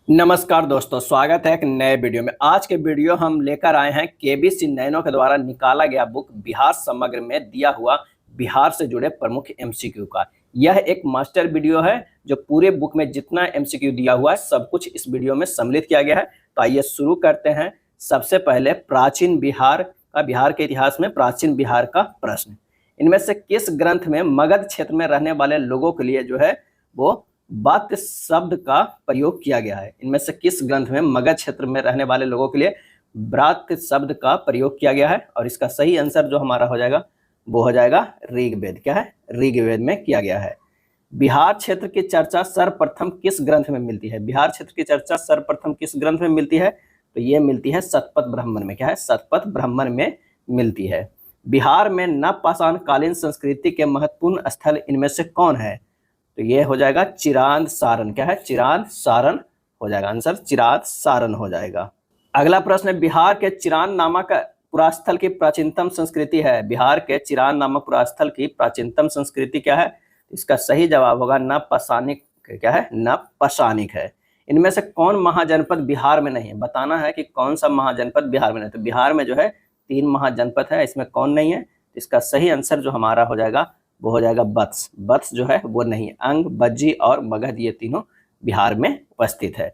नमस्कार दोस्तों, स्वागत है एक नए वीडियो में। आज के वीडियो हम लेकर आए हैं केबीसी नैनो के द्वारा निकाला गया बुक बिहार समग्र में दिया हुआ बिहार से जुड़े प्रमुख एमसीक्यू का। यह एक मास्टर वीडियो है जो पूरे बुक में जितना एमसीक्यू दिया हुआ है सब कुछ इस वीडियो में सम्मिलित किया गया है। तो आइए शुरू करते हैं। सबसे पहले प्राचीन बिहार के इतिहास में प्राचीन बिहार का प्रश्न। इनमें से किस ग्रंथ में मगध क्षेत्र में रहने वाले लोगों के लिए जो है वो बात्य शब्द का प्रयोग किया गया है? इनमें से किस ग्रंथ में मगध क्षेत्र में रहने वाले लोगों के लिए ब्रात्य शब्द का प्रयोग किया गया है? और इसका सही आंसर जो हमारा हो जाएगा वो हो जाएगा ऋग्वेद। क्या है? ऋग्वेद में किया गया है। बिहार क्षेत्र की चर्चा सर्वप्रथम किस ग्रंथ में मिलती है? बिहार क्षेत्र की चर्चा सर्वप्रथम किस ग्रंथ में मिलती है? तो ये मिलती है शतपथ ब्राह्मण में। क्या है? शतपथ ब्राह्मण में मिलती है। बिहार में नवपाषाण कालीन संस्कृति के महत्वपूर्ण स्थल इनमें से कौन है? तो ये हो जाएगा चिरांद सारण। क्या है? चिरांद सारण हो जाएगा आंसर, चिरांद सारण हो जाएगा। अगला प्रश्न है, बिहार के चिरांद नामक पुरास्थल की प्राचीनतम संस्कृति है। बिहार के चिरांद नामक पुरास्थल की प्राचीनतम संस्कृति क्या है? इसका सही जवाब होगा नवपाषाणिक। क्या है? नवपाषाणिक है। इनमें से कौन महाजनपद बिहार में नहीं है? बताना है कि कौन सा महाजनपद बिहार में नहीं। तो बिहार में जो है 3 महाजनपद है, इसमें कौन नहीं है? इसका सही आंसर जो हमारा हो जाएगा वो हो जाएगा वत्स। वत्स जो है वो नहीं है। अंग, बज्जी और मगध ये तीनों बिहार में उपस्थित है।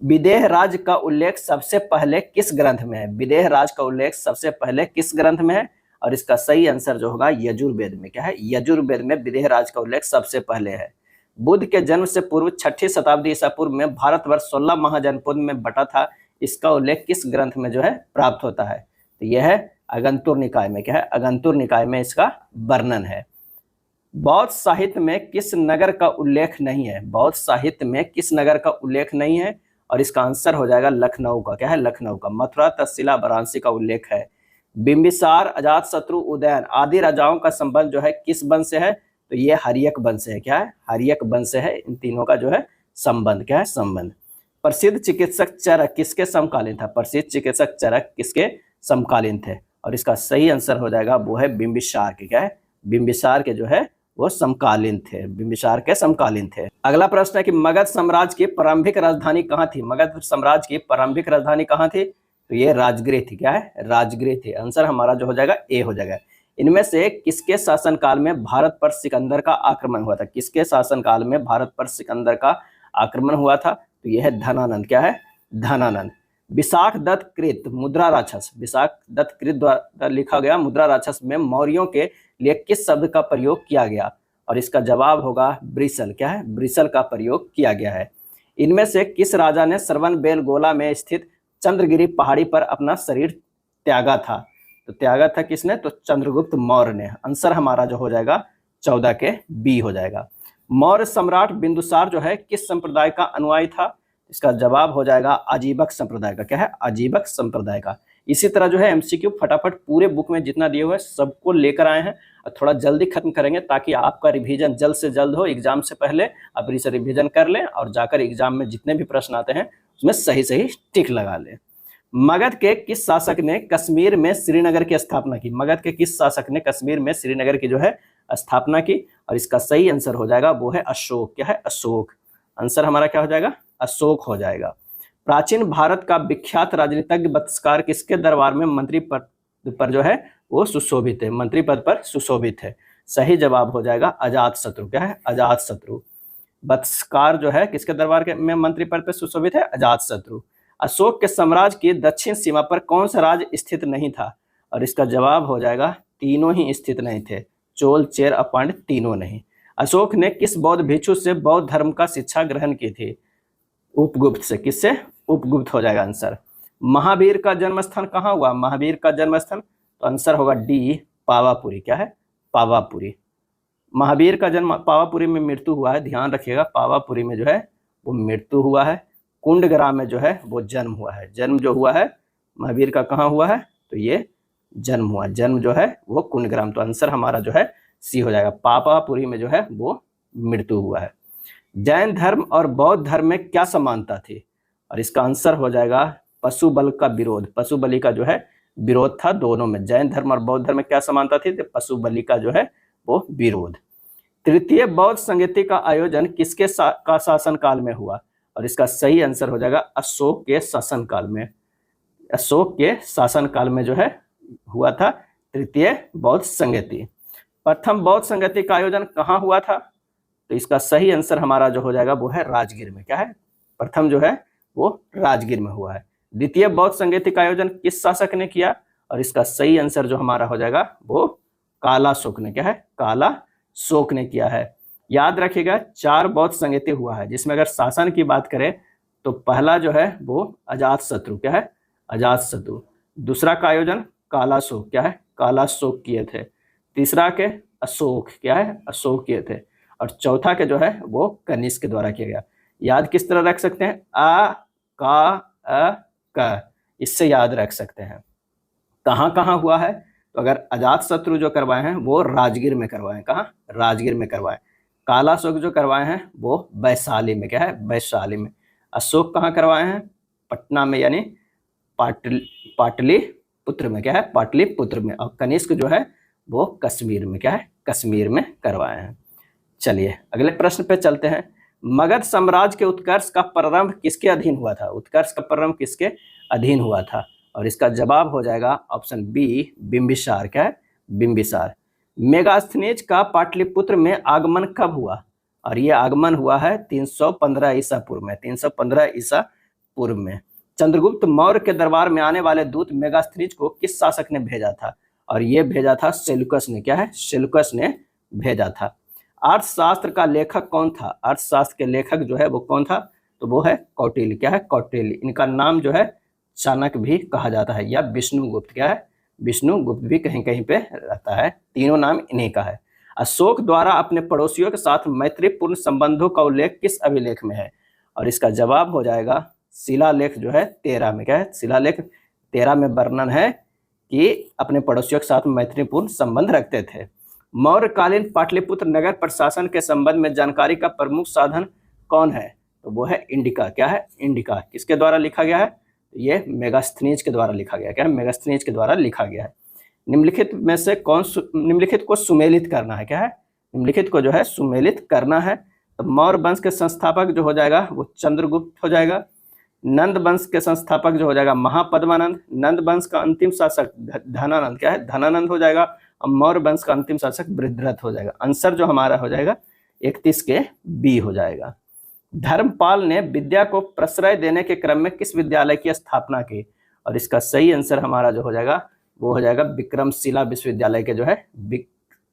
विदेह राज का उल्लेख सबसे पहले किस ग्रंथ में है? विदेह राज का उल्लेख सबसे पहले किस ग्रंथ में है? और इसका सही आंसर जो होगा यजुर्वेद में। क्या है? यजुर्वेद में विदेह राज का उल्लेख सबसे पहले है। बुद्ध के जन्म से पूर्व 6ठी शताब्दी ईसा पूर्व में भारतवर्ष 16 महाजनपद में बटा था। इसका उल्लेख किस ग्रंथ में जो है प्राप्त होता है? तो यह है अगंतुर निकाय में। क्या है? अगंतुर निकाय में इसका वर्णन है। बौद्ध साहित्य में किस नगर का उल्लेख नहीं है? बौद्ध साहित्य में किस नगर का उल्लेख नहीं है? और इसका आंसर हो जाएगा लखनऊ का। क्या है? लखनऊ का। मथुरा, तक्षशिला, वाराणसी का उल्लेख है। बिंबिसार, अजातशत्रु, उदयन आदि राजाओं का संबंध जो है किस वंश से है? तो ये हर्यक वंश से है। क्या है? हर्यक वंश से है। इन तीनों का जो है संबंध। क्या है? संबंध। प्रसिद्ध चिकित्सक चरक किसके समकालीन था? प्रसिद्ध चिकित्सक चरक किसके समकालीन थे? और इसका सही आंसर हो जाएगा वो है बिंबिसार के। क्या है? बिंबिसार के जो है वो समकालीन थे। बिंबिसार के समकालीन थे। अगला प्रश्न है कि मगध साम्राज्य की प्रारंभिक राजधानी कहाँ थी? मगध साम्राज्य की प्रारंभिक राजधानी कहाँ थी? तो ये राजगृह थी। क्या है? राजगृह थी। आंसर हमारा जो हो जाएगा ए हो जाएगा। इनमें से किसके शासनकाल में भारत पर सिकंदर का आक्रमण हुआ था? किसके शासनकाल में भारत पर सिकंदर का आक्रमण हुआ था? तो यह है धनानंद। क्या है? धनानंद। विशाख दत्त कृत मुद्रा राक्षस, विशाख दत्त कृत द्वारा लिखा गया मुद्रा राक्षस में मौर्यों के लिए किस शब्द का प्रयोग किया गया? और इसका जवाब होगा ब्रिसल। क्या है? ब्रिसल का प्रयोग किया गया है। इनमें से किस राजा ने श्रवणबेलगोला में स्थित चंद्रगिरी पहाड़ी पर अपना शरीर त्यागा था? तो त्यागा था किसने? तो चंद्रगुप्त मौर्य ने। आंसर हमारा जो हो जाएगा 14 के बी हो जाएगा। मौर्य सम्राट बिंदुसार जो है किस संप्रदाय का अनुयायी था? इसका जवाब हो जाएगा अजीबक संप्रदाय का। क्या है? अजीबक संप्रदाय का। इसी तरह जो है एमसीक्यू फटाफट पूरे बुक में जितना दिए हुए सबको लेकर आए हैं और थोड़ा जल्दी खत्म करेंगे ताकि आपका रिवीजन जल्द से जल्द हो। एग्जाम से पहले आप इसे रिवीजन कर लें और जाकर एग्जाम में जितने भी प्रश्न आते हैं उसमें सही सही टिक लगा लें। मगध के किस शासक ने कश्मीर में श्रीनगर की स्थापना की? मगध के किस शासक ने कश्मीर में श्रीनगर की जो है स्थापना की? और इसका सही आंसर हो जाएगा वो है अशोक। क्या है? अशोक। आंसर हमारा क्या हो जाएगा? अशोक हो जाएगा। प्राचीन भारत का विख्यात राजनीतिज्ञ बत्सकार किसके दरबार में मंत्री पद पर जो है वो सुशोभित है? मंत्री पद पर सुशोभित है। सही जवाब हो जाएगा अजातशत्रु। क्या है? अजातशत्रु। बत्सकार जो है किसके दरबार के में मंत्री पद पर सुशोभित है? अजातशत्रु। अशोक के साम्राज्य की दक्षिण सीमा पर कौन सा राज्य स्थित नहीं था? और इसका जवाब हो जाएगा तीनों ही स्थित नहीं थे। चोल, चेर और पांड्य तीनों नहीं। अशोक ने किस बौद्ध भिक्षु से बौद्ध धर्म का शिक्षा ग्रहण की थी? उपगुप्त से। किससे? उपगुप्त हो जाएगा आंसर। महावीर का जन्म स्थान कहाँ हुआ? महावीर का जन्म स्थान तो आंसर होगा डी पावापुरी। क्या है? पावापुरी। महावीर का जन्म पावापुरी में मृत्यु हुआ है। ध्यान रखिएगा पावापुरी में जो है वो मृत्यु हुआ है। कुंडग्राम में जो है वो जन्म हुआ है। जन्म जो हुआ है महावीर का कहाँ हुआ है? तो ये जन्म हुआ। जन्म जो है वो कुंडग्राम। तो आंसर हमारा जो है सी हो जाएगा। पावापुरी में जो है वो मृत्यु हुआ है। जैन धर्म और बौद्ध धर्म में क्या समानता थी? और इसका आंसर हो जाएगा पशु बल का विरोध। पशु बलि का जो है विरोध था दोनों में। जैन धर्म और बौद्ध धर्म में क्या समानता थी? तो पशु बलि का जो है वो विरोध। तृतीय बौद्ध संगीति का आयोजन किसके का शासन काल में हुआ? और इसका सही आंसर हो जाएगा अशोक के शासनकाल में। अशोक के शासनकाल में जो है हुआ था तृतीय बौद्ध संगति। प्रथम बौद्ध संगति का आयोजन कहाँ हुआ था? तो इसका सही आंसर हमारा जो हो जाएगा वो है राजगीर में। क्या है? प्रथम जो है वो राजगीर में हुआ है। द्वितीय बौद्ध संगति का आयोजन किस शासक ने किया? और इसका सही आंसर जो हमारा हो जाएगा वो कालाशोक ने, क्या है, कालाशोक ने किया है। याद रखिएगा 4 बौद्ध संगति हुआ है, जिसमें अगर शासन की बात करें तो पहला जो है वो अजातशत्रु, क्या है, अजातशत्रु। दूसरा का आयोजन कालाशोक, क्या है, कालाशोक किए थे। तीसरा के अशोक, क्या है, अशोक किए थे। और चौथा के जो है वो कनिष्क के द्वारा किया गया। याद किस तरह रख सकते हैं? आ का अ क, इससे याद रख सकते हैं। कहाँ कहाँ हुआ है? तो अगर अजातशत्रु जो करवाए हैं वो राजगीर में करवाए हैं। कहाँ? राजगीर में करवाए। कालाशोक जो करवाए हैं वो वैशाली में, क्या है, वैशाली में। अशोक कहाँ करवाए हैं? पटना में, यानी पाटलिपुत्र में, क्या है, पाटलिपुत्र में। और कनिष्क जो है वो कश्मीर में, क्या है, कश्मीर में करवाए हैं। चलिए अगले प्रश्न पे चलते हैं। मगध साम्राज्य के उत्कर्ष का प्रारंभ किसके अधीन हुआ था? उत्कर्ष का प्रारंभ किसके अधीन हुआ था? और इसका जवाब हो जाएगा ऑप्शन बी, बिंबिसार, क्या है, बिंबिसार। मेगास्थनीज का पाटलिपुत्र में आगमन कब हुआ? और ये आगमन हुआ है 315 ईसा पूर्व में, 315 ईसा पूर्व में। चंद्रगुप्त मौर्य के दरबार में आने वाले दूत मेगास्थनीज को किस शासक ने भेजा था? और ये भेजा था सेल्यूकस ने, क्या है, सेल्यूकस ने भेजा था। अर्थशास्त्र का लेखक कौन था? अर्थशास्त्र के लेखक जो है वो कौन था? तो वो है कौटिल्य, क्या है, कौटिल्य। इनका नाम जो है चाणक्य भी कहा जाता है, या विष्णुगुप्त, क्या है, विष्णुगुप्त भी कहीं कहीं पे रहता है। तीनों नाम इन्हीं का है। अशोक द्वारा अपने पड़ोसियों के साथ मैत्रीपूर्ण संबंधों का उल्लेख किस अभिलेख में है? और इसका जवाब हो जाएगा शिलालेख जो है 13 में, क्या है, शिलालेख 13 में वर्णन है कि अपने पड़ोसियों के साथ मैत्रीपूर्ण संबंध रखते थे। मौर्यकालीन पाटलिपुत्र नगर प्रशासन के संबंध में जानकारी का प्रमुख साधन कौन है? तो वो है इंडिका, क्या है, इंडिका। किसके द्वारा लिखा गया है? ये मेगास्थनीज के द्वारा लिखा गया, क्या है, मेगास्थनीज के द्वारा लिखा गया है। निम्नलिखित में से निम्नलिखित को सुमेलित करना है, क्या है, निम्नलिखित को जो है सुमेलित करना है। तो मौर्य वंश के संस्थापक जो हो जाएगा वो चंद्रगुप्त हो जाएगा। नंद वंश के संस्थापक जो हो जाएगा महापद्मानंद। नंद वंश का अंतिम शासक धनानंद, क्या है, धनानंद हो जाएगा। और मौर्य वंश का अंतिम शासक वृद्धरथ हो जाएगा। आंसर जो हमारा हो जाएगा 31 के बी हो जाएगा। धर्मपाल ने विद्या को प्रश्रय देने के क्रम में किस विद्यालय की स्थापना की? और इसका सही आंसर हमारा जो हो जाएगा वो हो जाएगा विक्रमशिला विश्वविद्यालय के जो है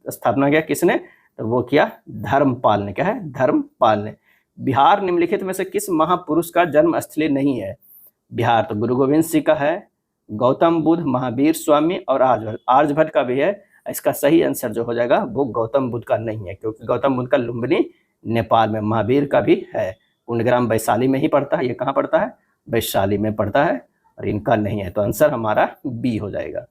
स्थापना किया किसने? तो वो किया धर्मपाल ने, क्या है, धर्मपाल ने। बिहार निम्नलिखित में से किस महापुरुष का जन्म स्थली नहीं है? बिहार तो गुरु गोविंद सिंह का है, गौतम बुद्ध, महावीर स्वामी और आर्यभट्ट का भी है। इसका सही आंसर जो हो जाएगा वो गौतम बुद्ध का नहीं है, क्योंकि गौतम बुद्ध का लुम्बिनी नेपाल में। महावीर का भी है, कुंडग्राम वैशाली में ही पड़ता है। ये कहाँ पड़ता है? वैशाली में पड़ता है। और इनका नहीं है, तो आंसर हमारा बी हो जाएगा।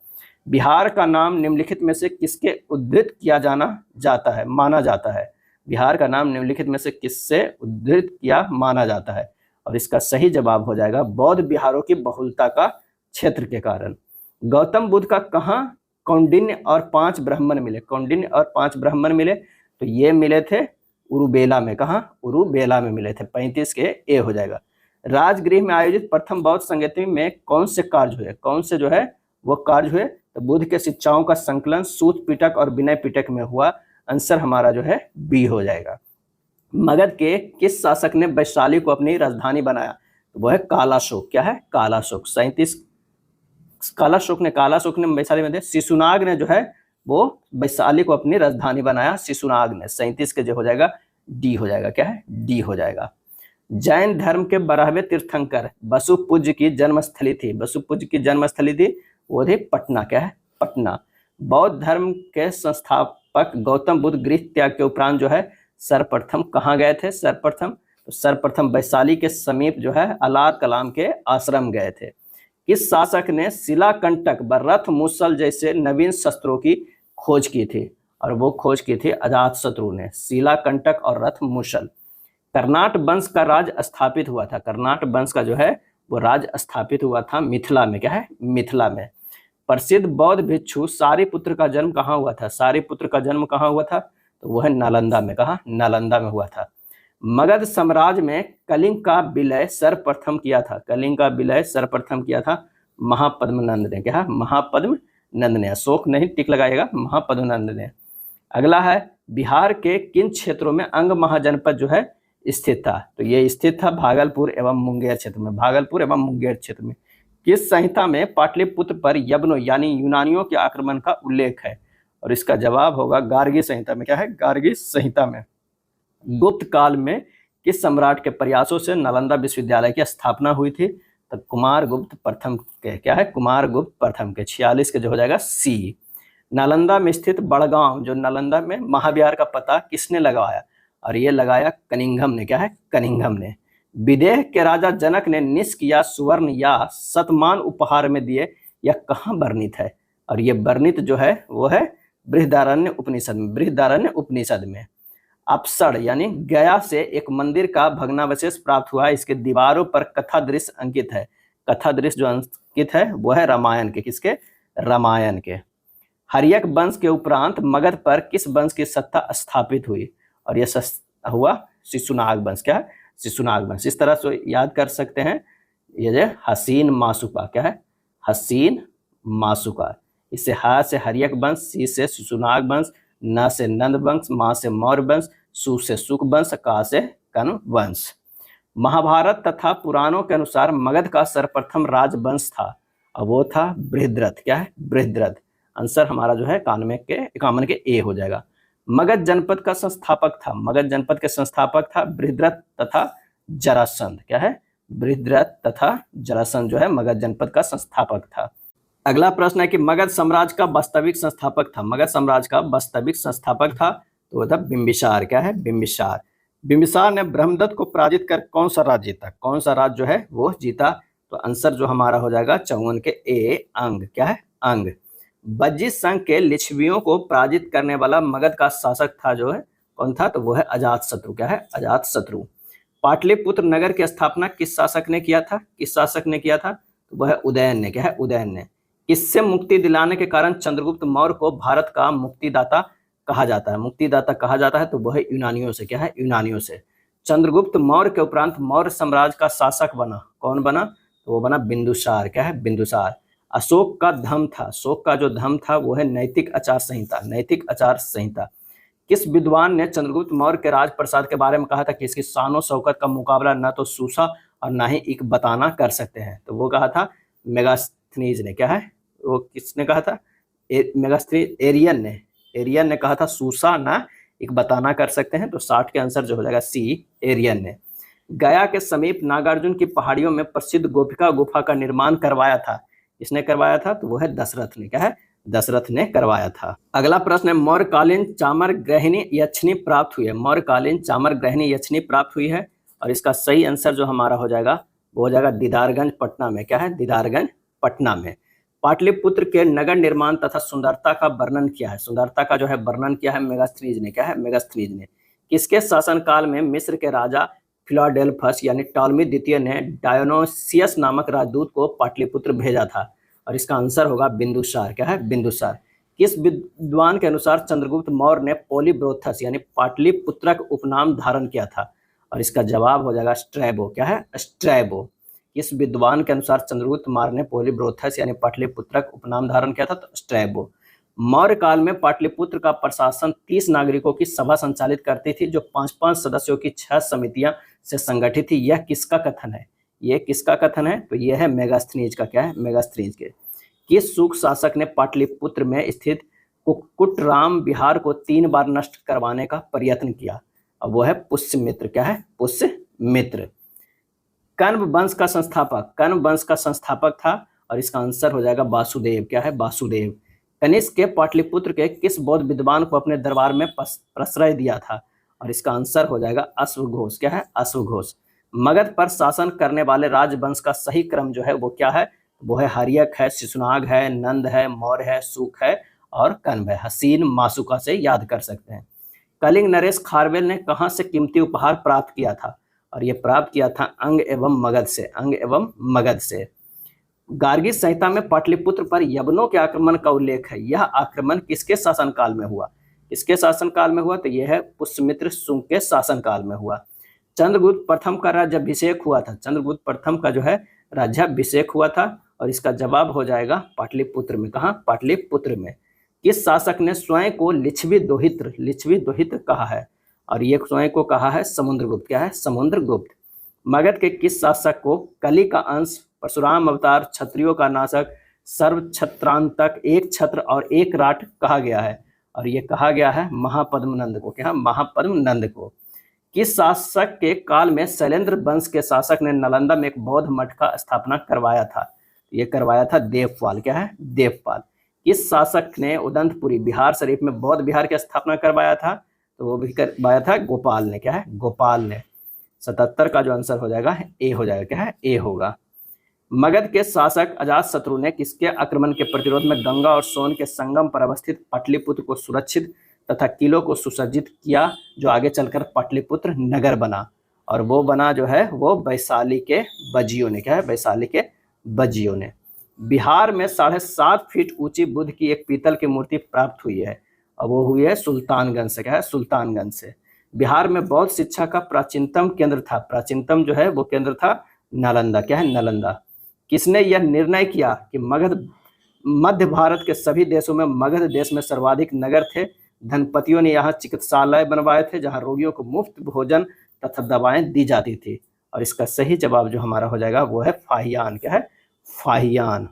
बिहार का नाम निम्नलिखित में से किसके उद्धृत किया जाता है, माना जाता है? बिहार का नाम निम्नलिखित में से किससे उद्धृत किया माना जाता है? और इसका सही जवाब हो जाएगा बौद्ध बिहारों की बहुलता का क्षेत्र के कारण। गौतम बुद्ध का कहाँ कौंडिन्य और 5 ब्राह्मण मिले? कौंडिन्य और 5 ब्राह्मण मिले, तो ये मिले थे उरुबेला में। कहाँ? उरुबेला में मिले थे। 35 के ए हो जाएगा। राजगृह में आयोजित प्रथम बौद्ध संगति में कौन से कार्य हुए? कौन से जो है वो कार्य हुए? तो बुद्ध के शिक्षाओं का संकलन सूत पिटक और विनय पिटक में हुआ। आंसर हमारा जो है बी हो जाएगा। मगध के किस शासक ने वैशाली को अपनी राजधानी बनाया? तो वो है कालाशोक। क्या है? कालाशोक। 37 कालाशोक ने वैशाली में थे। शिशुनाग ने जो है वो वैशाली को अपनी राजधानी बनाया, शिशुनाग ने। 37 के जो हो जाएगा डी हो जाएगा। क्या है? डी हो जाएगा। जैन धर्म के 12वें तीर्थंकर वसुपूज्य की जन्मस्थली थी। वसुपूज्य की जन्मस्थली थी वो थी पटना। क्या है? पटना। बौद्ध धर्म के संस्थापक गौतम बुद्ध गृह त्याग के उपरांत जो है सर्वप्रथम कहाँ गए थे? सर्वप्रथम वैशाली के समीप जो है अलार कलाम के आश्रम गए थे। किस शासक ने शिलाकंटक व रथ मुसल जैसे नवीन शस्त्रों की खोज की थी? और वो खोज की थी अजातशत्रु ने। शिलाकंटक और रथ मुसल। कर्नाट वंश का राज स्थापित हुआ था। कर्नाट वंश का जो है वो राज स्थापित हुआ था मिथिला में। क्या है? मिथिला में। प्रसिद्ध बौद्ध भिक्षु सारिपुत्र का जन्म कहाँ हुआ था? सारिपुत्र का जन्म कहाँ हुआ था? तो वो है नालंदा में। कहाँ? नालंदा में हुआ था। मगध साम्राज्य में कलिंग का विलय सर्वप्रथम किया था, कलिंग का विलय सर्वप्रथम किया था महापद्मनंद ने। क्या है? महापद्मनंद ने। अशोक नहीं, टिक लगाएगा, महापद्मनंद ने। अगला है बिहार के किन क्षेत्रों में अंग महाजनपद जो है स्थित था? तो ये स्थित था भागलपुर एवं मुंगेर क्षेत्र में, भागलपुर एवं मुंगेर क्षेत्र में। किस संहिता में पाटलिपुत्र पर यवनों यानी यूनानियों के आक्रमण का उल्लेख है? और इसका जवाब होगा गार्गी संहिता में। क्या है? गार्गी संहिता में। गुप्त काल में किस सम्राट के प्रयासों से नालंदा विश्वविद्यालय की स्थापना हुई थी? तो कुमारगुप्त प्रथम के। क्या है? कुमारगुप्त प्रथम के। 46 के जो हो जाएगा सी। नालंदा में स्थित बड़गांव, जो नालंदा में महाविहार का पता किसने लगाया? और ये लगाया कनिंघम ने। क्या है? कनिंघम ने। विदेह के राजा जनक ने निष्क या सुवर्ण या शतमान उपहार में दिए, यह कहाँ वर्णित है? और ये वर्णित जो है वो है बृहदारण्य उपनिषद में, बृहदारण्य उपनिषद में। अपसड़ यानी गया से एक मंदिर का भग्नावशेष प्राप्त हुआ है, इसके दीवारों पर कथा दृश्य अंकित है। कथा दृश्य जो अंकित है वो है रामायण के। किसके? रामायण के। हर्यक वंश के उपरांत मगध पर किस वंश की सत्ता स्थापित हुई? और यह हुआ शिशुनाग वंश। क्या है? शिशुनाग वंश। इस तरह से याद कर सकते हैं। ये जो हसीन मासुका। क्या है? हसीन मासुका। इससे हा से हर्यक वंश, सी से शिशुनाग वंश, न से नंद वंश, मा से मौर्य वंश, सु से सुक वंश, का से कनु वंश। महाभारत तथा पुराणों के अनुसार मगध का सर्वप्रथम राजवंश था और वो था बृहद्रथ। क्या है? बृहद्रथ। आंसर हमारा जो है 51 के ए हो जाएगा। मगध जनपद का संस्थापक था, मगध जनपद के संस्थापक था बृहद्रथ तथा जरासंध। क्या है? बृहद्रथ तथा जरासंध जो है मगध जनपद का संस्थापक था। अगला प्रश्न है कि मगध साम्राज्य का वास्तविक संस्थापक था, मगध साम्राज्य का वास्तविक संस्थापक था तो वह था बिंबिसार। क्या है? बिंबिसार। बिंबिसार ने ब्रह्मदत्त को पराजित कर कौन सा राज्य जीता? कौन सा राज्य जो है वो जीता? तो आंसर जो हमारा हो जाएगा 54 के ए, अंग। क्या है? अंग। बज्जी संघ के लिच्छवियों को पराजित करने वाला मगध का शासक था जो है कौन था? तो वो है अजातशत्रु। क्या है? अजातशत्रु। पाटलिपुत्र नगर की स्थापना किस शासक ने किया था? किस शासक ने किया था? तो वह है उदयन ने। क्या है? उदयन ने। इससे मुक्ति दिलाने के कारण चंद्रगुप्त मौर्य को भारत का मुक्तिदाता कहा जाता है, मुक्तिदाता कहा जाता है तो वह है यूनानियों से। क्या है? यूनानियों से। चंद्रगुप्त मौर्य के उपरांत मौर्य साम्राज्य का शासक बना कौन बना? तो वो बना बिंदुसार। क्या है? बिंदुसार। अशोक का धर्म था, अशोक का जो धर्म था वो है नैतिक आचार संहिता, नैतिक आचार संहिता। किस विद्वान ने चंद्रगुप्त मौर्य के राज प्रसाद के बारे में कहा था कि इसकी शानो शौकत का मुकाबला न तो सूसा और ना ही एक बताना कर सकते हैं? तो वो कहा था मेगास्थनीज ने। क्या है? वो किसने कहा था? मेगास्थनीज, एरियन ने। एरियन ने कहा था सूसा ना एक बताना कर सकते हैं। तो 60 के आंसर जो हो जाएगा सी, एरियन ने। गया के समीप नागार्जुन की पहाड़ियों में प्रसिद्ध गोपिका गुफा का निर्माण करवाया था, इसने करवाया था? तो वो है दशरथ ने। क्या है? दशरथ ने करवाया था। अगला प्रश्न है मौर्यकालीन चामर ग्रहिणी यक्षिणी प्राप्त हुई है, मौर्यकालीन चामर ग्रहिणी यक्षिणी प्राप्त हुई है और इसका सही आंसर जो हमारा हो जाएगा वो हो जाएगा दीदारगंज पटना में। क्या है? दीदारगंज पटना में। पाटलिपुत्र के नगर निर्माण तथा सुंदरता का वर्णन किया है, सुंदरता का जो है वर्णन किया है मेगास्थनीज ने। क्या है? मेगास्थनीज ने। किसके शासनकाल में मिस्र के राजा फिलाडेल्फस यानी टॉलमी द्वितीय ने डायोनोसियस नामक राजदूत को पाटलिपुत्र भेजा था? और इसका आंसर होगा बिंदुसार। क्या है? बिंदुसार। किस विद्वान के अनुसार चंद्रगुप्त मौर्य ने पोलिब्रोथस यानी पाटलिपुत्रक उपनाम धारण किया था? और इसका जवाब हो जाएगा स्ट्रैबो। क्या है? स्ट्रैबो। किस विद्वान के अनुसार चंद्रगुप्त मौर्य ने पोलिब्रोथस यानी पाटलिपुत्रक उपनाम धारण किया था? तो स्ट्रैबो। मौर्य काल में पाटलिपुत्र का प्रशासन 30 नागरिकों की सभा संचालित करती थी जो 5-5 सदस्यों की 6 समितियां से संगठित थी। यह किसका कथन है? ये किसका कथन है? तो यह है मेगास्थनीज का। क्या है? मेगास्थनीज के। किस शुक शासक ने पाटलिपुत्र में स्थित कुक्कुटराम विहार को 3 बार नष्ट करवाने का प्रयत्न किया? अब वो है पुष्यमित्र। क्या है? पुष्यमित्र। कण्व वंश का संस्थापक, कण्व वंश का संस्थापक था और इसका आंसर हो जाएगा वासुदेव। क्या है? वासुदेव। कनिष्क के पाटलिपुत्र के किस बौद्ध विद्वान को अपने दरबार में प्रश्रय दिया था? और इसका आंसर हो जाएगा अश्वघोष। क्या है? अश्वघोष। मगध पर शासन करने वाले राजवंश का सही क्रम जो है वो क्या है? वो है हर्यक है, शिशुनाग है, नंद है, मौर्य है, सुक है और कण्व है। हसीन मासुका से याद कर सकते हैं। कलिंग नरेश खारवेल ने कहाँ से कीमती उपहार प्राप्त किया था? और ये प्राप्त किया था अंग एवं मगध से, अंग एवं मगध से। गार्गी संहिता में पाटलिपुत्र पर यवनों के आक्रमण का उल्लेख है, यह आक्रमण किसके शासनकाल में हुआ? किसके शासनकाल में हुआ? तो यह है पुष्यमित्र शुंग के शासनकाल में हुआ। चंद्रगुप्त प्रथम का राज्याभिषेक हुआ था, चंद्रगुप्त प्रथम का जो है राज्याभिषेक हुआ था, और इसका जवाब हो जाएगा पाटलिपुत्र में। कहाँ? पाटलिपुत्र में। किस शासक ने स्वयं को लिच्छवी दोहित्र कहा है? और ये स्वयं को कहा है समुद्रगुप्त। क्या है? समुद्रगुप्त। मगध के किस शासक को कली का अंश, परशुराम अवतार, क्षत्रियों का नाशक, सर्व छत्रांतक, एक छत्र और एक राट कहा गया है? और ये कहा गया है महापद्मनंद को। क्या? महापद्मनंद को। किस शासक के काल में शैलेंद्र वंश के शासक ने नालंदा में एक बौद्ध मठ का स्थापना करवाया था? ये करवाया था देवपाल। क्या है? देवपाल। किस शासक ने उदंतपुरी बिहार शरीफ में बौद्ध विहार की स्थापना करवाया था? तो वो भी करवाया था गोपाल ने। क्या है? गोपाल ने। 77 का जो आंसर हो जाएगा ए हो जाएगा। क्या है? ए होगा। मगध के शासक अजातशत्रु ने किसके आक्रमण के प्रतिरोध में गंगा और सोन के संगम पर अवस्थित पाटलिपुत्र को सुरक्षित तथा किलों को सुसज्जित किया, जो आगे चलकर पाटलिपुत्र नगर बना? और वो बना जो है वो वैशाली के बजियों ने। क्या है? वैशाली के बजियों ने। बिहार में 7.5 फीट ऊंची बुद्ध की एक पीतल की मूर्ति प्राप्त हुई है, और वो हुई है सुल्तानगंज से। क्या है? सुल्तानगंज से। बिहार में बौद्ध शिक्षा का प्राचीनतम केंद्र था, प्राचीनतम जो है वो केंद्र था नालंदा। क्या है? नालंदा। किसने यह निर्णय किया कि मध्य भारत के सभी देशों में मगध देश में सर्वाधिक नगर थे? धनपतियों ने यहाँ चिकित्सालय बनवाए थे, जहाँ रोगियों को मुफ्त भोजन तथा दवाएं दी जाती थी। और इसका सही जवाब जो हमारा हो जाएगा वो है फाहियान। क्या है? फाहियान।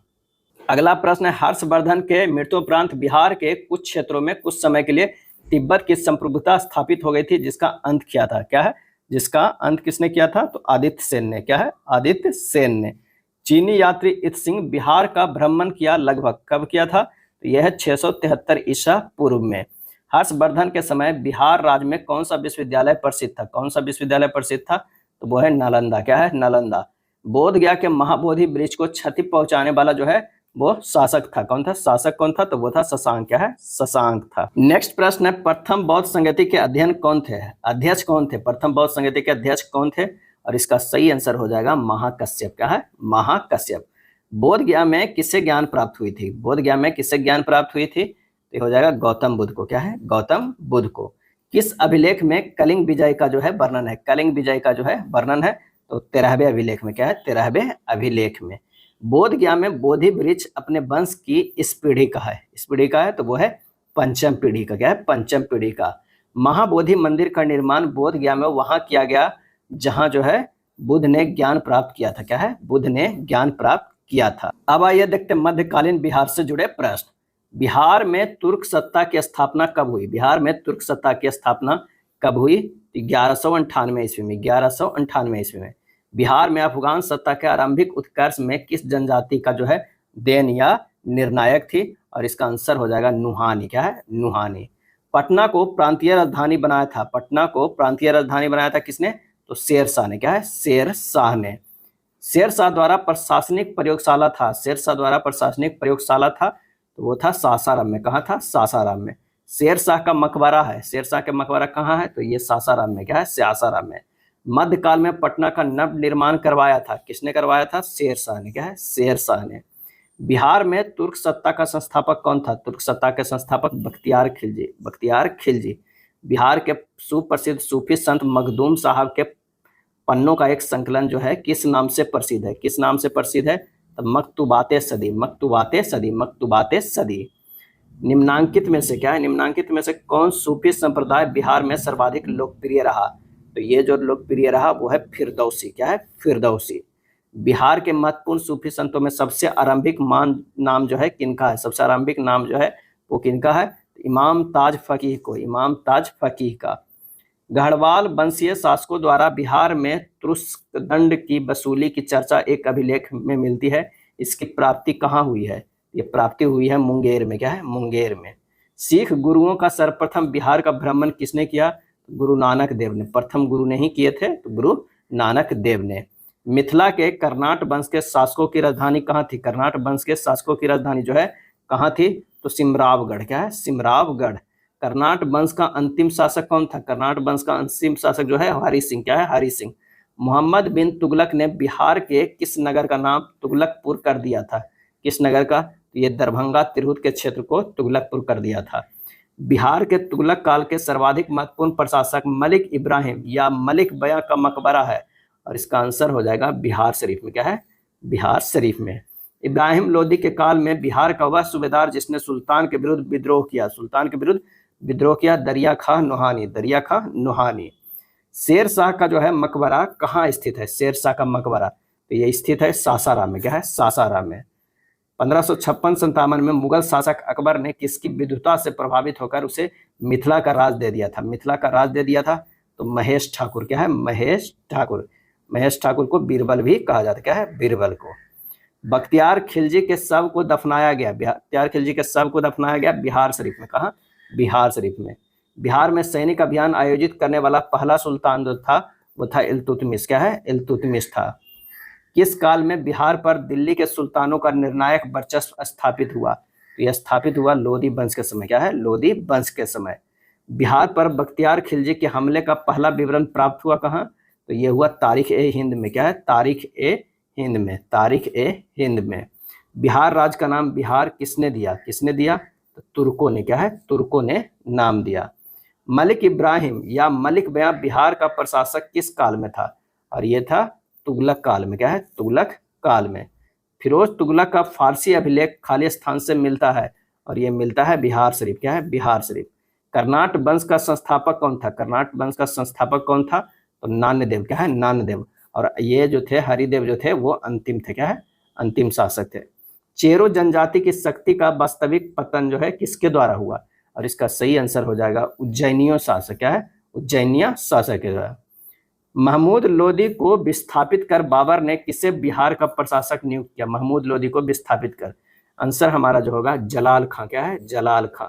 अगला प्रश्न है, हर्षवर्धन के मृत्युपरांत बिहार के कुछ क्षेत्रों में कुछ समय के लिए तिब्बत की संप्रभुता स्थापित हो गई थी, जिसका अंत किया था? क्या है? जिसका अंत किसने किया था? तो आदित्य सेन ने। क्या है? आदित्य सेन ने। चीनी यात्री इत सिंह बिहार का भ्रमण किया, लगभग कब किया था? तो यह है 673 ईसा पूर्व में। हर्षवर्धन के समय बिहार राज्य में कौन सा विश्वविद्यालय प्रसिद्ध था? कौन सा विश्वविद्यालय प्रसिद्ध था? तो वो है नालंदा। क्या है? नालंदा। बोध गया के महाबोधि वृक्ष को क्षति पहुंचाने वाला जो है वो शासक था। कौन था? शासक कौन था? तो वो था शशांक। क्या है? शशांक था। नेक्स्ट प्रश्न है, प्रथम बौद्ध संगति के अध्ययन कौन थे? अध्यक्ष कौन थे? प्रथम बौद्ध संगति के अध्यक्ष कौन थे? और इसका सही आंसर हो जाएगा महाकश्यप। क्या है? महाकश्यप। बोध गया में किससे ज्ञान प्राप्त हुई थी? बोध गया में किससे ज्ञान प्राप्त हुई थी? तो हो जाएगा गौतम बुद्ध को। क्या है? गौतम बुद्ध को। किस अभिलेख में कलिंग विजय का जो है वर्णन है? कलिंग विजय का जो है वर्णन है तो 13वें अभिलेख में। क्या है? 13वें अभिलेख में। बोध गया में बोधि वृक्ष अपने वंश की इस पीढ़ी का है। इस पीढ़ी का है तो वो है पंचम पीढ़ी का। क्या है? पंचम पीढ़ी का। महाबोधि मंदिर का निर्माण बोध गया में वहां किया गया जहां जो है बुद्ध ने ज्ञान प्राप्त किया था। क्या है? बुद्ध ने ज्ञान प्राप्त किया था। अब आइए देखते हैं मध्यकालीन बिहार से जुड़े प्रश्न। बिहार में तुर्क सत्ता की स्थापना कब हुई? बिहार में तुर्क सत्ता की स्थापना कब हुई? 1198 ईस्वी में। 1198 ईस्वी में। बिहार में अफगान सत्ता के आरंभिक उत्कर्ष में किस जनजाति का जो है देन या निर्णायक थी? और इसका आंसर हो जाएगा नुहानी। क्या है? नुहानी। पटना को प्रांतीय राजधानी बनाया था। पटना को प्रांतीय राजधानी बनाया था किसने? तो शेरशाह ने। क्या है? शेरशाह ने। शेरशाह द्वारा प्रशासनिक प्रयोगशाला था। शेरशाह द्वारा प्रशासनिक प्रयोगशाला था तो वो था सासाराम में। कहाँ था? सासाराम में। शेरशाह का मकबरा है। शेरशाह का मकबरा कहाँ है? तो ये सासाराम में। क्या है? सासाराम में। मध्यकाल में पटना का नव निर्माण करवाया था। किसने करवाया था? शेरशाह ने। क्या है? शेरशाह ने। बिहार में तुर्क सत्ता का संस्थापक कौन था? तुर्क सत्ता के संस्थापक बख्तियार खिलजी। बख्तियार खिलजी। बिहार के सुप्रसिद्ध सूफी संत मखदूम साहब के पन्नों का एक संकलन जो है किस नाम से प्रसिद्ध है? किस नाम से प्रसिद्ध है? तो मकतूबाते सदी। मकतूबाते सदी। मकतूबाते सदी। निम्नांकित में से क्या है? निम्नांकित में से कौन सूफी संप्रदाय बिहार में सर्वाधिक लोकप्रिय रहा? तो ये जो लोकप्रिय रहा वो है फिरदौसी। क्या है? फिरदौसी। बिहार के महत्वपूर्ण सूफी संतों में सबसे आरंभिक नाम जो है किनका है? सबसे आरंभिक नाम जो है वो किनका है? इमाम ताज फकीह को। इमाम ताज फकीह का। गढ़वाल वंशीय शासकों द्वारा बिहार में तुरुस्क दंड की वसूली की चर्चा एक अभिलेख में मिलती है। इसकी प्राप्ति कहाँ हुई है? ये प्राप्ति हुई है मुंगेर में। क्या है? मुंगेर में। सिख गुरुओं का सर्वप्रथम बिहार का भ्रमण किसने किया? गुरु नानक देव ने। प्रथम गुरु नहीं किए थे तो गुरु नानक देव ने। मिथिला के कर्नाट वंश के शासकों की राजधानी कहाँ थी? कर्नाट वंश के शासकों की राजधानी जो है कहाँ थी? तो सिमरावगढ़। क्या है? सिमरावगढ़। कर्नाट वंश का अंतिम शासक कौन था? कर्नाट वंश का अंतिम शासक जो है हरि सिंह। क्या है? हरि सिंह। मोहम्मद बिन तुगलक ने बिहार के किस नगर का नाम तुगलकपुर कर दिया था? किस नगर का? तो ये दरभंगा तिरहुत के क्षेत्र को तुगलकपुर कर दिया था। बिहार के तुगलक काल के सर्वाधिक महत्वपूर्ण प्रशासक मलिक इब्राहिम या मलिक बयां का मकबरा है, और इसका आंसर हो जाएगा बिहार शरीफ में। क्या है? बिहार शरीफ में। इब्राहिम लोदी के काल में बिहार का वह सूबेदार जिसने सुल्तान के विरुद्ध विद्रोह किया, सुल्तान के विरुद्ध विद्रोह किया, दरिया खां नोहानी, दरिया खां नोहानी। शेर शाह का जो है मकबरा कहाँ स्थित है? शेर शाह का मकबरा तो ये स्थित है सासाराम में। क्या है? सासाराम में। 1556-57 में मुगल शासक अकबर ने किसकी विद्वता से प्रभावित होकर उसे मिथिला का राज दे दिया था? मिथिला का राज दे दिया था तो महेश ठाकुर। क्या है? महेश ठाकुर। महेश ठाकुर को बीरबल भी कहा जाता है। क्या है? बीरबल को। बख्तियार खिलजी के शव को दफनाया गया, बख्तियार खिलजी के शव को दफनाया गया बिहार शरीफ में। कहाँ? बिहार शरीफ में। बिहार में सैनिक अभियान आयोजित करने वाला पहला सुल्तान जो था वो था इल्तुतमिश। क्या है? इल्तुतमिश था। किस काल में बिहार पर दिल्ली के सुल्तानों का निर्णायक वर्चस्व स्थापित हुआ? तो यह स्थापित हुआ लोधी वंश के समय। क्या है? लोधी वंश के समय। बिहार पर बख्तियार खिलजी के हमले का पहला विवरण प्राप्त हुआ कहाँ? तो यह हुआ तारीख ए हिंद में। क्या है? तारीख ए हिंद में। तारीख ए हिंद में। बिहार राज्य का नाम बिहार किसने दिया? किसने दिया? तो तुर्कों ने। क्या है? तुर्कों ने नाम दिया। मलिक इब्राहिम या मलिक बयां बिहार का प्रशासक किस काल में था? और यह था तुगलक काल में। क्या है? तुगलक काल में। फिरोज तुगलक का फारसी अभिलेख खाली स्थान से मिलता है, और यह मिलता है बिहार शरीफ। क्या है? बिहार शरीफ। कर्नाट वंश का संस्थापक कौन था? कर्नाट वंश का संस्थापक कौन था? तो नान्यदेव। क्या है? नान्यदेव। और ये जो थे हरिदेव जो थे वो अंतिम थे। क्या है? अंतिम शासक थे। चेरो जनजाति की शक्ति का वास्तविक पतन जो है किसके द्वारा हुआ? और इसका सही आंसर हो जाएगा उज्जैनियों शासक। क्या है? उज्जैनिया शासक के द्वारा। महमूद लोदी को विस्थापित कर बाबर ने किसे बिहार का प्रशासक नियुक्त किया? महमूद लोदी को विस्थापित कर। आंसर हमारा जो होगा जलाल खां। क्या है? जलाल खां।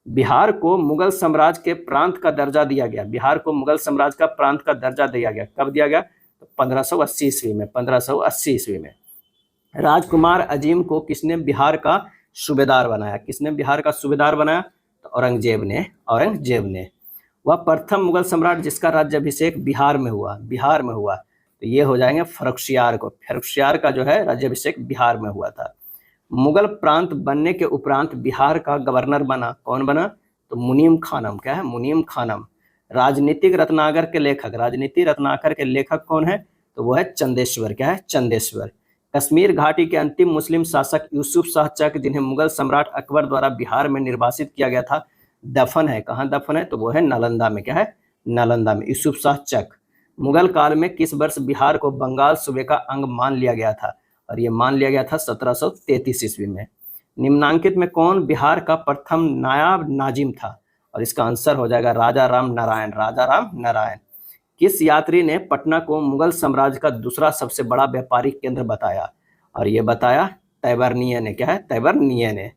बिहार को मुगल साम्राज्य के प्रांत का दर्जा दिया गया। बिहार को मुगल साम्राज्य का प्रांत का दर्जा दिया गया। कब दिया गया? तो 1580 ईस्वी में। 1580 ईस्वी में। राजकुमार अजीम को किसने बिहार का सूबेदार बनाया? किसने बिहार का सूबेदार बनाया? तो औरंगजेब ने। औरंगजेब ने। वह प्रथम मुगल सम्राट जिसका राज्याभिषेक बिहार में हुआ। बिहार में हुआ तो ये हो जाएंगे फर्रुखसियार को। फर्रुखसियार का जो है राज्याभिषेक बिहार में हुआ था। मुगल प्रांत बनने के उपरांत बिहार का गवर्नर बना कौन बना? तो मुनीम खानम। क्या है? मुनीम खानम। राजनीतिक रत्नाकर के लेखक। राजनीति रत्नाकर के लेखक कौन है? तो वो है चंदेश्वर। क्या है? चंदेश्वर। कश्मीर घाटी के अंतिम मुस्लिम शासक यूसुफ शाह चक जिन्हें मुगल सम्राट अकबर द्वारा बिहार में निर्वासित किया गया था दफन है। कहाँ दफन है? तो वो है नालंदा में। क्या है? नालंदा में। यूसुफ शाह चक। मुगल काल में किस वर्ष बिहार को बंगाल सूबे का अंग मान लिया गया था? और ये मान लिया गया था 1733 ईस्वी में। निम्नांकित में कौन बिहार का प्रथम नायाब नाजिम था? और इसका आंसर हो जाएगा राजा राम नारायण। राजा राम नारायण। किस यात्री ने पटना को मुगल साम्राज्य का दूसरा सबसे बड़ा व्यापारिक केंद्र बताया? और ये बताया तैबरनीय ने। क्या है? तैबरनीय ने।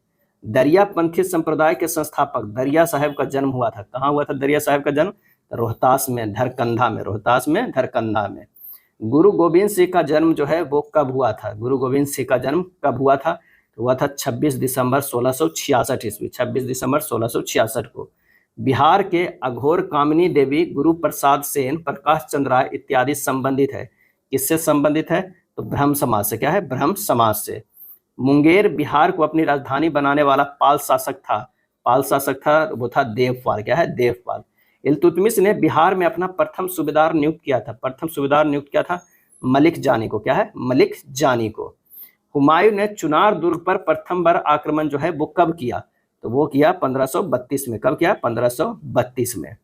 दरियापंथी संप्रदाय के संस्थापक दरिया साहब का जन्म हुआ था। कहाँ हुआ था दरिया साहब का जन्म? रोहतास में, धरकंधा में। रोहतास में, धरकंधा में। गुरु गोविंद सिंह का जन्म जो है वो कब हुआ था? गुरु गोविंद सिंह का जन्म कब हुआ था? तो हुआ था 26 दिसंबर 1666 ईस्वी। 26 दिसंबर 1666 को। बिहार के अघोर कामिनी देवी गुरु प्रसाद सेन, प्रकाश चंद्र राय इत्यादि संबंधित है। किससे संबंधित है? तो ब्रह्म समाज से। क्या है? ब्रह्म समाज से। मुंगेर बिहार को अपनी राजधानी बनाने वाला पाल शासक था। पाल शासक था वो था देवपाल। क्या है? देवपाल। इल्तुतमिश ने बिहार में अपना प्रथम सूबेदार नियुक्त किया था। प्रथम सूबेदार नियुक्त किया था मलिक जानी को। क्या है? मलिक जानी को। हुमायूं ने चुनार दुर्ग पर प्रथम बार आक्रमण जो है वो कब किया? तो वो किया 1532 में। कब किया? 1532 में।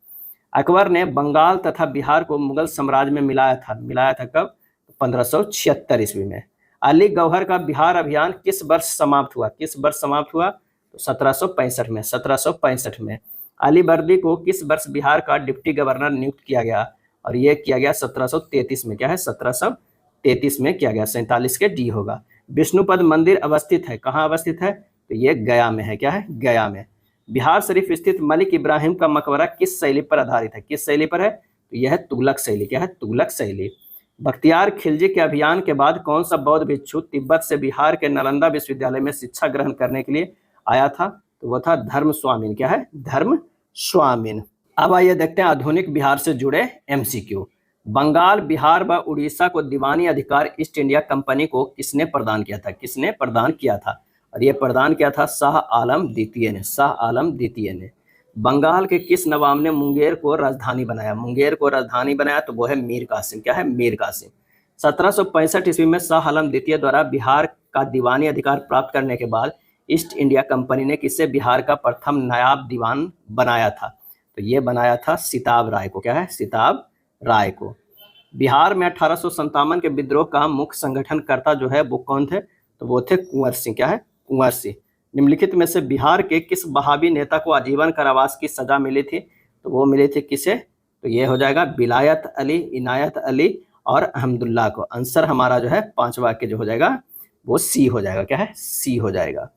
अकबर ने बंगाल तथा बिहार को मुगल साम्राज्य में मिलाया था। मिलाया था कब? 1576 ईस्वी में। अली गौहर का बिहार अभियान किस वर्ष समाप्त हुआ? किस वर्ष समाप्त हुआ? तो 1765 में। 1765 में। अली बर्दी को किस वर्ष बिहार का डिप्टी गवर्नर नियुक्त किया गया? और यह किया गया 1733 में। क्या है? 1733 में किया गया। 47 के डी होगा। विष्णुपद मंदिर अवस्थित है। कहाँ अवस्थित है? तो ये गया में है। क्या है? गया में। बिहार शरीफ स्थित मलिक इब्राहिम का मकबरा किस शैली पर आधारित है? किस शैली पर है? तो यह है तुगलक शैली। क्या है? तुगलक शैली। बख्तियार खिलजी के अभियान के बाद कौन सा बौद्ध भिक्षु तिब्बत से बिहार के नालंदा विश्वविद्यालय में शिक्षा ग्रहण करने के लिए आया था? तो वह था धर्म स्वामीन। क्या है? धर्म स्वामीन। अब आइए देखते हैं आधुनिक बिहार से जुड़े एमसीक्यू। बंगाल, बिहार व उड़ीसा को दीवानी अधिकार ईस्ट इंडिया कंपनी को किसने प्रदान किया था? किसने प्रदान किया था? और यह प्रदान किया था शाह आलम द्वितीय ने। शाह आलम द्वितीय ने। बंगाल के किस नवाब ने मुंगेर को राजधानी बनाया? मुंगेर को राजधानी बनाया तो वो है मीर कासिम। क्या है? मीर कासिम। 1765 ईस्वी में शाह आलम द्वितीय द्वारा बिहार का दीवानी अधिकार प्राप्त करने के बाद ईस्ट इंडिया कंपनी ने किसे बिहार का प्रथम नायाब दीवान बनाया था? तो ये बनाया था सिताब राय को। क्या है? सिताब राय को। बिहार में 1857 के विद्रोह का मुख्य संगठनकर्ता जो है वो कौन थे? तो वो थे कुंवर सिंह। क्या है? कुंवर सिंह। निम्नलिखित में से बिहार के किस वहाबी नेता को आजीवन कारावास की सजा मिली थी? तो वो मिली थी किसे? तो ये हो जाएगा विलायत अली, इनायत अली और अहमदुल्ला को। आंसर हमारा जो है पांचवा के जो हो जाएगा वो सी हो जाएगा। क्या है? सी हो जाएगा।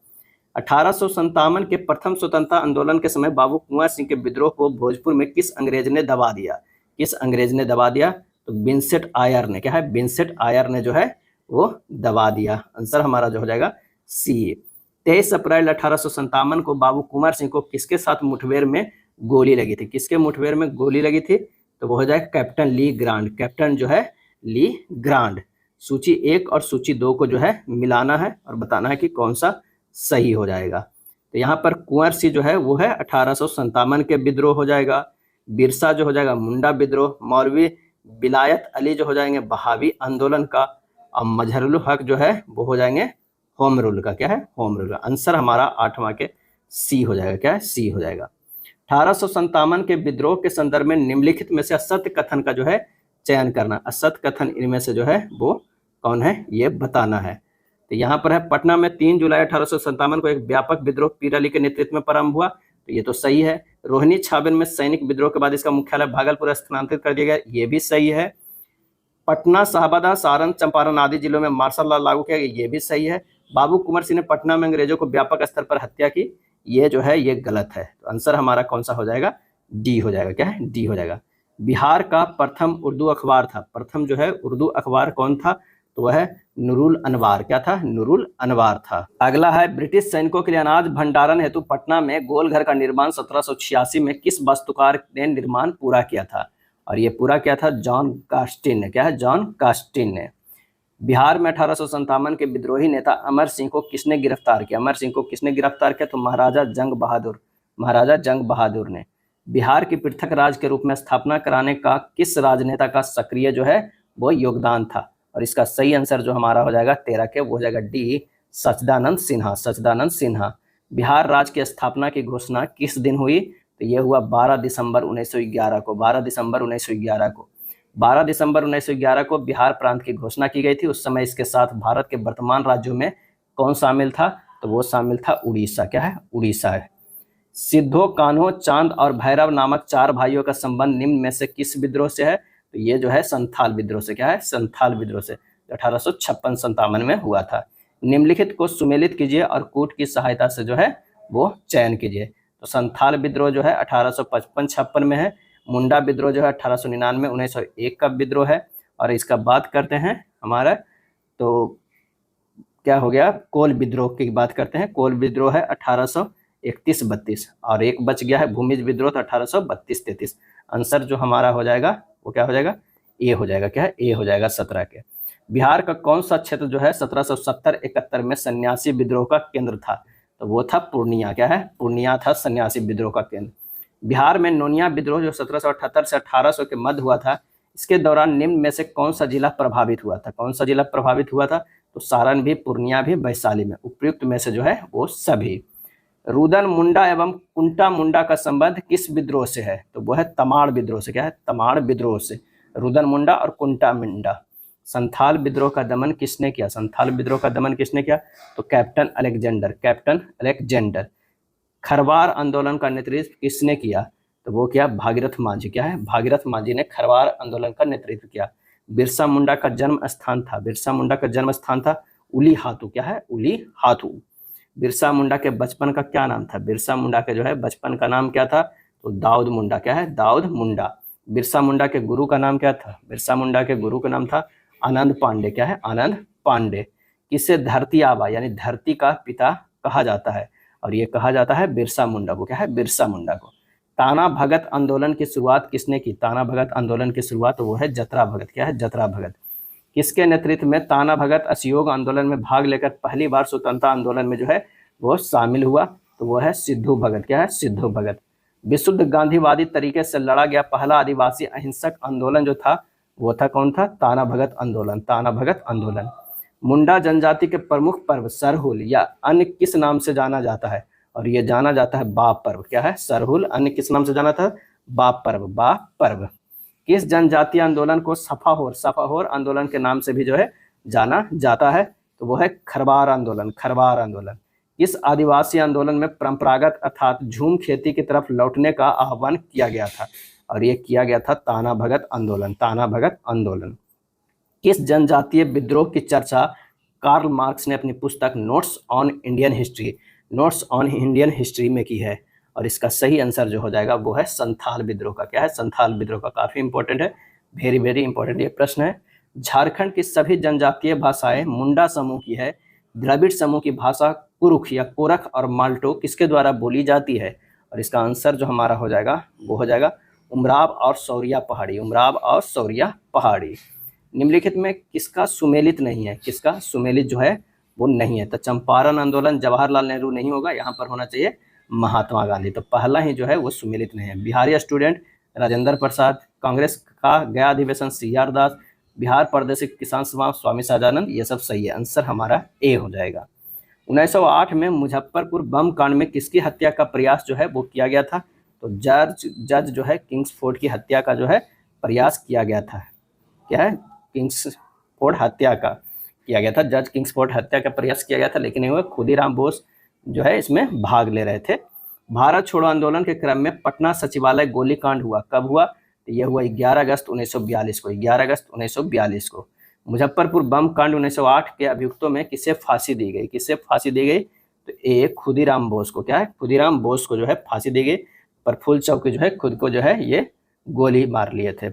1857 के प्रथम स्वतंत्रता आंदोलन के समय बाबू कुंवर सिंह के विद्रोह को भोजपुर में किस अंग्रेज ने दबा दिया? किस अंग्रेज ने दबा दिया? तो विंसेंट आयर ने। क्या है? विंसेंट आयर ने जो है वो दबा दिया। आंसर हमारा जो हो जाएगा सी। 23 अप्रैल 1857 को बाबू कुंवर सिंह को किसके साथ मुठभेड़ में गोली लगी थी? किसके मुठभेड़ में गोली लगी थी? तो वो हो जाएगा कैप्टन ली ग्रांड। कैप्टन जो है ली ग्रांड। सूची 1 और सूची 2 को जो है मिलाना है और बताना है कि कौन सा सही हो जाएगा। तो यहाँ पर कुंवर सिंह जो है वो है 1857 के विद्रोह हो जाएगा। बिरसा जो हो जाएगा मुंडा विद्रोह। मौलवी विलायत अली जो हो जाएंगे बहावी आंदोलन का। और मजहरुल हक जो है वो हो जाएंगे होम रूल का। क्या है? होम रूल का। आंसर हमारा 8वां के सी हो जाएगा। क्या है? सी हो जाएगा। 1857 के विद्रोह के संदर्भ में निम्नलिखित में से असत्य कथन का जो है चयन करना। असत्य कथन इनमें से जो है वो कौन है ये बताना है। तो यहाँ पर है पटना में 3 जुलाई 1857 को एक व्यापक विद्रोह पीर अली के नेतृत्व में प्रारंभ हुआ। तो ये तो सही है। रोहिणी छाबन में सैनिक विद्रोह के बाद इसका मुख्यालय भागलपुर स्थानांतरित कर दिया गया। ये भी सही है। पटना, शाहबाद, सारण, चंपारण आदि जिलों में मार्शल लॉ लागू किया गया। ये भी सही है। बाबू कुंवर सिंह ने पटना में अंग्रेजों को व्यापक स्तर पर हत्या की। ये जो है ये गलत है। तो आंसर हमारा कौन सा हो जाएगा? डी हो जाएगा। क्या है? डी हो जाएगा। बिहार का प्रथम उर्दू अखबार था। प्रथम जो है उर्दू अखबार कौन था? तो वह है नूरुल अनवार। क्या था? नूरुल अनवार था। अगला है ब्रिटिश सैनिकों के लिए अनाज भंडारण हेतु पटना में गोलघर का निर्माण 1786 में किस वास्तुकार ने निर्माण पूरा किया था? और ये पूरा किया था जॉन कास्टिन ने। क्या है? जॉन कास्टिन ने। बिहार में 1857 के विद्रोही नेता अमर सिंह को किसने गिरफ्तार किया? अमर सिंह को किसने गिरफ्तार किया? तो महाराजा जंग बहादुर। महाराजा जंग बहादुर ने। बिहार की पृथक राज्य के रूप में स्थापना कराने का किस राजनेता का सक्रिय जो है वो योगदान था? और इसका सही आंसर जो हमारा हो जाएगा 13 के वो हो जाएगा डी, सच्चिदानंद सिन्हा। सच्चिदानंद सिन्हा। बिहार राज्य की स्थापना की घोषणा किस दिन हुई? तो ये हुआ 12 दिसंबर 1911 को। 12 दिसंबर 1911 को। 12 दिसंबर 1911 को बिहार प्रांत की घोषणा की गई थी। उस समय इसके साथ भारत के वर्तमान राज्यों में कौन शामिल था? तो वो शामिल था उड़ीसा। क्या है? उड़ीसा है। सिद्धो, कान्हो, चांद और भैरव नामक 4 भाइयों का संबंध निम्न में से किस विद्रोह से है? तो ये जो है संथाल विद्रोह से। क्या है? संथाल विद्रोह से। 1856-57 में हुआ था। निम्नलिखित को सुमेलित कीजिए और कूट की सहायता से जो है वो चयन कीजिए। तो संथाल विद्रोह जो है 1855-56 में है। मुंडा विद्रोह जो है 1899 1901 का विद्रोह है। और इसका बात करते हैं हमारा तो क्या हो गया? कोल विद्रोह की बात करते हैं। कोल विद्रोह है 1831-32 और एक बच गया है भूमिज विद्रोह 1832-33। आंसर जो हमारा हो जाएगा वो क्या हो जाएगा? ए हो जाएगा। क्या है? ए हो जाएगा 17 के। बिहार का कौन सा क्षेत्र जो है 1770-71 में सन्यासी विद्रोह का केंद्र था? तो वो था पूर्णिया। क्या है? पूर्णिया था सन्यासी विद्रोह का केंद्र। बिहार में नोनिया विद्रोह जो 1778 से 1800 के मध्य हुआ था, इसके दौरान निम्न में से कौन सा जिला प्रभावित हुआ था? कौन सा जिला प्रभावित हुआ था? तो सारण भी, पूर्णिया भी, वैशाली में। उपयुक्त में से जो है वो सभी। रुदन मुंडा एवं कुंटा मुंडा का संबंध किस विद्रोह से है? तो वो है तमाड़ विद्रोह से। क्या है? तमाड़ विद्रोह से। रुदन मुंडा और कुंटा मुंडा। संथाल विद्रोह का दमन किसने किया? संथाल विद्रोह का दमन किसने किया? तो captain Alexander. Captain Alexander. Kharwar आंदोलन का नेतृत्व किसने किया? तो वो किया भागीरथ मांझी। क्या है? भागीरथ मांझी ने खरवार आंदोलन का नेतृत्व किया। बिरसा मुंडा का जन्म स्थान था। बिरसा मुंडा का जन्म स्थान था उली हाथू। क्या है? उली हाथू। बिरसा मुंडा के बचपन का क्या नाम था? बिरसा मुंडा के जो है बचपन का नाम क्या था? तो दाऊद मुंडा। क्या है? दाऊद मुंडा। बिरसा मुंडा के गुरु का नाम क्या था? बिरसा मुंडा के गुरु का नाम था आनंद पांडे। क्या है? आनंद पांडे। किसे धरती आबा यानी धरती का पिता कहा जाता है? और ये कहा जाता है बिरसा मुंडा को। क्या है? बिरसा मुंडा को। ताना भगत आंदोलन की शुरुआत किसने की? ताना भगत आंदोलन की शुरुआत वो है जतरा भगत। क्या है? जतरा भगत। किसके नेतृत्व में ताना भगत असहयोग आंदोलन में भाग लेकर पहली बार स्वतंत्रता आंदोलन में जो है वो शामिल हुआ? तो वो है सिद्धू भगत। क्या है? सिद्धू भगत। विशुद्ध गांधीवादी तरीके से लड़ा गया पहला आदिवासी अहिंसक आंदोलन जो था वो था कौन था? ताना भगत आंदोलन, ताना भगत आंदोलन। मुंडा जनजाति के प्रमुख पर्व सरहुल या अन्य किस नाम से जाना जाता है? और ये जाना जाता है बाप पर्व। क्या है? सरहुल, अन्य किस नाम से जाना था? बाप पर्व, बाप पर्व। किस जनजातीय आंदोलन को सफाहोर आंदोलन के नाम से भी जो है जाना जाता है? तो वो है खरवार आंदोलन, खरवार आंदोलन। किस आदिवासी आंदोलन में परंपरागत अर्थात झूम खेती की तरफ लौटने का आह्वान किया गया था? और ये किया गया था ताना भगत आंदोलन, ताना भगत आंदोलन। किस जनजातीय विद्रोह की चर्चा कार्ल मार्क्स ने अपनी पुस्तक नोट्स ऑन इंडियन हिस्ट्री में की है? और इसका सही आंसर जो हो जाएगा वो है संथाल विद्रोह का। क्या है? संथाल विद्रोह का। काफी इंपॉर्टेंट है, वेरी वेरी इंपॉर्टेंट ये प्रश्न है। झारखंड की सभी जनजातीय भाषाएं मुंडा समूह की है। द्रविड़ समूह की भाषा कुरुख या कोरख और माल्टो किसके द्वारा बोली जाती है? और इसका आंसर जो हमारा हो जाएगा वो हो जाएगा उमराव और सौरिया पहाड़ी, उमराव और सौरिया पहाड़ी। निम्नलिखित में किसका सुमेलित नहीं है? किसका सुमेलित जो है वो नहीं है? तो चंपारण आंदोलन जवाहरलाल नेहरू नहीं होगा, यहाँ पर होना चाहिए महात्मा गांधी। तो पहला ही जो है वो सुमेलित नहीं है। बिहारी स्टूडेंट राजेंद्र प्रसाद, कांग्रेस का गया अधिवेशन CR दास, बिहार प्रादेशिक किसान सभा स्वामी सदानंद, ये सब सही है। आंसर हमारा ए हो जाएगा। 1908 में मुजफ्फरपुर बम कांड में किसकी हत्या का प्रयास जो है वो किया गया था? तो जज जो है किंग्सफोर्ड की हत्या का जो है प्रयास किया गया था। क्या है? किंग्सफोर्ड हत्या का किया गया था, जज किंग्सफोर्ड हत्या का प्रयास किया गया था, लेकिन नहीं हुआ। खुदीराम बोस जो है इसमें भाग ले रहे थे। भारत छोड़ो आंदोलन के क्रम में पटना सचिवालय गोलीकांड हुआ, कब हुआ? तो यह हुआ 11 अगस्त 1942 को, 11 अगस्त 1942 को। मुजफ्फरपुर बम कांड 1908 के अभियुक्तों में किसे फांसी दी गई? किसे फांसी दी गई? तो ए खुदीराम बोस को। क्या है? खुदीराम बोस को जो है फांसी दी गई। प्रफुल्ल चौकी जो है खुद को जो है ये गोली मार लिए थे।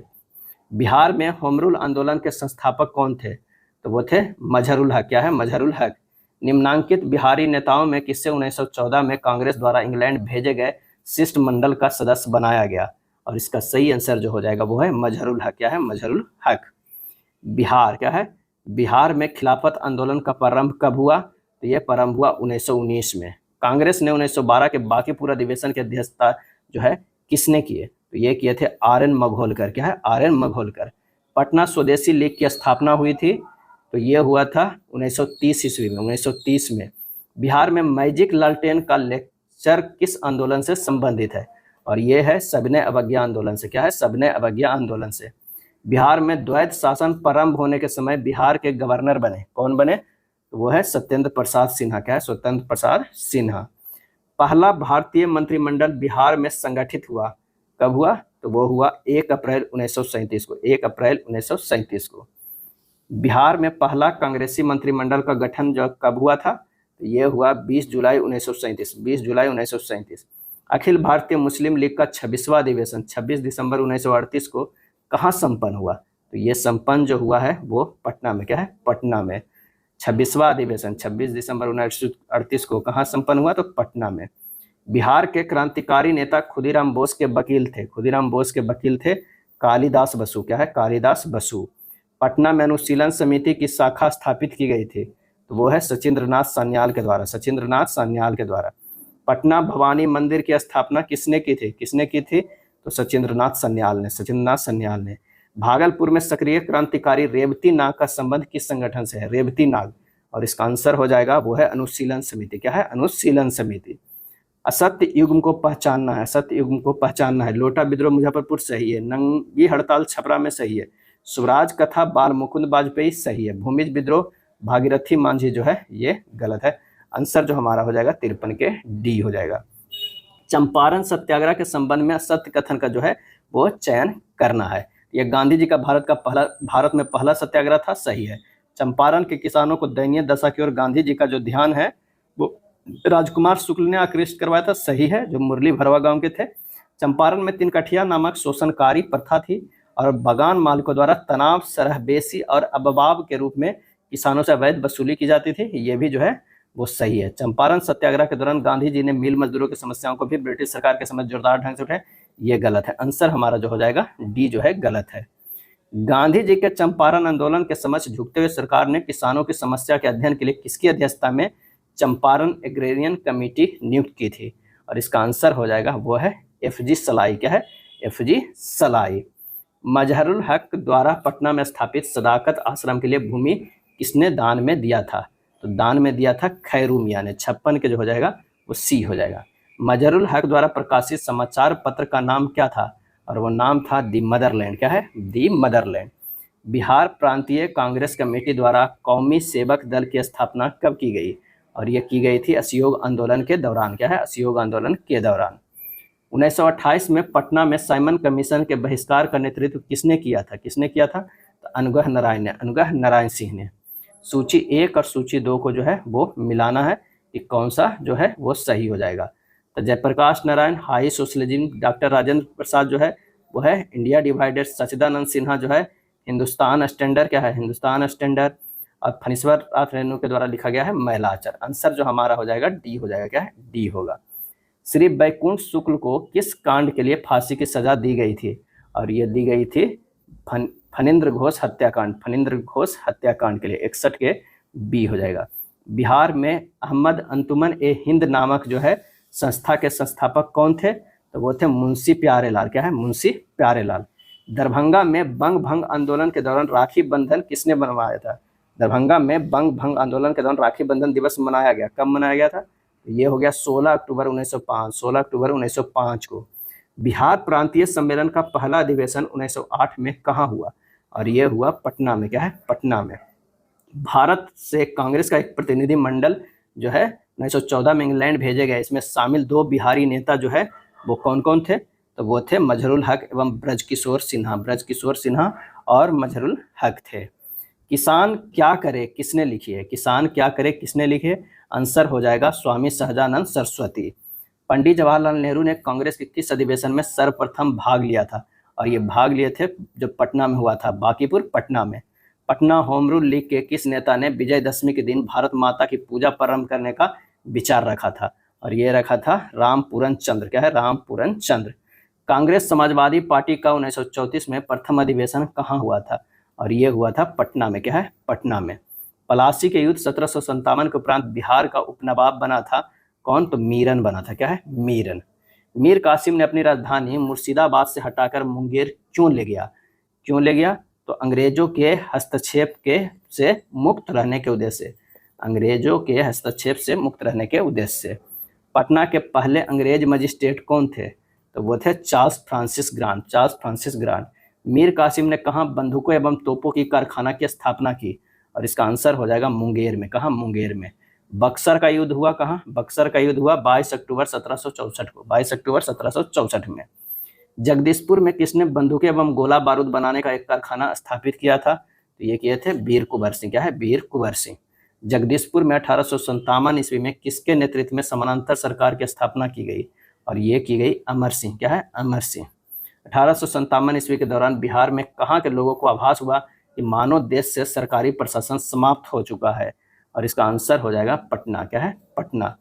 बिहार में होम रूल आंदोलन के संस्थापक कौन थे? तो वो थे मजहरुल हक। क्या है? मजहरुल हक। निम्नांकित बिहारी नेताओं में किसे 1914 में कांग्रेस द्वारा इंग्लैंड भेजे गए शिष्टमंडल का सदस्य बनाया गया? और इसका सही आंसर जो हो जाएगा वो है मजहरुल हक। क्या है? मजहरुल हक। बिहार क्या है? बिहार में खिलाफत आंदोलन का प्रारंभ कब हुआ? तो यह प्रारंभ हुआ 1919 में। कांग्रेस ने 1912 के बांकीपुर अधिवेशन की अध्यक्षता जो है किसने किए? तो ये किए थे RN मघोलकर। क्या है? RN मघोलकर। पटना स्वदेशी लीग की स्थापना हुई थी, तो ये हुआ था 1930 ईस्वी में, 1930 में। बिहार में मैजिक लालटेन का लेक्चर किस आंदोलन से संबंधित है? और ये है सविनय अवज्ञा आंदोलन से। क्या है? सविनय अवज्ञा आंदोलन से। बिहार में द्वैध शासन प्रारंभ होने के समय बिहार के गवर्नर बने, कौन बने? तो वो है सत्येंद्र प्रसाद सिन्हा। क्या है? सत्येंद्र प्रसाद सिन्हा। पहला भारतीय मंत्रिमंडल बिहार में संगठित हुआ, कब हुआ? तो वो हुआ 1 अप्रैल 1937 को, 1 अप्रैल 1937 को। बिहार में पहला कांग्रेसी मंत्रिमंडल का गठन जो कब हुआ था? तो ये हुआ 20 जुलाई 1937, 20 जुलाई 1937। अखिल भारतीय मुस्लिम लीग का 26वां अधिवेशन 26 दिसंबर 1938 को कहाँ संपन्न हुआ? तो ये संपन्न जो हुआ है वो पटना में। क्या है? पटना में। 26वां अधिवेशन 26 दिसंबर 1938 को कहाँ संपन्न हुआ? तो पटना में। बिहार के क्रांतिकारी नेता खुदीराम बोस के वकील थे, खुदीराम बोस के वकील थे कालिदास बसु। क्या है? कालिदास बसु। पटना में अनुशीलन समिति की शाखा स्थापित की गई थी, तो वो है सचिंद्रनाथ सान्याल के द्वारा, सचिंद्रनाथ सान्याल के द्वारा। पटना भवानी मंदिर की स्थापना किसने की थी? किसने की थी? तो सचिंद्रनाथ सान्याल ने, सचिंद्रनाथ सान्याल ने। भागलपुर में सक्रिय क्रांतिकारी रेवती नाग का संबंध किस संगठन से है? रेवती नाग। और इसका आंसर हो जाएगा वो है अनुशीलन समिति। क्या है? अनुशीलन समिति। असत्य युग्म को पहचानना है, असत्य युग्म को पहचानना है। लोटा विद्रोह मुजफ्फरपुर सही है। नंगी हड़ताल छपरा में सही है। स्वराज कथा बाल मुकुंद वाजपेयी सही है। भूमिज विद्रोह भागीरथी मांझी जो है ये गलत है। आंसर जो हमारा हो जाएगा 53 के डी हो जाएगा। चंपारण सत्याग्रह के संबंध में सत्य कथन का जो है वो चयन करना है। यह गांधी जी का भारत में पहला सत्याग्रह था, सही है। चंपारण के किसानों को दयनीय दशा की ओर गांधी जी का जो ध्यान है वो राजकुमार शुक्ल ने आकृष्ट करवाया था, सही है, जो मुरली भरवा गांव के थे। चंपारण में तिनकठिया नामक शोषणकारी प्रथा थी और बगान मालिकों द्वारा तनाव, सरहबेसी और अबवाब के रूप में किसानों से अवैध वसूली की जाती थी, ये भी जो है वो सही है। चंपारण सत्याग्रह के दौरान गांधी जी ने मिल मजदूरों की समस्याओं को भी ब्रिटिश सरकार के समझ जोरदार ढंग से उठाए, ये गलत है। आंसर हमारा जो हो जाएगा डी जो है गलत है। गांधी जी के चंपारण आंदोलन के समक्ष झुकते हुए सरकार ने किसानों की समस्या के अध्ययन के लिए किसकी अध्यक्षता में चंपारण एग्रेरियन कमेटी नियुक्त की थी? और इसका आंसर हो जाएगा वो है FG सलाई। क्या है? FG सलाई। मजहरुल हक द्वारा पटना में स्थापित सदाकत आश्रम के लिए भूमि किसने दान में दिया था? तो दान में दिया था खैरू मियां ने। 56 के जो हो जाएगा वो C हो जाएगा। मजहरुल हक द्वारा प्रकाशित समाचार पत्र का नाम क्या था? और वो नाम था दी मदरलैंड। क्या है? दी मदरलैंड। बिहार प्रांतीय कांग्रेस कमेटी द्वारा कौमी सेवक दल की स्थापना कब की गई? और ये की गई थी असहयोग आंदोलन के दौरान। क्या है? असहयोग आंदोलन के दौरान। 1928 में पटना में साइमन कमीशन के बहिष्कार का नेतृत्व किसने किया था? किसने किया था? तो अनुग्रह नारायण ने, अनुग्रह नारायण सिंह ने। सूची 1 और सूची 2 को जो है वो मिलाना है कि कौन सा जो है वो सही हो जाएगा। तो जयप्रकाश नारायण हाई सोशलिज्म, डॉक्टर राजेंद्र प्रसाद जो है वो है इंडिया डिवाइडेड, सच्चिदानंद सिन्हा जो है हिंदुस्तान स्टैंडर्ड। क्या है? हिंदुस्तान स्टैंडर्ड। और फणीश्वर नाथ रेणु के द्वारा लिखा गया है मैलाचार। आंसर जो हमारा हो जाएगा डी हो जाएगा। क्या है? डी होगा। श्री वैकुंठ शुक्ल को किस कांड के लिए फांसी की सजा दी गई थी? और ये दी गई थी फणींद्र घोष हत्याकांड, फणींद्र घोष हत्याकांड के लिए। 61 के बी हो जाएगा। बिहार में अहमद अंजुमन ए हिंद नामक जो है संस्था के संस्थापक कौन थे? तो वो थे मुंशी प्यारेलाल। क्या है? मुंशी प्यारेलाल। दरभंगा में बंग भंग आंदोलन के दौरान राखी बंधन किसने बनवाया था? दरभंगा में बंग भंग आंदोलन के दौरान राखी बंधन दिवस मनाया गया। कब मनाया गया था? ये हो गया 16 अक्टूबर 1905, 16 अक्टूबर 1905 को। बिहार प्रांतीय सम्मेलन का पहला अधिवेशन 1908 में कहाँ हुआ? और ये हुआ पटना में। क्या है? पटना में। भारत से कांग्रेस का एक प्रतिनिधि मंडल जो है 1914 में इंग्लैंड भेजे गए। इसमें शामिल 2 बिहारी नेता जो है वो कौन कौन थे? तो वो थे मजहरुल हक एवं ब्रजकिशोर सिन्हा। ब्रजकिशोर सिन्हा और मजहरुल हक थे। किसान क्या करे किसने लिखी है? किसान क्या करे किसने लिखी है? आंसर हो जाएगा स्वामी सहजानंद सरस्वती। पंडित जवाहरलाल नेहरू ने कांग्रेस के किस अधिवेशन में सर्वप्रथम भाग लिया था? और ये भाग लिए थे जो पटना में हुआ था, बांकीपुर पटना में। पटना होम रूल लीग के किस नेता ने विजयदशमी के दिन भारत माता की पूजा प्रारंभ करने का विचार रखा था? और ये रखा था रामपूरन चंद्र। क्या है? रामपूरन चंद्र। कांग्रेस समाजवादी पार्टी का 1934 में प्रथम अधिवेशन कहाँ हुआ था? और ये हुआ था पटना में। क्या है? पटना में। पलासी के युद्ध 1757 के उपरांत बिहार का उपनवाब बना था कौन? तो मीरन बना था। क्या है? मीरन। मीर कासिम ने अपनी राजधानी मुर्शिदाबाद से हटाकर मुंगेर क्यों ले गया? क्यों ले गया? तो अंग्रेजों के हस्तक्षेप के से मुक्त रहने के उद्देश्य से। अंग्रेजों के हस्तक्षेप से मुक्त रहने के उद्देश्य से। पटना के पहले अंग्रेज मजिस्ट्रेट कौन थे? तो वो थे Charles Francis Grant. Charles Francis Grant. Mir Qasim ने कहाँ बंदूकों एवं तोपों की कारखाना की स्थापना की? और इसका आंसर हो जाएगा मुंगेर में। कहाँ? मुंगेर में। बक्सर का युद्ध हुआ कहाँ? बक्सर का युद्ध हुआ 22 अक्टूबर 1764 को। 22 अक्टूबर 1764 में। जगदीशपुर में किसने बंदूकें एवं गोला बारूद बनाने का एक कारखाना स्थापित किया था? तो ये किए थे वीर कुंवर सिंह। क्या है? वीर कुंवर सिंह। जगदीशपुर में 1857 ईस्वी में किसके नेतृत्व में समानांतर सरकार की स्थापना की गई? और ये की गई अमर सिंह। क्या है? अमर सिंह। 1857 ईस्वी के दौरान बिहार में कहाँ के लोगों को आभास हुआ कि मानो देश से सरकारी प्रशासन समाप्त हो चुका है? और इसका आंसर हो जाएगा पटना। क्या है? पटना।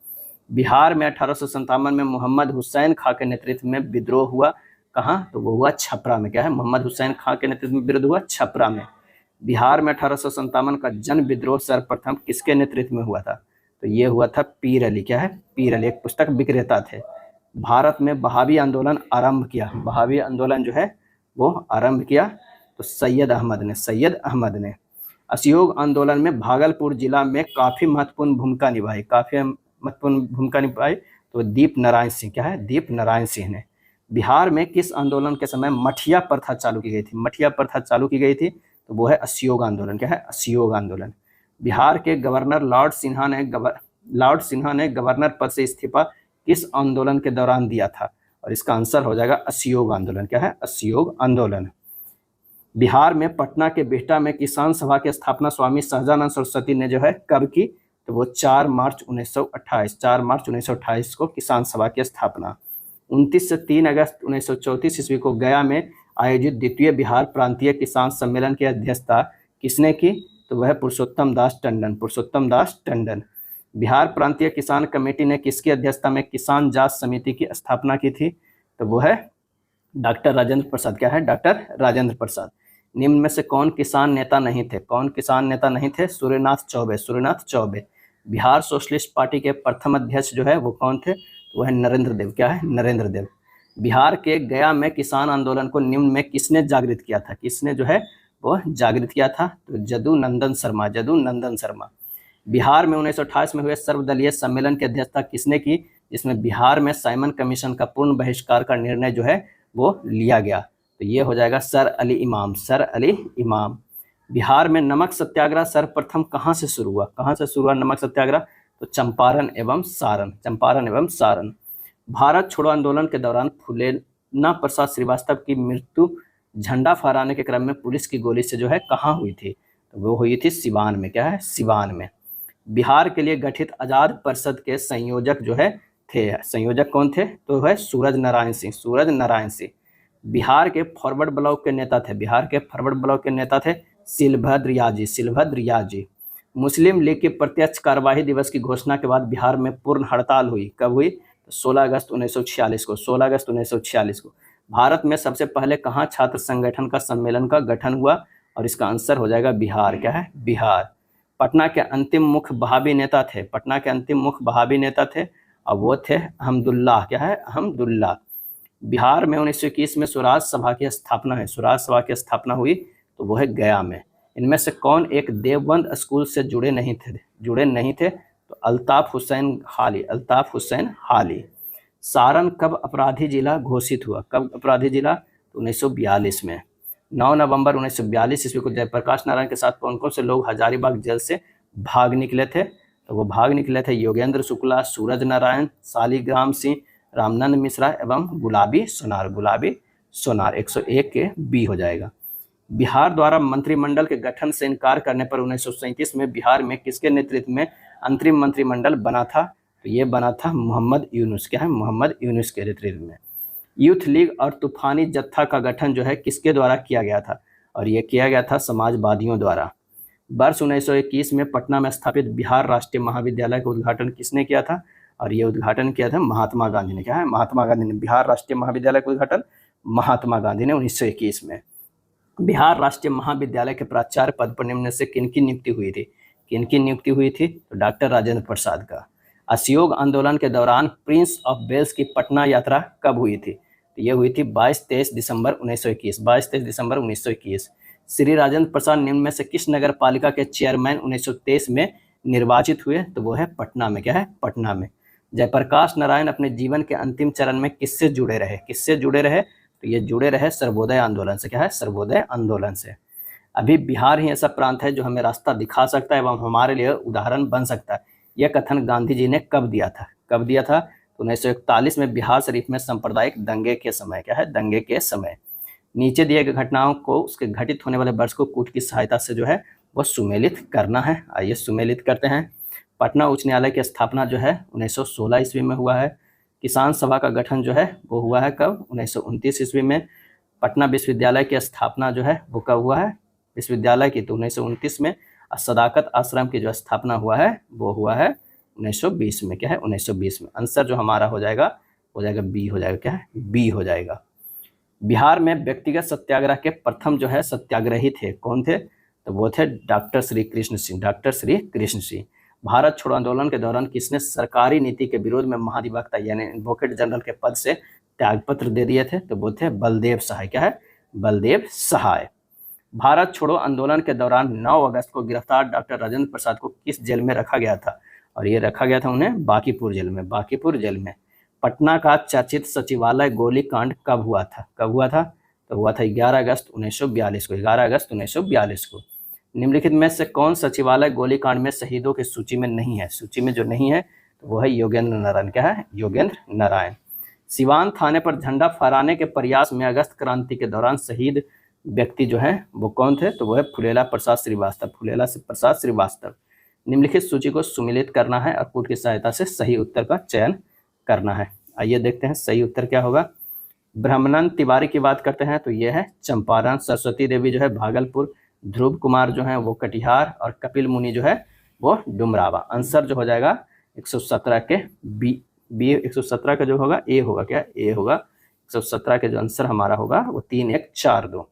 बिहार में 1857 में मोहम्मद हुसैन खां के नेतृत्व में विद्रोह हुआ कहाँ? तो वो हुआ छपरा में। क्या है? मोहम्मद हुसैन खां के नेतृत्व में विरोध हुआ छपरा में। बिहार में 1857 का जन विद्रोह सर्वप्रथम किसके नेतृत्व में हुआ था? तो ये हुआ था पीर अली। क्या है? पीर अली एक पुस्तक विक्रेता थे। भारत में बहावी आंदोलन आरंभ किया। बहावी आंदोलन जो है वो आरंभ किया तो सैयद अहमद ने। सैयद अहमद ने। असहयोग आंदोलन में भागलपुर जिला में काफ़ी महत्वपूर्ण भूमिका निभाई। काफ़ी महत्वपूर्ण भूमिका निभाई तो दीप नारायण सिंह। क्या है? दीप नारायण सिंह ने। बिहार में किस आंदोलन के समय मठिया प्रथा चालू की गई थी? मठिया प्रथा चालू की गई थी तो वो है असहयोग आंदोलन। क्या है? असहयोग आंदोलन। बिहार के गवर्नर लॉर्ड सिन्हा ने गवर्नर पद से इस्तीफा किस आंदोलन के दौरान दिया था? और इसका आंसर हो जाएगा असहयोग आंदोलन। क्या है? असहयोग आंदोलन। बिहार में पटना के बिहटा में किसान सभा की स्थापना स्वामी सहजानंद सरस्वती ने जो है कब की? तो वो 4 मार्च 1928। 4 मार्च 1928 को किसान सभा की स्थापना। 29 से 3 अगस्त 1934 ईस्वी को गया में आयोजित द्वितीय बिहार प्रांतीय किसान सम्मेलन की अध्यक्षता किसने की? तो वह पुरुषोत्तम दास टंडन। पुरुषोत्तम दास टंडन। बिहार प्रांतीय किसान कमेटी ने किसकी अध्यक्षता में किसान जांच समिति की स्थापना की थी? तो वो है डॉक्टर राजेंद्र प्रसाद। क्या है? डॉक्टर राजेंद्र प्रसाद। निम्न में से कौन किसान नेता नहीं थे? कौन किसान नेता नहीं थे? सूर्यनाथ चौबे। सूर्यनाथ चौबे। बिहार सोशलिस्ट पार्टी के प्रथम अध्यक्ष जो है वो कौन थे? तो वह है नरेंद्र देव। क्या है? नरेंद्र देव। बिहार के गया में किसान आंदोलन को निम्न में किसने जागृत किया था? किसने जो है वो जागृत किया था? तो जदुनंदन शर्मा, जदुनंदन शर्मा। बिहार में 1928 में हुए सर्वदलीय सम्मेलन की अध्यक्षता किसने की, जिसमें बिहार में साइमन कमीशन का पूर्ण बहिष्कार का निर्णय जो है वो लिया गया? तो ये हो जाएगा सर अली इमाम, सर अली इमाम। बिहार में नमक सत्याग्रह सर्वप्रथम कहाँ से शुरू हुआ? कहाँ से शुरू हुआ नमक सत्याग्रह? तो चंपारण एवं सारण, चंपारण एवं सारण। भारत छोड़ो आंदोलन के दौरान फूलेना प्रसाद श्रीवास्तव की मृत्यु झंडा फहराने के क्रम में पुलिस की गोली से जो है कहाँ हुई थी? तो वो हुई थी सिवान में। क्या है? सिवान में। बिहार के लिए गठित आजाद परिषद के संयोजक जो है थे, संयोजक कौन थे? तो है सूरज नारायण सिंह, सूरज नारायण सिंह। बिहार के फॉरवर्ड ब्लॉक के नेता थे, बिहार के फॉरवर्ड ब्लॉक के नेता थे सिलभद्र याजी, सिलभद्र याजी। मुस्लिम लीग के प्रत्यक्ष कार्यवाही दिवस की घोषणा के बाद बिहार में पूर्ण हड़ताल हुई, कब हुई? 16 अगस्त 1946 को, 16 अगस्त 1946 को। भारत में सबसे पहले कहाँ छात्र संगठन का सम्मेलन का गठन हुआ? और इसका आंसर हो जाएगा बिहार। क्या है? बिहार। पटना के अंतिम मुख्य वहाबी नेता थे, पटना के अंतिम मुख्य वहाबी नेता थे और वो थे अहमदुल्लाह। क्या है? अहमदुल्लाह। बिहार में 1921 में स्वराज सभा की स्थापना है, स्वराज सभा की स्थापना हुई तो वो है गया में। इनमें से कौन एक देवबंद स्कूल से जुड़े नहीं थे? तो अल्ताफ हुसैन हाली, अल्ताफ हुसैन हाली। सारण कब अपराधी जिला घोषित हुआ? कब अपराधी जिला? तो 1942 में। 9 नवंबर 1942 ईस्वी को जयप्रकाश नारायण के साथ कौन कौन से लोग हजारीबाग जेल से भाग निकले थे? तो वो भाग निकले थे योगेंद्र शुक्ला, सूरज नारायण, शालिग्राम सिंह, रामनंद मिश्रा एवं गुलाबी सोनार, गुलाबी सोनार। 101 के बी हो जाएगा। बिहार द्वारा मंत्रिमंडल के गठन से इनकार करने पर 1937 में बिहार में किसके नेतृत्व में अंतरिम मंत्रिमंडल बना था? तो ये बना था मोहम्मद यूनुस। क्या है? मोहम्मद यूनुस के नेतृत्व में। यूथ लीग और तूफानी जत्था का गठन जो है किसके द्वारा किया गया था? और ये किया गया था समाजवादियों द्वारा। वर्ष 1921 में पटना में स्थापित बिहार राष्ट्रीय महाविद्यालय का उद्घाटन किसने किया था? और ये उद्घाटन किया था महात्मा गांधी ने। क्या है? महात्मा गांधी ने। बिहार राष्ट्रीय महाविद्यालय का उद्घाटन महात्मा गांधी ने 1921 में। बिहार राष्ट्रीय महाविद्यालय के प्राचार्य पद पर निम्न से किनकी नियुक्ति हुई थी? किनकी नियुक्ति हुई थी? तो डॉक्टर राजेंद्र प्रसाद का। असहयोग आंदोलन के दौरान प्रिंस ऑफ वेल्स की पटना यात्रा कब हुई थी? तो ये हुई थी 22-23 दिसंबर 1921, 22-23 दिसंबर 1921। श्री राजेंद्र प्रसाद निम्न में से किस नगर पालिका के चेयरमैन 1923 में निर्वाचित हुए? तो वो है पटना में। क्या है? पटना में। जयप्रकाश नारायण अपने जीवन के अंतिम चरण में किससे जुड़े रहे? किससे जुड़े रहे? तो ये जुड़े रहे सर्वोदय आंदोलन से। क्या है? सर्वोदय आंदोलन से। अभी बिहार ही ऐसा प्रांत है जो हमें रास्ता दिखा सकता है एवं हमारे लिए उदाहरण बन सकता है। यह कथन गांधी जी ने कब दिया था? कब दिया था? तो 1941 में बिहार शरीफ में सांप्रदायिक दंगे के समय। क्या है? दंगे के समय। नीचे दिए गए घटनाओं को उसके घटित होने वाले वर्ष को कूट की सहायता से जो है वो सुमेलित करना है। आइए सुमेलित करते हैं। पटना उच्च न्यायालय की स्थापना जो है 1916 ईस्वी में हुआ है। किसान सभा का गठन जो है वो हुआ है कब? 1929 ईस्वी में। पटना विश्वविद्यालय की स्थापना जो है वो कब हुआ है? विश्वविद्यालय की तो 1929 में। और सदाकत आश्रम की जो स्थापना हुआ है वो हुआ है 1920 में। क्या है? 1920 में। आंसर जो हमारा हो जाएगा बी हो जाएगा। क्या है? बी हो जाएगा। बिहार में व्यक्तिगत सत्याग्रह के प्रथम जो है सत्याग्रही थे, कौन थे? तो वो थे डॉक्टर श्री कृष्ण सिंह, डॉक्टर श्री कृष्ण सिंह। भारत छोड़ो आंदोलन के दौरान किसने सरकारी नीति के विरोध में महाधिवक्ता यानी एडवोकेट जनरल के पद से त्यागपत्र दे दिए थे? तो वो थे बलदेव सहाय। क्या है? बलदेव सहाय। भारत छोड़ो आंदोलन के दौरान 9 अगस्त को गिरफ्तार डॉक्टर राजेंद्र प्रसाद को किस जेल में रखा गया था? और ये रखा गया था उन्हें बांकीपुर जेल में, बांकीपुर जेल में। पटना का चर्चित सचिवालय गोलीकांड कब हुआ था? कब हुआ था? तो हुआ था 11 अगस्त 1942 को, 11 अगस्त 1942 को। निम्नलिखित में से कौन सचिवालय गोलीकांड में शहीदों की सूची में नहीं है? सूची में जो नहीं है तो वो है योगेंद्र नारायण। क्या है? योगेंद्र नारायण। सिवान थाने पर झंडा फहराने के प्रयास में अगस्त क्रांति के दौरान शहीद व्यक्ति जो है वो कौन थे? तो वो है फुलेला प्रसाद श्रीवास्तव, फुलेला प्रसाद श्रीवास्तव। निम्नलिखित सूची को सुमेलित करना है और कूट की सहायता से सही उत्तर का चयन करना है। आइए देखते हैं सही उत्तर क्या होगा। ब्रह्मानंद तिवारी की बात करते हैं तो ये है चंपारण। सरस्वती देवी जो है भागलपुर, ध्रुव कुमार जो है वो कटिहार और कपिल मुनि जो है वो डुमरावा। आंसर जो हो जाएगा 117 के बी, 117 का जो होगा ए होगा। क्या? ए होगा। 117 के जो आंसर हमारा होगा वो 3142।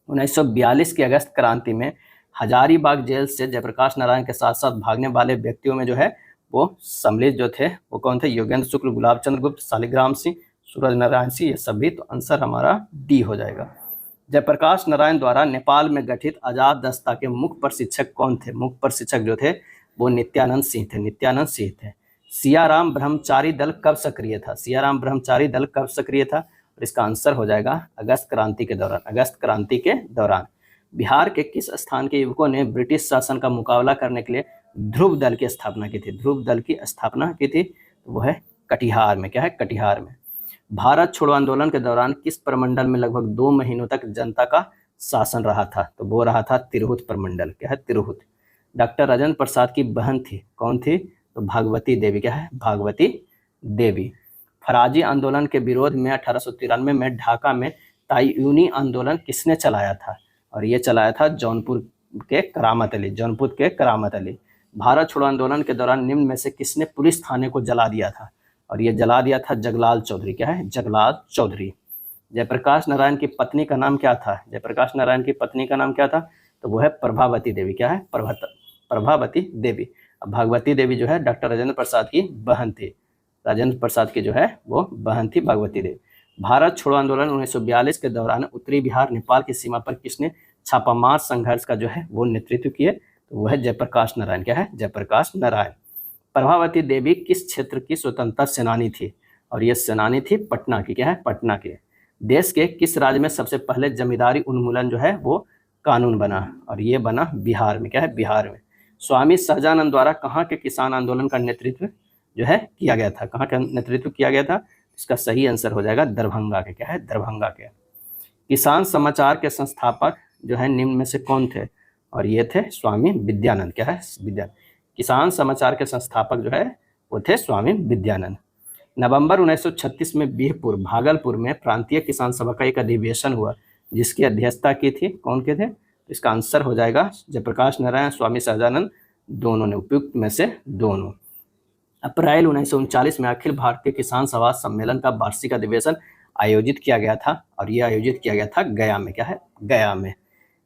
1942 की अगस्त क्रांति में हजारीबाग जेल से जयप्रकाश नारायण के साथ साथ भागने वाले व्यक्तियों में जो है वो सम्मिलित जो थे वो कौन थे? योगेंद्र शुक्ल, गुलाब चंद्र गुप्त, शालिग्राम सिंह, सूरज नारायण सिंह, ये सभी, तो आंसर हमारा डी हो जाएगा। जयप्रकाश नारायण द्वारा नेपाल में गठित आजाद दस्ता के मुख्य प्रशिक्षक कौन थे? मुख्य प्रशिक्षक जो थे वो नित्यानंद सिंह थे, नित्यानंद सिंह थे। सियाराम ब्रह्मचारी दल कब सक्रिय था? सियाराम ब्रह्मचारी दल कब सक्रिय था? और इसका आंसर हो जाएगा अगस्त क्रांति के दौरान, अगस्त क्रांति के दौरान। बिहार के किस स्थान के युवकों ने ब्रिटिश शासन का मुकाबला करने के लिए ध्रुव दल की स्थापना की थी? ध्रुव दल की स्थापना की थी, तो वो है कटिहार में। क्या है? कटिहार में। भारत छोड़ो आंदोलन के दौरान किस प्रमंडल में लगभग 2 महीनों तक जनता का शासन रहा था? तो वो रहा था तिरहुत प्रमंडल। क्या है? तिरहुत। डॉक्टर राजेंद्र प्रसाद की बहन थी, कौन थी? तो भागवती देवी। क्या है? भागवती देवी। फराजी आंदोलन के विरोध में 1893 में ढाका में तायूनी आंदोलन किसने चलाया था? और ये चलाया था जौनपुर के करामत अली, जौनपुर के करामत अली। भारत छोड़ो आंदोलन के दौरान निम्न में से किसने पुलिस थाने को जला दिया था? और ये जला दिया था जगलाल चौधरी। क्या है? जगलाल चौधरी। जयप्रकाश नारायण की पत्नी का नाम क्या था? जयप्रकाश नारायण की पत्नी का नाम क्या था? तो वो है प्रभावती देवी। क्या है? प्रभावती देवी। अब भागवती देवी जो है डॉक्टर राजेंद्र प्रसाद की बहन थी, राजेंद्र प्रसाद की जो है वो बहन थी भागवती देवी। भारत छोड़ो आंदोलन 1942 के दौरान उत्तरी बिहार नेपाल की सीमा पर किसने छापामार संघर्ष का जो है वो नेतृत्व किए? तो वो है जयप्रकाश नारायण। क्या है? जयप्रकाश नारायण। प्रभावती देवी किस क्षेत्र की स्वतंत्रता सेनानी थी? और ये सेनानी थी पटना की। क्या है? पटना के। देश के किस राज्य में सबसे पहले जमींदारी उन्मूलन जो है वो कानून बना? और ये बना बिहार में। क्या है? बिहार में। स्वामी सहजानंद द्वारा कहाँ के किसान आंदोलन का नेतृत्व जो है किया गया था? कहाँ का नेतृत्व किया गया था? इसका सही आंसर हो जाएगा दरभंगा के। क्या है? दरभंगा के। किसान समाचार के संस्थापक जो है निम्न में से कौन थे? और ये थे स्वामी विद्यानंद। क्या है? विद्यानंद। किसान समाचार के संस्थापक जो है वो थे स्वामी विद्यानंद। नवंबर 1936 में बीहपुर भागलपुर में प्रांतीय किसान सभा का एक अधिवेशन हुआ, जिसकी अध्यक्षता की थी, कौन के थे? इसका आंसर हो जाएगा जयप्रकाश नारायण, स्वामी सहजानंद, दोनों ने, उपयुक्त में से दोनों। अप्रैल 1939 में अखिल भारतीय किसान सभा सम्मेलन का वार्षिक अधिवेशन आयोजित किया गया था, और यह आयोजित किया गया था गया में। क्या है? गया में।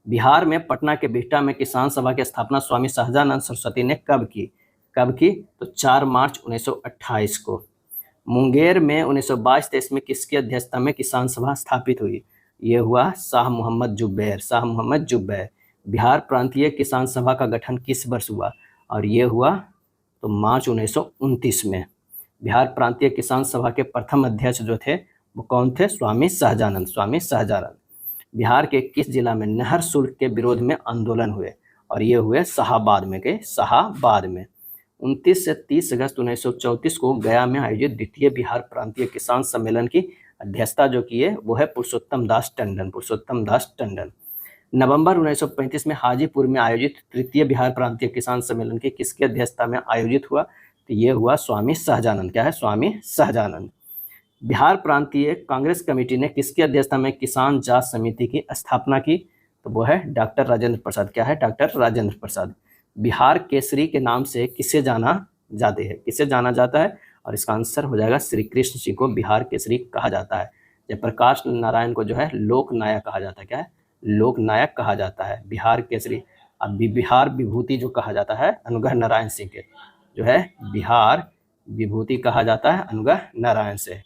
बिहार में पटना के बिहटा में किसान सभा की स्थापना स्वामी सहजानंद सरस्वती ने कब की? कब की? तो 4 मार्च 1928 को। मुंगेर में 1922-23 में किसकी अध्यक्षता में किसान सभा स्थापित हुई? ये हुआ शाह मोहम्मद जुब्बैर, शाह मोहम्मद जुब्बैर। बिहार प्रांतीय किसान सभा का गठन किस वर्ष हुआ? और ये हुआ तो मार्च 1929 में। बिहार प्रांतीय किसान सभा के प्रथम अध्यक्ष जो थे वो कौन थे? स्वामी सहजानंद, स्वामी सहजानंद। बिहार के किस जिला में नहर शुल्क के विरोध में आंदोलन हुए? और ये हुए शाहाबाद में। के शाहाबाद में। 29 से 30 अगस्त 1934 को गया में आयोजित द्वितीय बिहार प्रांतीय किसान सम्मेलन की अध्यक्षता जो की है वो है पुरुषोत्तम दास टंडन, पुरुषोत्तम दास टंडन। नवंबर 1935 में हाजीपुर में आयोजित तृतीय बिहार प्रांतीय किसान सम्मेलन की किसकी अध्यक्षता में आयोजित हुआ? तो ये हुआ स्वामी सहजानंद। क्या है? स्वामी सहजानंद। बिहार प्रांतीय कांग्रेस कमेटी ने किसकी अध्यक्षता में किसान जांच समिति की स्थापना की? तो वो है डॉक्टर राजेंद्र प्रसाद। क्या है? डॉक्टर राजेंद्र प्रसाद। बिहार केसरी के नाम से किसे जाना जाते हैं? किसे जाना जाता है? और इसका आंसर हो जाएगा श्री कृष्ण सिंह को बिहार केसरी कहा जाता है। जयप्रकाश नारायण को जो है लोक नायक कहा जाता है। क्या है? लोक नायक कहा जाता है। बिहार केसरी। अब बिहार विभूति जो कहा जाता है अनुग्रह नारायण सिंह के, जो है बिहार विभूति कहा जाता है अनुग्रह नारायण से।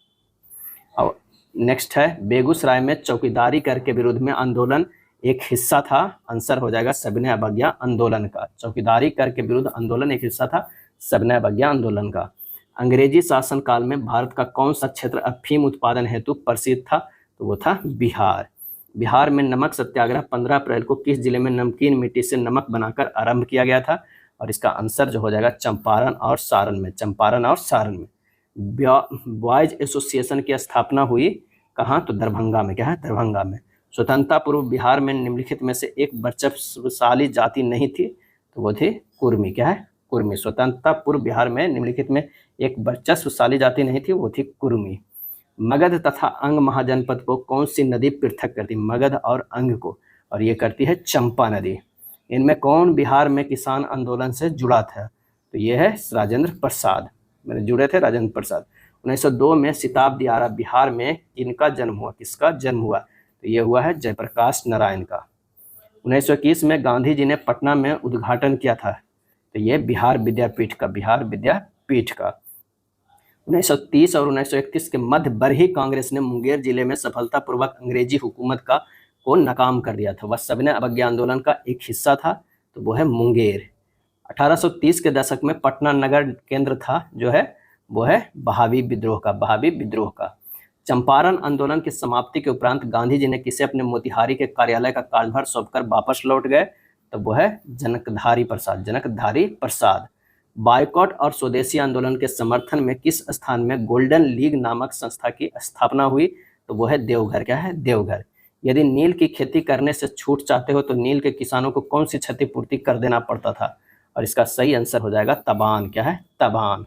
और नेक्स्ट है बेगूसराय में चौकीदारी कर के विरोध में आंदोलन एक हिस्सा था। आंसर हो जाएगा सविनय अवज्ञा आंदोलन का। चौकीदारी कर के विरुद्ध आंदोलन एक हिस्सा था सविनय अवज्ञा आंदोलन का। अंग्रेजी शासन काल में भारत का कौन सा क्षेत्र अफीम उत्पादन हेतु प्रसिद्ध था? तो वो था बिहार। बिहार में नमक सत्याग्रह 15 अप्रैल को किस जिले में नमकीन मिट्टी से नमक बनाकर आरंभ किया गया था? और इसका आंसर जो हो जाएगा चंपारण और सारण में, चंपारण और सारण में। बॉयज एसोसिएशन की स्थापना हुई कहाँ? तो दरभंगा में। क्या है? दरभंगा में। स्वतंत्रता पूर्व बिहार में निम्नलिखित में से एक वर्चस्वशाली जाति नहीं थी? तो वो थी कुर्मी। क्या है? कुर्मी। स्वतंत्रता पूर्व बिहार में निम्नलिखित में एक वर्चस्वशाली जाति नहीं थी, वो थी कुर्मी। मगध तथा अंग महाजनपद को कौन सी नदी पृथक करती? मगध और अंग को, और ये करती है चंपा नदी। इनमें कौन बिहार में किसान आंदोलन से जुड़ा था? तो ये है राजेंद्र प्रसाद, मैंने जुड़े थे राजेंद्र प्रसाद। 1902 में सिताब दियारा बिहार में किनका जन्म हुआ? किसका जन्म हुआ? तो ये हुआ है जयप्रकाश नारायण का। 1921 में गांधी जी ने पटना में उद्घाटन किया था, तो ये बिहार विद्यापीठ का, बिहार विद्यापीठ का। 1930 और 1931 के मध्य बरही कांग्रेस ने मुंगेर जिले में सफलतापूर्वक अंग्रेजी हुकूमत को नाकाम कर दिया था। वह सविनय अवज्ञा आंदोलन का एक हिस्सा था, तो वो है मुंगेर। 1830 के दशक में पटना नगर केंद्र था, जो है वो है बहावी विद्रोह का। चंपारण आंदोलन की समाप्ति के उपरांत गांधी जी ने किसे अपने मोतिहारी के कार्यालय का कार्यभार सौंपकर वापस लौट गए, तो वो है जनकधारी प्रसाद। बायकॉट और स्वदेशी आंदोलन के समर्थन में किस स्थान में गोल्डन लीग नामक संस्था की स्थापना हुई, तो वो है देवघर। क्या है? देवघर। यदि नील की खेती करने से छूट चाहते हो तो नील के किसानों को कौन सी क्षतिपूर्ति कर देना पड़ता था, और इसका सही आंसर हो जाएगा तबान। क्या है? तबान।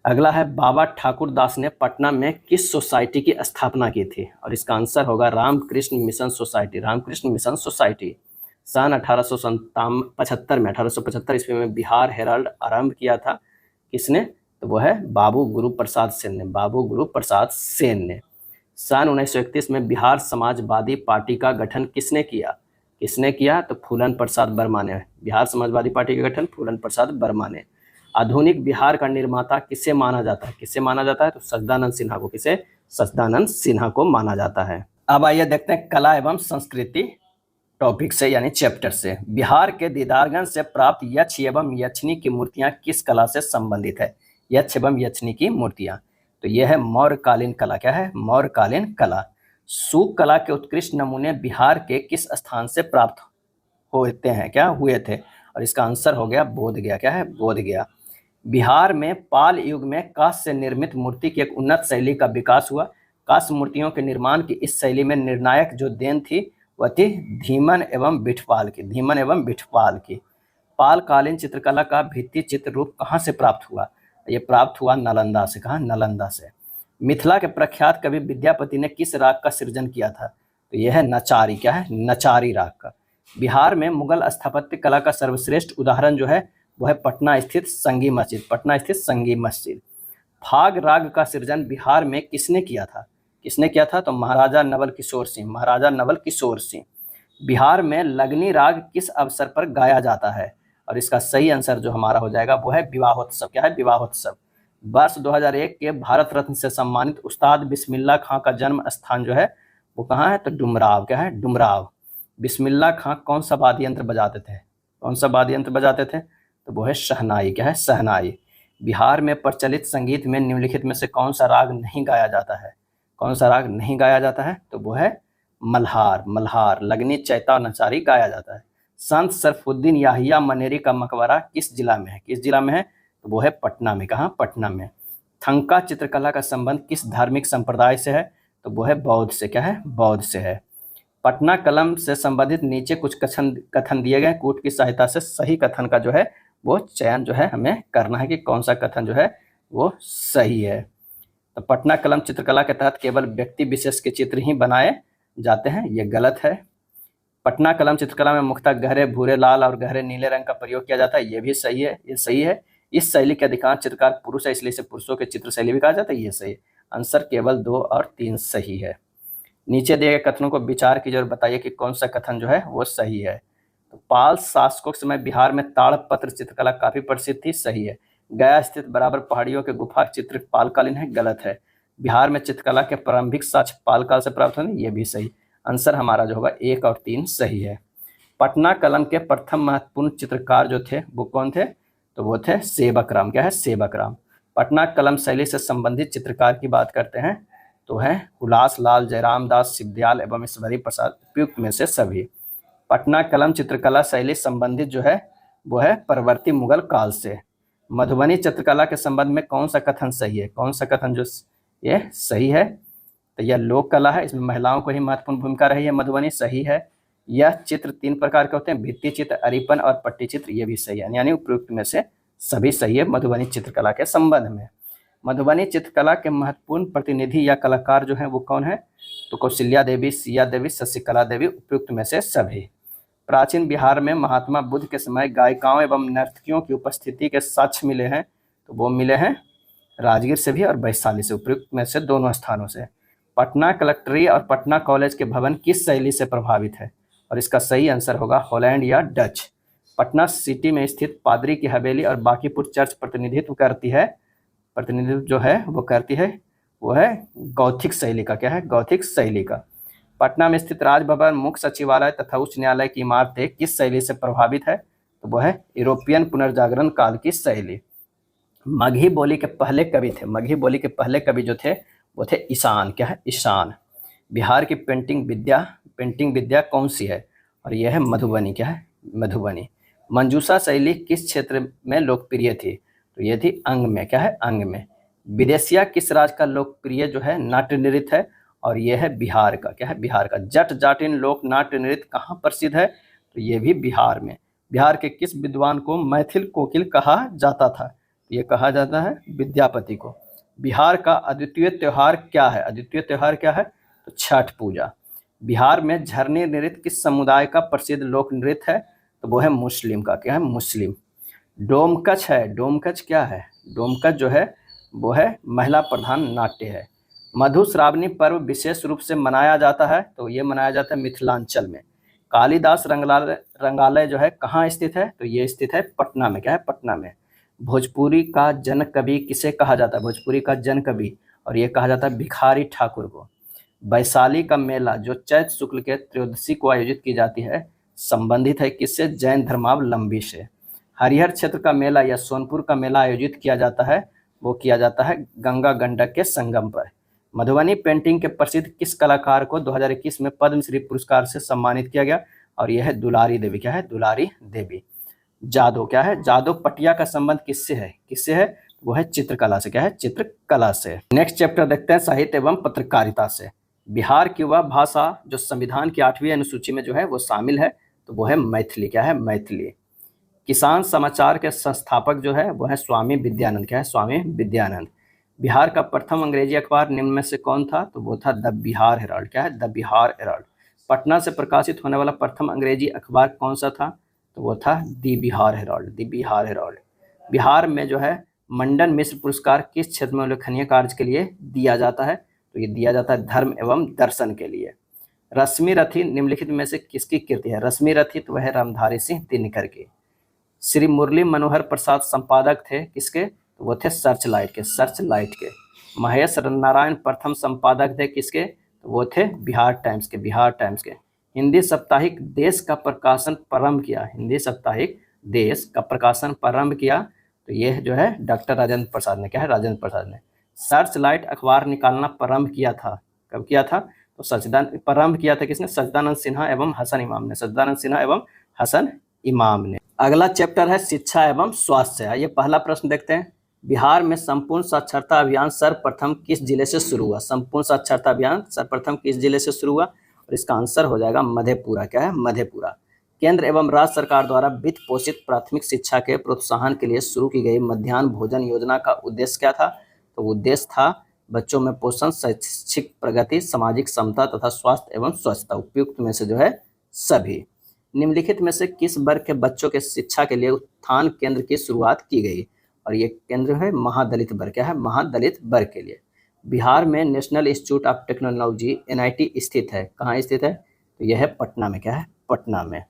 अगला है बाबा ठाकुर दास ने पटना में किस सोसाइटी की स्थापना की थी, और इसका आंसर होगा रामकृष्ण मिशन सोसाइटी। सन 1875 ईस्वी में बिहार हेराल्ड आरंभ किया था किसने, तो वो है बाबू गुरु प्रसाद सेन ने। सन 1931 में बिहार समाजवादी पार्टी का गठन किसने किया, तो फूलन प्रसाद वर्मा ने। बिहार समाजवादी पार्टी का गठन फूलन प्रसाद वर्मा ने। आधुनिक बिहार का निर्माता किसे माना जाता है, तो सच्चिदानंद सिन्हा को माना जाता है। अब आइए देखते हैं कला एवं संस्कृति टॉपिक से, यानी चैप्टर से। बिहार के दीदारगंज से प्राप्त यक्ष एवं यक्षिणी की मूर्तियां किस कला से संबंधित है? यक्ष एवं यक्षिणी की मूर्तियां, तो यह है मौर्यकालीन कला। क्या है? मौर्यकालीन कला। सूक कला के उत्कृष्ट नमूने बिहार के किस स्थान से प्राप्त हुए थे, और इसका आंसर हो गया बोधगया। क्या है? बोधगया। बिहार में पाल युग में कांस्य से निर्मित मूर्ति की एक उन्नत शैली का विकास हुआ। कांस्य मूर्तियों के निर्माण की इस शैली में निर्णायक जो देन थी वह थी धीमन एवं बिठपाल की। पालकालीन चित्रकला का भित्ति चित्र रूप कहाँ से प्राप्त हुआ? ये प्राप्त हुआ नालंदा से। कहाँ? नालंदा से। मिथिला के प्रख्यात कवि विद्यापति ने किस राग का सृजन किया था, तो यह है नचारी। क्या है? नचारी राग का। बिहार में मुगल स्थापत्य कला का सर्वश्रेष्ठ उदाहरण जो है वह है पटना स्थित संगी मस्जिद। फाग राग का सृजन बिहार में किसने किया था, तो महाराजा नवल किशोर सिंह। बिहार में लगनी राग किस अवसर पर गाया जाता है, और इसका सही आंसर जो हमारा हो जाएगा वो है विवाहोत्सव। क्या है? विवाहोत्सव। वर्ष 2001 के भारत रत्न से सम्मानित उस्ताद बिस्मिल्लाह खां का जन्म स्थान जो है वो कहाँ है, तो डुमराव। क्या है? डुमराव। बिस्मिल्लाह खां कौन सा वाद्य यंत्र बजाते थे, तो वो है शहनाई। क्या है? शहनाई। बिहार में प्रचलित संगीत में निम्नलिखित में से कौन सा राग नहीं गाया जाता है, तो वो है मल्हार। लगनी, चैता और नचारी गाया जाता है। संत सरफुद्दीन याहिया मनेरी का मकबरा किस जिला में है, तो वो है पटना में। कहाँ? पटना में। थंका चित्रकला का संबंध किस धार्मिक संप्रदाय से है, तो वो है बौद्ध से। क्या है? बौद्ध से है। पटना कलम से संबंधित नीचे कुछ कथन दिए गए, कूट की सहायता से सही कथन का जो है वो चयन जो है हमें करना है कि कौन सा कथन जो है वो सही है। तो पटना कलम चित्रकला के तहत केवल व्यक्ति विशेष के चित्र ही बनाए जाते हैं, ये गलत है। पटना कलम चित्रकला में मुख्यतः गहरे भूरे, लाल और गहरे नीले रंग का प्रयोग किया जाता है, ये भी सही है, ये सही है। इस शैली के अधिकांश चित्रकार पुरुष है, इसलिए इसे पुरुषों के चित्र शैली भी कहा जाता है, ये सही है। आंसर केवल 2 और 3 सही है। नीचे दिए गए कथनों को विचार कीजिए और बताइए कि कौन सा कथन जो है वो सही है। तो पाल शासकों के समय बिहार में ताड़पत्र चित्रकला काफी प्रसिद्ध थी, सही है। गया स्थित बराबर पहाड़ियों के गुफा चित्र पालकालीन है, गलत है। बिहार में चित्रकला के प्रारंभिक साक्ष्य पालकाल से प्राप्त होंगे, ये भी सही। आंसर हमारा जो होगा 1 और 3 सही है। पटना कलम के प्रथम महत्वपूर्ण चित्रकार जो थे वो कौन थे, तो वो थे सेवक राम। क्या है? सेवक राम। पटना कलम शैली से संबंधित चित्रकार की बात करते हैं तो है हुलास लाल, जयराम दास, शिवदयाल एवं ईश्वरी प्रसाद, उपयुक्त में से सभी। पटना कलम चित्रकला शैली संबंधित जो है वो है परवर्ती मुगल काल से। मधुबनी चित्रकला के संबंध में कौन सा कथन सही है, कौन सा कथन जो ये सही है, तो यह लोक कला है, इसमें महिलाओं को ही महत्वपूर्ण भूमिका रही है, मधुबनी सही है। यह चित्र 3 प्रकार के होते हैं, भित्ति चित्र, अरिपन और पट्टी चित्र, ये भी सही है, यानी उपयुक्त में से सभी सही है मधुबनी चित्रकला के संबंध में। मधुबनी चित्रकला के महत्वपूर्ण प्रतिनिधि या कलाकार जो है वो कौन है, तो कौशल्या देवी, सिया देवी, शशिकला देवी, उपयुक्त में से सभी। प्राचीन बिहार में महात्मा बुद्ध के समय गायिकाओं एवं नर्तकियों की उपस्थिति के साक्ष्य मिले हैं, तो वो मिले हैं राजगीर से भी और वैशाली से, उपयुक्त में से दोनों स्थानों से। पटना कलेक्ट्री और पटना कॉलेज के भवन किस शैली से प्रभावित है, और इसका सही आंसर होगा हॉलैंड या डच। पटना सिटी में स्थित पादरी की हवेली और बांकीपुर चर्च प्रतिनिधित्व करती है प्रतिनिधित्व जो है वो करती है, वो है गौथिक शैली का। क्या है? गौथिक शैली का। पटना में स्थित राजभवन, मुख्य सचिवालय तथा उच्च न्यायालय की इमारतें किस शैली से प्रभावित है? तो वो है यूरोपियन पुनर्जागरण काल की शैली। मगही बोली के पहले कवि थे, मगही बोली के पहले कवि जो थे वो थे ईशान। क्या है? ईशान। बिहार की पेंटिंग विद्या कौन सी है? और यह है मधुबनी। क्या है? मधुबनी। मंजूषा शैली किस क्षेत्र में लोकप्रिय थी? तो ये थी अंग में। क्या है? अंग में। विदेशिया किस राज्य का लोकप्रिय जो है नाट्य नृत्य है? और यह है बिहार का। क्या है? बिहार का। जट जाटिन लोक नाट्य नृत्य कहाँ प्रसिद्ध है? तो ये भी बिहार में। बिहार के किस विद्वान को मैथिल कोकिल कहा जाता था? ये कहा जाता है विद्यापति को। बिहार का अद्वितीय त्योहार क्या है? अद्वितीय त्योहार क्या है? तो छठ पूजा। बिहार में झरने नृत्य किस समुदाय का प्रसिद्ध लोक नृत्य है? तो वो है मुस्लिम का। क्या है? मुस्लिम। डोमकच है, डोमकच क्या है? डोमकच जो है वो है महिला प्रधान नाट्य है। मधुश्रावणी पर्व विशेष रूप से मनाया जाता है, तो ये मनाया जाता है मिथिलांचल में। कालिदास रंगालय जो है कहाँ स्थित है? तो ये स्थित है पटना में। क्या है? पटना में। भोजपुरी का जन कवि किसे कहा जाता है? भोजपुरी का जन कवि, और ये कहा जाता है भिखारी ठाकुर को। वैशाली का मेला जो चैत शुक्ल के त्रयोदशी को आयोजित की जाती है, संबंधित है किससे? जैन धर्मावलंबी से। हरिहर क्षेत्र का मेला या सोनपुर का मेला आयोजित किया जाता है, वो किया जाता है गंगा गंडक के संगम पर। मधुबनी पेंटिंग के प्रसिद्ध किस कलाकार को 2021 में पद्मश्री पुरस्कार से सम्मानित किया गया? और यह है दुलारी देवी। क्या है? दुलारी देवी। जादव क्या है? जादव पटिया का संबंध किससे है? किससे है? वो है चित्रकला से। क्या है? चित्रकला से। नेक्स्ट चैप्टर देखते हैं साहित्य एवं पत्रकारिता से। बिहार की वह भाषा जो संविधान की 8वीं अनुसूची में जो है वो शामिल है, तो वो है मैथिली। क्या है? मैथिली। किसान समाचार के संस्थापक जो है वो है स्वामी विद्यानंद। क्या है? स्वामी विद्यानंद। बिहार का प्रथम अंग्रेजी अखबार निम्न में से कौन था? तो वो था द बिहार हेराल्ड। क्या है? The Bihar Herald. पटना से प्रकाशित होने वाला प्रथम अंग्रेजी अखबार कौन सा था? तो वो था the Bihar Herald. The Bihar Herald. Bihar में जो है मंडन मिश्र पुरस्कार किस क्षेत्र में उल्लेखनीय कार्य के लिए दिया जाता है? तो ये दिया जाता है धर्म एवं दर्शन के लिए। रश्मि रथी निम्नलिखित में से किसकी कृति है? रश्मि रथी तो वह रामधारी सिंह दिनकर की। श्री मुरली मनोहर प्रसाद संपादक थे किसके? तो वो थे सर्चलाइट के। सर्चलाइट के। महेश नारायण प्रथम संपादक थे किसके? तो वो थे बिहार टाइम्स के। बिहार टाइम्स के। हिंदी साप्ताहिक देश का प्रकाशन प्रारंभ किया। हिंदी साप्ताहिक देश का प्रकाशन प्रारंभ किया, तो ये जो है डॉक्टर राजेंद्र प्रसाद ने। क्या है? राजेंद्र प्रसाद ने। सर्चलाइट अखबार निकालना प्रारंभ किया था, कब किया था? तो प्रारंभ किया था किसने? सच्चिदानंद सिन्हा एवं हसन इमाम ने। सच्चिदानंद सिन्हा एवं हसन इमाम ने। अगला चैप्टर है शिक्षा एवं स्वास्थ्य। ये पहला प्रश्न देखते हैं। बिहार में संपूर्ण साक्षरता अभियान सर्वप्रथम किस जिले से शुरू हुआ? संपूर्ण साक्षरता अभियान सर्वप्रथम किस जिले से शुरू हुआ? और इसका आंसर हो जाएगा मधेपुरा। क्या है? मधेपुरा। केंद्र एवं राज्य सरकार द्वारा वित्त पोषित प्राथमिक शिक्षा के प्रोत्साहन के लिए शुरू की गई मध्याह्न भोजन योजना का उद्देश्य क्या था? तो उद्देश्य था बच्चों में पोषण, शैक्षिक प्रगति, सामाजिक समता तथा स्वास्थ्य एवं स्वच्छता। उपयुक्त में से जो है सभी। निम्नलिखित में से किस वर्ग के बच्चों के शिक्षा के लिए उत्थान केंद्र की शुरुआत की गई? और ये केंद्र है महादलित वर्ग। क्या है? महादलित वर्ग के लिए। बिहार में national institute of technology NIT स्थित है। कहाँ स्थित है? तो यह है पटना में। क्या है? पटना में।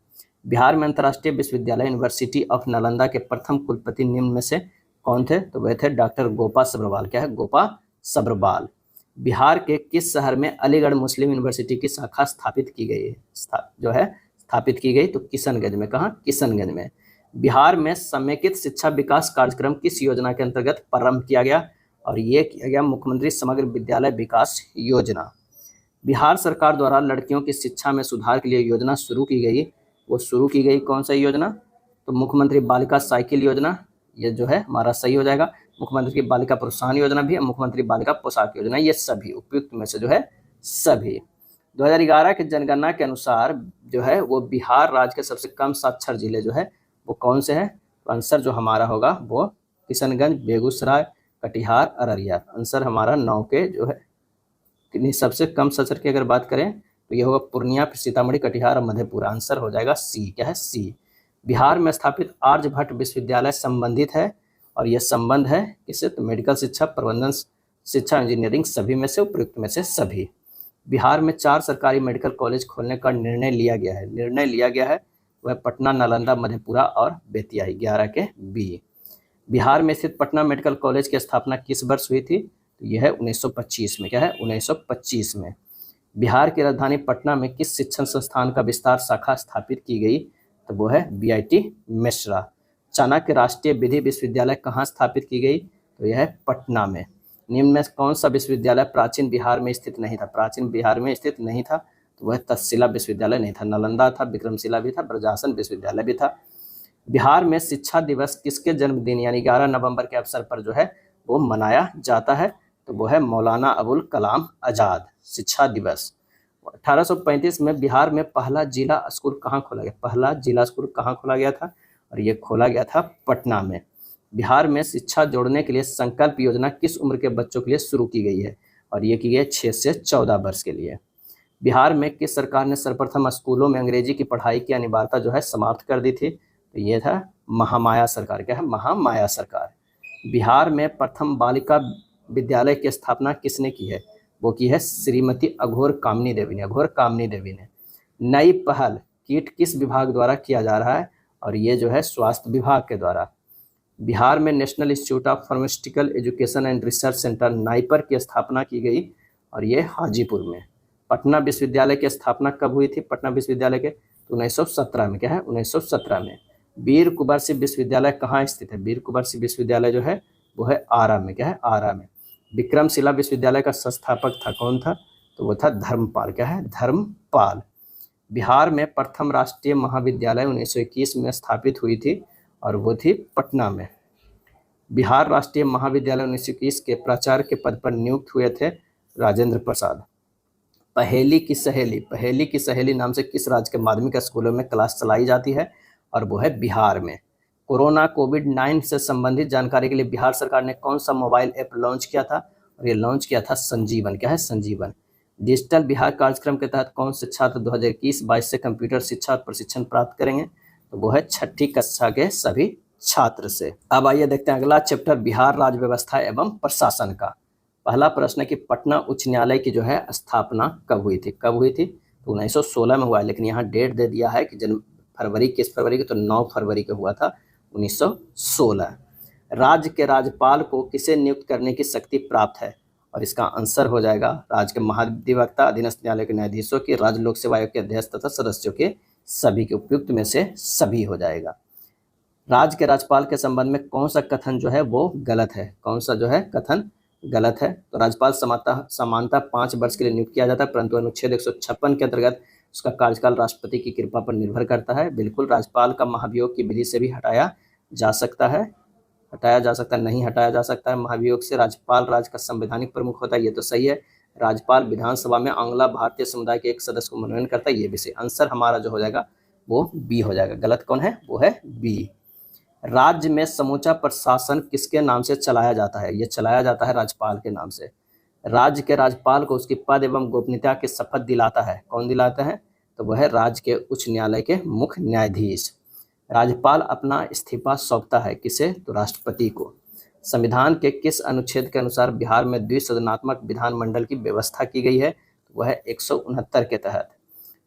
बिहार में अंतर्राष्ट्रीय विश्वविद्यालय यूनिवर्सिटी ऑफ नालंदा के प्रथम कुलपति निम्न में से कौन थे? तो वह थे डॉक्टर गोपा सब्रवाल। क्या है? गोपा सब्रवाल। बिहार के किस शहर में अलीगढ़ मुस्लिम यूनिवर्सिटी की शाखा स्थापित की गई है? स्थापित की गई तो किशनगंज में। कहाँ? किशनगंज में। बिहार में समेकित शिक्षा विकास कार्यक्रम किस योजना के अंतर्गत प्रारंभ किया गया? और ये किया गया मुख्यमंत्री समग्र विद्यालय विकास योजना। बिहार सरकार द्वारा लड़कियों की शिक्षा में सुधार के लिए योजना शुरू की गई, वो शुरू की गई कौन सा योजना? तो मुख्यमंत्री बालिका साइकिल योजना, ये जो है हमारा सही हो जाएगा। मुख्यमंत्री की बालिका प्रोत्साहन योजना भी है, मुख्यमंत्री बालिका पोशाक योजना, ये सभी उपयुक्त में से जो है सभी। 2011 की जनगणना के अनुसार जो है वो बिहार राज्य के सबसे कम साक्षर जिले जो है वो कौन से हैं? तो आंसर जो हमारा होगा वो किशनगंज, बेगूसराय, कटिहार, अररिया। आंसर हमारा 9 के जो है कितनी सबसे कम साक्षर की अगर बात करें तो ये होगा पूर्णिया, सीतामढ़ी, कटिहार और मधेपुरा। आंसर हो जाएगा सी। क्या है? सी। बिहार में स्थापित आर्यभट्ट विश्वविद्यालय संबंधित है, और यह संबंध है किससे? तो मेडिकल शिक्षा, प्रबंधन शिक्षा, इंजीनियरिंग, सभी में से उपयुक्त में से सभी। बिहार में 4 सरकारी मेडिकल कॉलेज खोलने का निर्णय लिया गया है। वह पटना, नालंदा, मधेपुरा और बेतिया। 11 के बी। बिहार में स्थित पटना मेडिकल कॉलेज की स्थापना किस वर्ष हुई थी? तो यह है 1925 में। क्या है? 1925 में। बिहार की राजधानी पटना में किस शिक्षण संस्थान का विस्तार शाखा स्थापित की गई? तो वो है बीआईटी मिश्रा। चाणक्य राष्ट्रीय विधि विश्वविद्यालय कहाँ स्थापित की गई? तो यह है पटना में। निम्न में कौन सा विश्वविद्यालय प्राचीन बिहार में स्थित नहीं था? प्राचीन बिहार में स्थित नहीं था तो वह तक्षशिला विश्वविद्यालय नहीं था। नालंदा था, विक्रमशिला भी था, ब्रजासन विश्वविद्यालय भी था। बिहार में शिक्षा दिवस किसके जन्मदिन यानी 11 नवंबर के अवसर पर जो है वो मनाया जाता है? तो वो है मौलाना अबुल कलाम आजाद शिक्षा दिवस। 1835 में बिहार में पहला जिला स्कूल कहाँ खोला गया? पहला जिला स्कूल कहाँ खोला गया था? और ये खोला गया था पटना में। बिहार में शिक्षा जोड़ने के लिए संकल्प योजना किस उम्र के बच्चों के लिए शुरू की गई है? और ये की गई 6 से 14 वर्ष के लिए। बिहार में किस सरकार ने सर्वप्रथम स्कूलों में अंग्रेजी की पढ़ाई की अनिवार्यता जो है समाप्त कर दी थी? तो ये था महामाया सरकार। क्या है? महामाया सरकार। बिहार में प्रथम बालिका विद्यालय की स्थापना किसने की है? वो की है श्रीमती अघोर कामनी देवी ने। अघोर कामनी देवी ने। नई पहल कीट किस विभाग द्वारा किया जा रहा है? और ये जो है स्वास्थ्य विभाग के द्वारा। बिहार में national institute of pharmaceutical education and research centre NIPER की स्थापना की गई और ये हाजीपुर में। पटना विश्वविद्यालय की स्थापना कब हुई थी? पटना विश्वविद्यालय के 1917 में। क्या है? 1917 में। वीर कुंवर सिंह विश्वविद्यालय कहाँ स्थित है? वीर कुंवर सिंह विश्वविद्यालय जो है वो है आरा में। क्या है? आरा में। विक्रमशिला विश्वविद्यालय का संस्थापक था कौन था? तो वो था धर्मपाल। क्या है? धर्मपाल। बिहार में प्रथम राष्ट्रीय महाविद्यालय 1921 में स्थापित हुई थी और वो थी पटना में। बिहार राष्ट्रीय महाविद्यालय 1921 के प्राचार्य के पद पर नियुक्त हुए थे राजेंद्र प्रसाद। पहेली की सहेली नाम से किस राज्य के माध्यमिक स्कूलों में क्लास चलाई जाती है? और वो है बिहार में। कोरोना कोविड-19 से संबंधित जानकारी के लिए बिहार सरकार ने कौन सा मोबाइल ऐप लॉन्च किया था? और ये लॉन्च किया था संजीवन। क्या है? संजीवन। डिजिटल बिहार कार्यक्रम के तहत कौन से छात्र 2021-22 से कंप्यूटर शिक्षा और प्रशिक्षण प्राप्त करेंगे? तो वो है 6ठी कक्षा के सभी छात्र से। अब आइए देखते हैं अगला चैप्टर बिहार राज्य व्यवस्था एवं प्रशासन का। पहला प्रश्न है कि पटना उच्च न्यायालय की जो है स्थापना कब हुई थी? कब हुई थी? तो 1916 में हुआ है, लेकिन यहाँ डेट दे दिया है कि किस फरवरी की? तो 9 फरवरी को हुआ था 1916। राज्य के राज्यपाल को किसे नियुक्त करने की शक्ति प्राप्त है? और इसका आंसर हो जाएगा राज्य के महाधिवक्ता, अधीनस्थ न्यायालय के न्यायाधीशों की, राज्य लोक सेवा आयोग के अध्यक्ष तथा सदस्यों के, सभी के उपयुक्त में से सभी हो जाएगा। राज्य के राज्यपाल के संबंध में कौन सा कथन जो है वो गलत है? कौन सा जो है कथन गलत है? तो राज्यपाल समानता 5 वर्ष के लिए नियुक्त किया जाता है, परंतु अनुच्छेद 156 के अंतर्गत उसका कार्यकाल राष्ट्रपति की कृपा पर निर्भर करता है। बिल्कुल राज्यपाल का महाभियोग की विधि से भी हटाया जा सकता है, नहीं हटाया जा सकता है महाभियोग से। राज्यपाल राज्य का संवैधानिक प्रमुख होता है, ये तो सही है। राज्यपाल विधानसभा में आंग्ला भारतीय समुदाय के एक सदस्य को मनोनयन करता है, ये भी सही। आंसर हमारा जो हो जाएगा वो बी हो जाएगा। गलत कौन है? वो है बी। राज्य में समूचा प्रशासन किसके नाम से चलाया जाता है? ये चलाया जाता है राज्यपाल के नाम से। राज्य के राज्यपाल को उसकी पद एवं गोपनीयता की शपथ दिलाता है, कौन दिलाता है? तो वह है राज्य के उच्च न्यायालय के मुख्य न्यायाधीश। राज्यपाल अपना इस्तीफा सौंपता है किसे? तो राष्ट्रपति को। संविधान के किस अनुच्छेद के अनुसार बिहार में द्विसदनात्मक विधानमंडल की व्यवस्था की गई है? वह है 169 के तहत।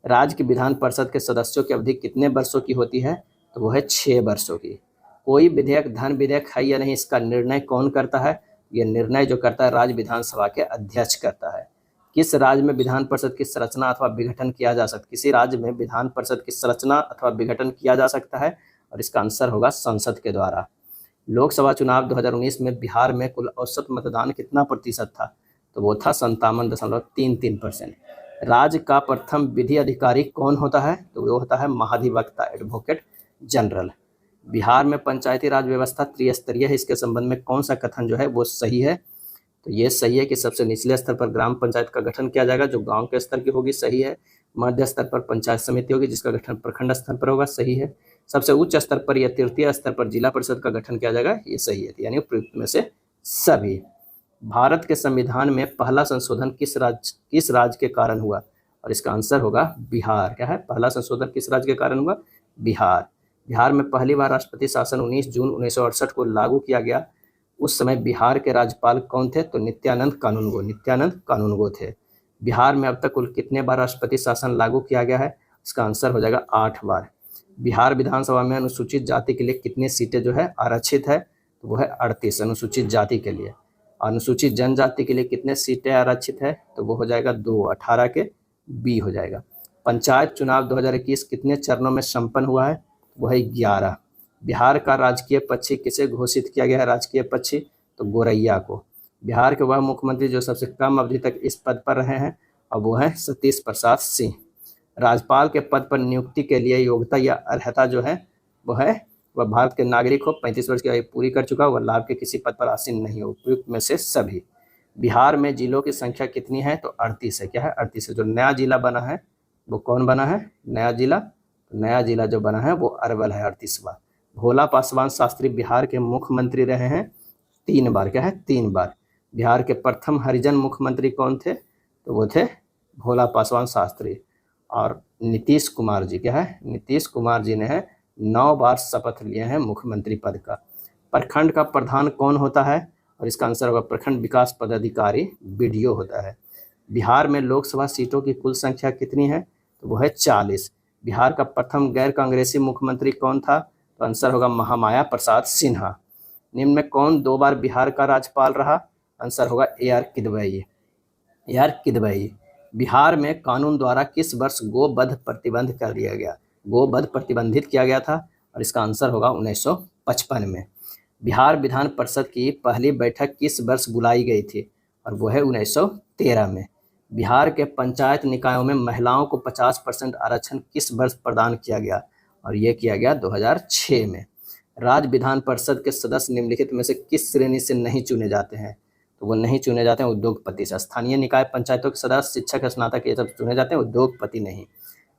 राज्य की विधान परिषद के सदस्यों की अवधि कितने वर्षों की होती है? तो वह है 6 वर्षों की। कोई विधेयक धन विधेयक है या नहीं, इसका निर्णय कौन करता है? यह निर्णय जो करता है राज्य विधानसभा के अध्यक्ष करता है। किस राज्य में विधान परिषद की संरचना अथवा विघटन किया जा सकता है? किसी राज्य में विधान परिषद की संरचना अथवा विघटन किया जा सकता है और इसका आंसर होगा संसद के द्वारा। लोकसभा चुनाव 2019 में बिहार में कुल औसत मतदान कितना प्रतिशत था? तो वो था 57.33%। राज्य का प्रथम विधि अधिकारी कौन होता है? तो वो होता है महाधिवक्ता, एडवोकेट जनरल। बिहार में पंचायती राज व्यवस्था त्रिस्तरीय है, इसके संबंध में कौन सा कथन जो है वो सही है? तो ये सही है कि सबसे निचले स्तर पर ग्राम पंचायत का गठन किया जाएगा जो गांव के स्तर की होगी, सही है। मध्य स्तर पर पंचायत समिति होगी जिसका गठन प्रखंड स्तर पर होगा, सही है। सबसे उच्च स्तर पर या तृतीय स्तर पर जिला परिषद का गठन किया जाएगा, ये सही है। यानी उपयुक्त में से सभी। भारत के संविधान में पहला संशोधन किस राज्य के कारण हुआ? और इसका आंसर होगा बिहार। क्या है? पहला संशोधन किस राज्य के कारण हुआ? बिहार। बिहार में पहली बार राष्ट्रपति शासन 19 जून 1968 को लागू किया गया। उस समय बिहार के राज्यपाल कौन थे? तो नित्यानंद कानूनगो थे। बिहार में अब तक कुल कितने बार राष्ट्रपति शासन लागू किया गया है? इसका आंसर हो जाएगा 8 बार। बिहार विधानसभा में अनुसूचित जाति के लिए कितनी सीटें जो है आरक्षित है? तो वो है 38 अनुसूचित जाति के लिए। अनुसूचित जनजाति के लिए कितने सीटें आरक्षित है, तो वो हो जाएगा 2, 18 के बी हो जाएगा। पंचायत चुनाव 2021 कितने चरणों में संपन्न हुआ है, वो है 11। बिहार का राजकीय पक्षी किसे घोषित किया गया है राजकीय पक्षी, तो गोरैया को। बिहार के वह मुख्यमंत्री जो सबसे कम अवधि तक इस पद पर रहे हैं, और वो है सतीश प्रसाद सिंह। राज्यपाल के पद पर नियुक्ति के लिए योग्यता या अर्हता जो है वह भारत के नागरिक हो, 35 वर्ष की आयु पूरी कर चुका हो, वह लाभ के किसी पद पर आसीन नहीं हो, उपयुक्त में से सभी। बिहार में जिलों की संख्या कितनी है, तो 38 है। क्या है, 38 है। जो नया जिला बना है वो कौन बना है, नया जिला जो बना है वो अरवल है, 38वां। भोला पासवान शास्त्री बिहार के मुख्यमंत्री रहे हैं 3 बार। क्या है, 3 बार। बिहार के प्रथम हरिजन मुख्यमंत्री कौन थे, तो वो थे भोला पासवान शास्त्री। और नीतीश कुमार जी, क्या है, नीतीश कुमार जी ने 9 बार शपथ लिए हैं मुख्यमंत्री पद का। प्रखंड का प्रधान कौन होता है, और इसका आंसर होगा प्रखंड विकास पदाधिकारी, बीडीओ होता है। बिहार में लोकसभा सीटों की कुल संख्या कितनी है, तो वो है 40। बिहार का प्रथम गैर कांग्रेसी मुख्यमंत्री कौन था, तो आंसर होगा महामाया प्रसाद सिन्हा। निम्न में कौन 2 बार बिहार का राज्यपाल रहा, आंसर होगा AR किदवई। बिहार में कानून द्वारा किस वर्ष गोवध प्रतिबंध कर दिया गया, गोवध प्रतिबंधित किया गया था, और इसका आंसर होगा 1955 में। बिहार विधान परिषद की पहली बैठक किस वर्ष बुलाई गई थी, और वो है 1913 में। बिहार के पंचायत निकायों में महिलाओं को 50% आरक्षण किस वर्ष प्रदान किया गया, और ये किया गया 2006 में। राज्य विधान परिषद के सदस्य निम्नलिखित में से किस श्रेणी से नहीं चुने जाते हैं, तो वो नहीं चुने जाते हैं उद्योगपति से। स्थानीय निकाय पंचायतों के सदस्य, शिक्षक, स्नातक, ये सब चुने जाते हैं, उद्योगपति नहीं।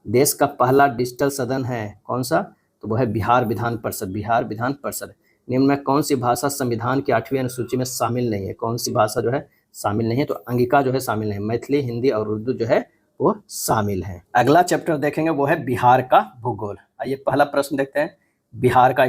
देश का पहला डिजिटल सदन है कौन सा, तो वो है बिहार विधान परिषद। निम्न में कौन सी भाषा संविधान की 8वीं अनुसूची में शामिल नहीं है, कौन सी भाषा जो है शामिल नहीं है, तो अंगिका जो है शामिल नहीं है। मैथिली, हिंदी और उर्दू जो है वो शामिल है। अगला चैप्टर देखेंगे वो है बिहार का भूगोल। आइए पहला प्रश्न देखते हैं, बिहार का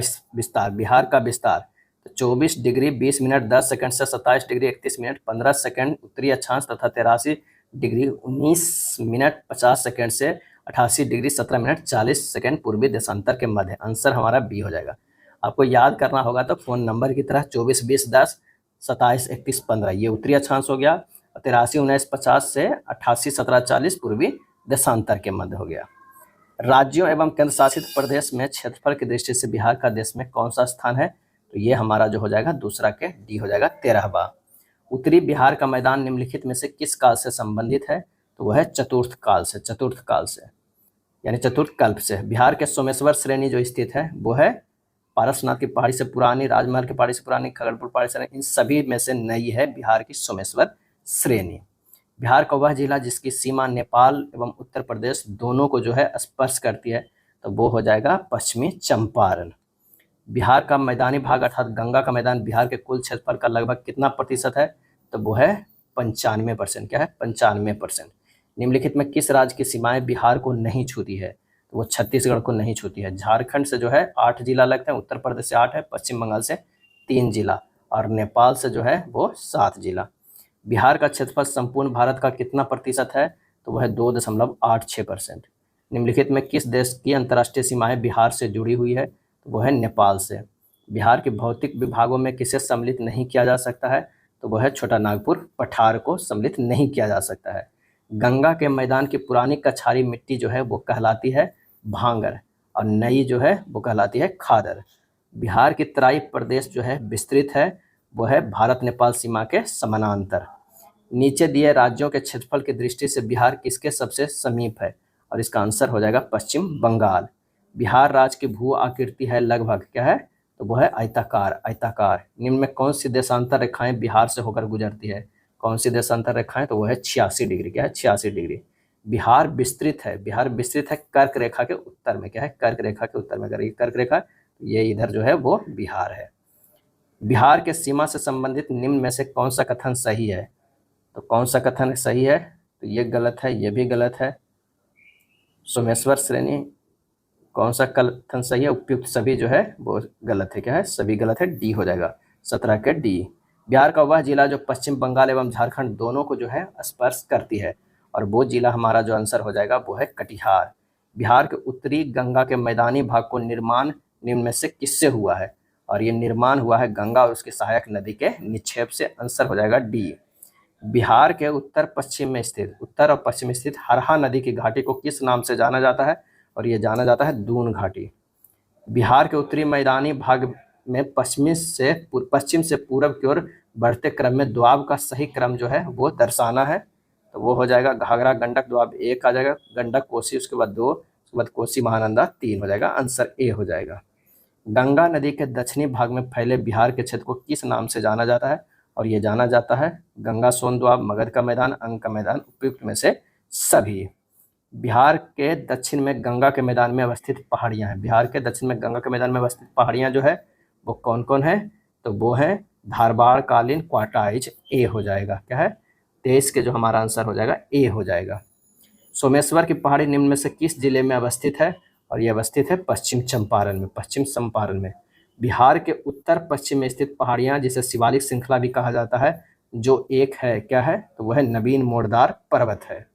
विस्तार। तो 24 डिग्री 20 मिनट 10 सेकंड से 27 डिग्री 31 मिनट 15 सेकंड उत्तरी अक्षांश तथा 83 डिग्री 19 मिनट 50 सेकंड से 88 डिग्री 17 मिनट 40 सेकंड पूर्वी देशांतर के मध्य। आंसर हमारा बी हो जाएगा। आपको याद करना होगा तो फोन नंबर की तरह 24 20 10 27 31 15 ये उत्तरी अक्षांश हो गया, 83 19 50 से 88 17 40 पूर्वी देशांतर के मध्य हो गया। राज्यों एवं केंद्र शासित प्रदेश में क्षेत्रफल की दृष्टि से बिहार का देश में कौन सा स्थान है, तो ये हमारा जो हो जाएगा दूसरा के डी हो जाएगा, 13वां। उत्तरी बिहार का मैदान निम्नलिखित में से किस काल से संबंधित है, तो वह है चतुर्थ काल से यानी चतुर्थ कल्प से। बिहार के सोमेश्वर श्रेणी जो स्थित है वो है पारसनाथ की पहाड़ी से पुरानी, राजमहल की पहाड़ी से पुरानी, खगड़पुर पहाड़ी से, इन सभी में से नई है बिहार की सोमेश्वर श्रेणी। बिहार का वह जिला जिसकी सीमा नेपाल एवं उत्तर प्रदेश दोनों को जो है स्पर्श करती है, तो वो हो जाएगा पश्चिमी चंपारण। बिहार का मैदानी भाग अर्थात गंगा का मैदान बिहार के कुल क्षेत्रफल का लगभग कितना प्रतिशत है, तो वो है 95%। क्या है, 95%। निम्नलिखित में किस राज्य की सीमाएं बिहार को नहीं छूती है, तो वो छत्तीसगढ़ को नहीं छूती है। झारखंड से जो है 8 जिला लगते हैं, उत्तर प्रदेश से 8 है, पश्चिम बंगाल से 3 जिला, और नेपाल से जो है वो 7 जिला। बिहार का क्षेत्रफल संपूर्ण भारत का कितना प्रतिशत है, तो वह है 2.86%। निम्नलिखित में किस देश की अंतर्राष्ट्रीय सीमाएं बिहार से जुड़ी हुई है, तो वह है नेपाल से। बिहार के भौतिक विभागों में किसे सम्मिलित नहीं किया जा सकता है, तो वह है छोटा नागपुर पठार को सम्मिलित नहीं किया जा सकता है। गंगा के मैदान की पुरानी कछारी मिट्टी जो है वो कहलाती है भांगर, और नई जो है वो कहलाती है खादर। बिहार की तराई प्रदेश जो है विस्तृत है, वो है भारत नेपाल सीमा के समानांतर। नीचे दिए राज्यों के क्षेत्रफल की दृष्टि से बिहार किसके सबसे समीप है, और इसका आंसर हो जाएगा पश्चिम बंगाल। बिहार राज्य की भू आकृति है लगभग, क्या है, तो वो है आयताकार। निम्न में कौन सी देशांतर रेखाएं बिहार से होकर गुजरती है, कौन सी देशांतर रेखाएं, तो वो है 86 डिग्री। क्या है, 86 डिग्री। बिहार विस्तृत है कर्क रेखा के उत्तर में। क्या है, कर्क रेखा के उत्तर में। अगर ये कर्क रेखा, तो ये इधर जो है वो बिहार है। बिहार के सीमा से संबंधित निम्न में से कौन सा कथन सही है, तो कौन सा कथन सही है, तो ये गलत है, ये भी गलत है। सोमेश्वर श्रेणी कौन सा कथन सही है, उपयुक्त सभी जो है वो गलत है। क्या है, सभी गलत है, डी हो जाएगा, 17 के डी। बिहार का वह जिला जो पश्चिम बंगाल एवं झारखंड दोनों को जो है स्पर्श करती है, और वो जिला हमारा जो आंसर हो जाएगा वो है कटिहार। बिहार के उत्तरी गंगा के मैदानी भाग को निर्माण निम्न में से किससे हुआ है, और ये निर्माण हुआ है गंगा और उसकी सहायक नदी के निक्षेप से। आंसर हो जाएगा डी। बिहार के उत्तर और पश्चिम स्थित हरहा नदी की घाटी को किस नाम से जाना जाता है? और ये जाना जाता है दून घाटी। बिहार के उत्तरी मैदानी भाग में पश्चिम से पूर्व की ओर बढ़ते क्रम में दोआब का सही क्रम जो है वो दर्शाना है। तो वो हो जाएगा घाघरा गंडक दोआब 1 आ जाएगा, गंडक कोसी उसके बाद 2, उसके बाद कोसी महानंदा 3 हो जाएगा। आंसर ए हो जाएगा। गंगा नदी के दक्षिणी भाग में फैले बिहार के क्षेत्र को किस नाम से जाना जाता है? और ये जाना जाता है गंगा सोन दोआब, मगध का मैदान, अंग का मैदान, उपयुक्त में से सभी। बिहार के दक्षिण में गंगा के मैदान में अवस्थित पहाड़ियां हैं। बिहार के दक्षिण में गंगा के मैदान में अवस्थित पहाड़ियां जो है वो कौन कौन है? तो वो है धारबाड़, कालीन, क्वाटाइज। ए हो जाएगा। क्या है? 23 के जो हमारा आंसर हो जाएगा ए हो जाएगा। सोमेश्वर की पहाड़ी निम्न में से किस जिले में अवस्थित है? और ये अवस्थित है पश्चिम चंपारण में। बिहार के उत्तर पश्चिम में स्थित पहाड़ियां जिसे शिवालिक श्रृंखला भी कहा जाता है, जो एक है, क्या है? तो वह नवीन मोड़दार पर्वत है।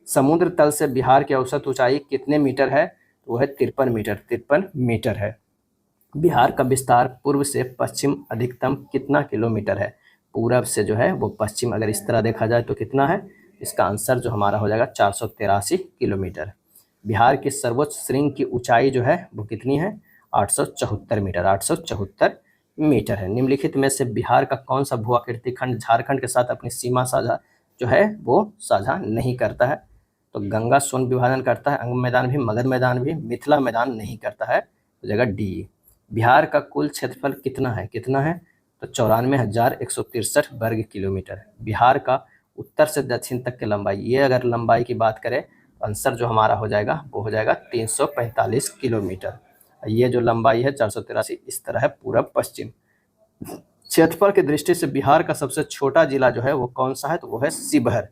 समुद्र तल से बिहार की औसत ऊंचाई कितने मीटर है? तो वह है 53 मीटर है। बिहार का विस्तार पूर्व से पश्चिम अधिकतम कितना किलोमीटर है? पूरब से जो है वो पश्चिम अगर इस तरह देखा जाए तो कितना है? इसका आंसर जो हमारा हो जाएगा 483 किलोमीटर। बिहार की सर्वोच्च श्रृंग की ऊंचाई जो है वो कितनी है? 874 मीटर है। निम्नलिखित में से बिहार का कौन सा भू आकृति खंड झारखंड के साथ अपनी सीमा साझा जो है वो साझा नहीं करता है? तो गंगा सोन विभाजन करता है, अंग मैदान भी, मगध मैदान भी, मिथिला मैदान नहीं करता है। तो जगह डी। बिहार का कुल क्षेत्रफल कितना है? तो 94,163 वर्ग किलोमीटर है। बिहार का उत्तर से दक्षिण तक की लंबाई, ये अगर लंबाई की बात करें तो आंसर जो हमारा हो जाएगा वो हो जाएगा 345 किलोमीटर। ये जो लंबाई है 483, इस तरह है पूरब पश्चिम। क्षेत्रफल की दृष्टि से बिहार का सबसे छोटा जिला जो है वो कौन सा है? तो वो है शिवहर।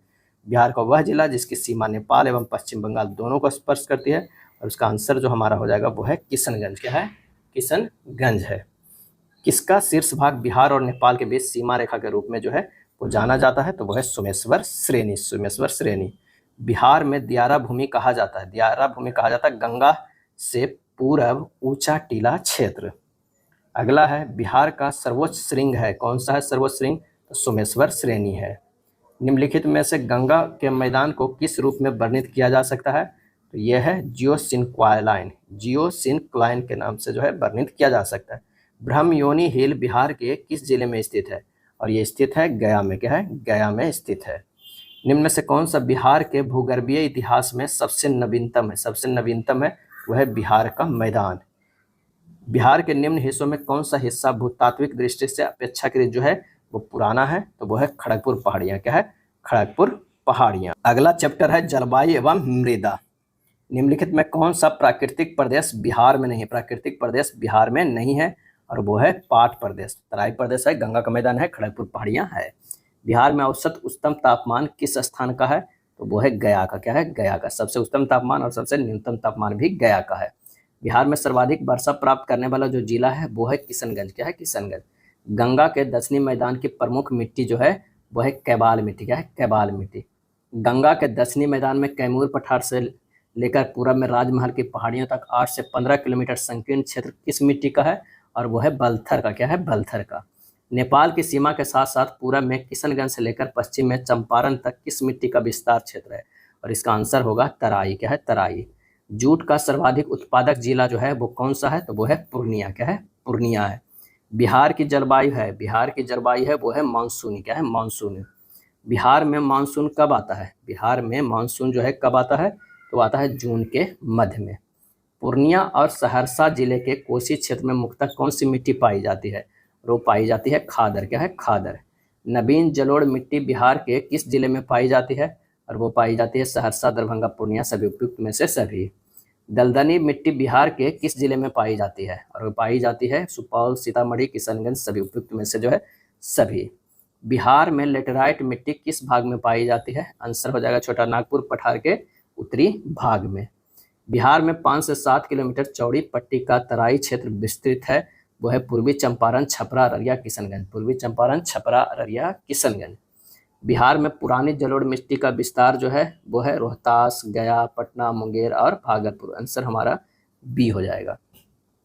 बिहार का वह जिला जिसकी सीमा नेपाल एवं पश्चिम बंगाल दोनों को स्पर्श करती है। और उसका आंसर जो हमारा हो जाएगा वो है किशनगंज। क्या है? किशनगंज है। किसका शीर्ष भाग बिहार और नेपाल के बीच सीमा रेखा के रूप में जो है वो जाना जाता है? तो वो है सोमेश्वर श्रेणी। बिहार में दियारा भूमि कहा जाता है गंगा से पूरब ऊंचा टीला क्षेत्र। अगला है बिहार का सर्वोच्च श्रृंग है, कौन सा है सर्वोच्च श्रृंग? तो सोमेश्वर श्रेणी है। निम्नलिखित में से गंगा के मैदान को किस रूप में वर्णित किया जा सकता है? तो यह है जियोसिनक्लाइन के नाम से जो है वर्णित किया जा सकता है। ब्रह्मयोनी हिल बिहार के किस जिले में स्थित है? और ये स्थित है गया में। क्या है? गया में स्थित है। निम्न में से कौन सा बिहार के भूगर्भीय इतिहास में सबसे नवीनतम है? वह है बिहार का मैदान। बिहार के निम्न हिस्सों में कौन सा हिस्सा भूतात्विक दृष्टि से अपेक्षाकृत जो है वो पुराना है? तो वो है खड़गपुर पहाड़ियां। क्या है? खड़गपुर पहाड़ियां। अगला चैप्टर है जलवायु एवं मृदा। निम्नलिखित में कौन सा प्राकृतिक प्रदेश बिहार में नहीं है? और वो है पाट प्रदेश। तराई प्रदेश है, गंगा का मैदान है, खड़गपुर पहाड़ियां है। बिहार में औसत उच्चतम तापमान किस स्थान का है? तो वो है गया का। क्या है? गया का। सबसे उच्चतम तापमान और सबसे न्यूनतम तापमान भी गया का है। बिहार में सर्वाधिक वर्षा प्राप्त करने वाला जो जिला है वो है किशनगंज। क्या है? किशनगंज। गंगा के दक्षिणी मैदान की प्रमुख मिट्टी जो है वो है कैबाल मिट्टी। क्या है? कैबाल मिट्टी। गंगा के दक्षिणी मैदान में कैमूर पठार से लेकर पूरब में राजमहल की पहाड़ियों तक 8 से 15 किलोमीटर संकीर्ण क्षेत्र किस मिट्टी का है? और वो है बलथर का। क्या है? बलथर का। नेपाल की सीमा के साथ साथ पूरब में किशनगंज से लेकर पश्चिम में चंपारण तक किस मिट्टी का विस्तार क्षेत्र है? और इसका आंसर होगा तराई। क्या है? तराई। जूट का सर्वाधिक उत्पादक जिला जो है वो कौन सा है? तो वो है पूर्णिया। क्या है? पूर्णिया है। बिहार की जलवायु है वो है मानसूनी। क्या है? मानसूनी। बिहार में मानसून कब आता है? बिहार में मानसून जो है कब आता है? तो आता है जून के मध्य में। पूर्णिया और सहरसा जिले के कोसी क्षेत्र में मुख्यतः कौन सी मिट्टी पाई जाती है? वो पाई जाती है खादर। क्या है? खादर। नवीन जलोढ़ मिट्टी बिहार के किस जिले में पाई जाती है? और वो पाई जाती है सहरसा, दरभंगा, पूर्णिया, सभी उपयुक्त में से सभी। दलदली मिट्टी बिहार के किस जिले में पाई जाती है? और वो पाई जाती है सुपौल, सीतामढ़ी, किशनगंज, सभी उपयुक्त में से जो है सभी। बिहार में लेटेराइट मिट्टी किस भाग में पाई जाती है? आंसर हो जाएगा छोटा नागपुर पठार के उत्तरी भाग में। बिहार में 5 से 7 किलोमीटर चौड़ी पट्टी का तराई क्षेत्र विस्तृत है, वो है पूर्वी चंपारण, छपरा, अररिया, किशनगंज। बिहार में पुरानी जलोढ़ मिट्टी का विस्तार जो है वो है रोहतास, गया, पटना, मुंगेर और भागलपुर। आंसर हमारा बी हो जाएगा।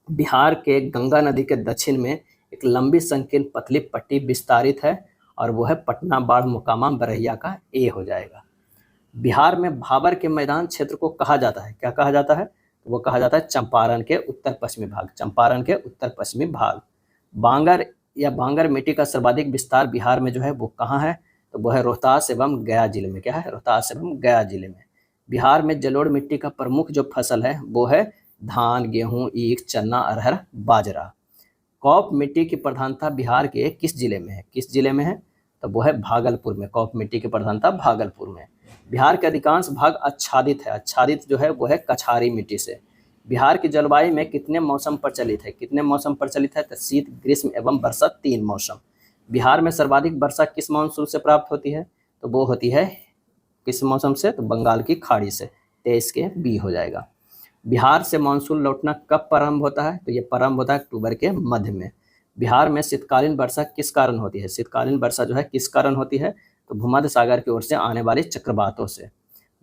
बिहार के गंगा नदी के दक्षिण में एक लंबी संकीर्ण पतली पट्टी विस्तारित है और वो है पटना बाढ़ मोकामा बरहिया का ए हो जाएगा। बिहार में भाबर के मैदान क्षेत्र को कहा जाता है, क्या कहा जाता है? तो वो कहा जाता है चंपारण के उत्तर पश्चिमी भाग, चंपारण के उत्तर पश्चिमी भाग। बांगर या बांगर मिट्टी का सर्वाधिक विस्तार बिहार में जो है वो कहाँ है? तो वो है रोहतास एवं गया जिले में। क्या है? रोहतास एवं गया जिले में। बिहार में जलोढ़ मिट्टी का प्रमुख जो फसल है वो है धान, गेहूं, ईख, चना, अरहर, बाजरा। कॉप मिट्टी की प्रधानता बिहार के किस जिले में है? किस जिले में है? तो वो है भागलपुर में। कॉप मिट्टी की प्रधानता भागलपुर में। बिहार के अधिकांश भाग आच्छादित है, आच्छादित जो है वो है कछारी मिट्टी से। बिहार की जलवायु में कितने मौसम प्रचलित है? कितने मौसम प्रचलित है? तो शीत, ग्रीष्म एवं वर्षा, 3 मौसम। बिहार में सर्वाधिक वर्षा किस मानसून से प्राप्त होती है? तो वो होती है किस मौसम से? तो बंगाल की खाड़ी से। 23 के बी हो जाएगा। बिहार से मानसून लौटना कब प्रारंभ होता है? तो ये प्रारंभ होता है अक्टूबर के मध्य में। बिहार में शीतकालीन वर्षा किस कारण होती है? शीतकालीन वर्षा जो है किस कारण होती है? तो भूमध्य सागर की ओर से आने वाले चक्रवातों से।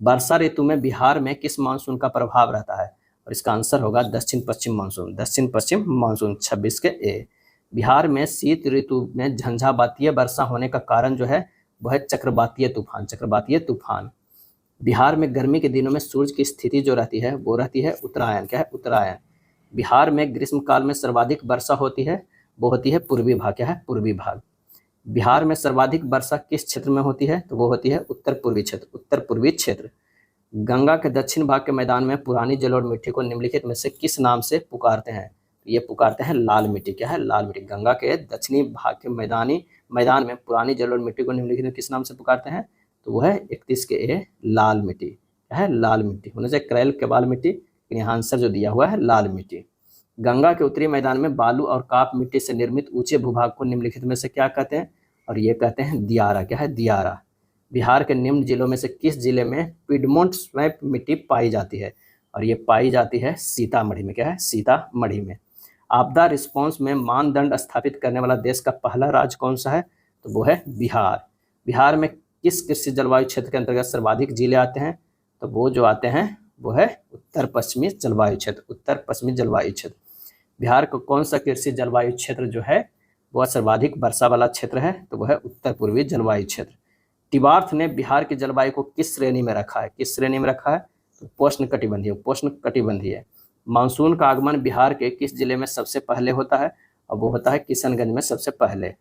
वर्षा ऋतु में बिहार में किस मानसून का प्रभाव रहता है? और इसका आंसर होगा दक्षिण पश्चिम मानसून। दक्षिण पश्चिम मानसून 26 के ए। बिहार में शीत ऋतु में झंझावातीय वर्षा होने का कारण जो है वह है चक्रवातीय तूफान, चक्रवातीय तूफान। बिहार में गर्मी के दिनों में सूर्य की स्थिति जो रहती है वो रहती है उत्तरायण। क्या है? उत्तरायण। बिहार में ग्रीष्म काल में सर्वाधिक वर्षा होती है, वो होती है पूर्वी भाग। क्या है? पूर्वी भाग। बिहार में सर्वाधिक वर्षा किस क्षेत्र में होती है? तो वो होती है उत्तर पूर्वी क्षेत्र, उत्तर पूर्वी क्षेत्र। गंगा के दक्षिण भाग के मैदान में पुरानी जलोढ़ मिट्टी को निम्नलिखित में से किस नाम से पुकारते हैं? तो ये पुकारते हैं लाल मिट्टी। क्या है? लाल मिट्टी। गंगा के दक्षिणी भाग के मैदान में पुरानी जलोढ़ मिट्टी को निम्नलिखित में किस नाम से पुकारते हैं? तो वो है 31 के ए लाल मिट्टी। क्या है? लाल मिट्टी। होने से क्रैल केबाल मिट्टी, लेकिन यहाँ आंसर जो दिया हुआ है लाल मिट्टी। गंगा के उत्तरी मैदान में बालू और काप मिट्टी से निर्मित ऊंचे भूभाग को निम्नलिखित में से क्या कहते हैं? और ये कहते हैं दियारा। क्या है? दियारा। बिहार के निम्न जिलों में से किस जिले में पिडमोंट स्वैप मिट्टी पाई जाती है? और ये पाई जाती है सीतामढ़ी में। क्या है? सीतामढ़ी में। आपदा रिस्पॉन्स में मानदंड स्थापित करने वाला देश का पहला राज्य कौन सा है? तो वो है बिहार। बिहार में किस कृषि जलवायु क्षेत्र के अंतर्गत सर्वाधिक जिले आते हैं? तो वो जो आते हैं वो है उत्तर पश्चिमी जलवायु क्षेत्र, उत्तर पश्चिमी जलवायु क्षेत्र। बिहार का कौन सा कृषि जलवायु क्षेत्र जो है वह सर्वाधिक वर्षा वाला क्षेत्र है? तो वह है उत्तर पूर्वी जलवायु क्षेत्र। टिबार्थ ने बिहार की जलवायु को किस श्रेणी में रखा है? किस श्रेणी में रखा है? तो पोष्ण कटिबंधीय, पोष्ण कटिबंधीय। मानसून का आगमन बिहार के किस जिले में सबसे पहले होता है? और वो होता है किशनगंज में सबसे पहले।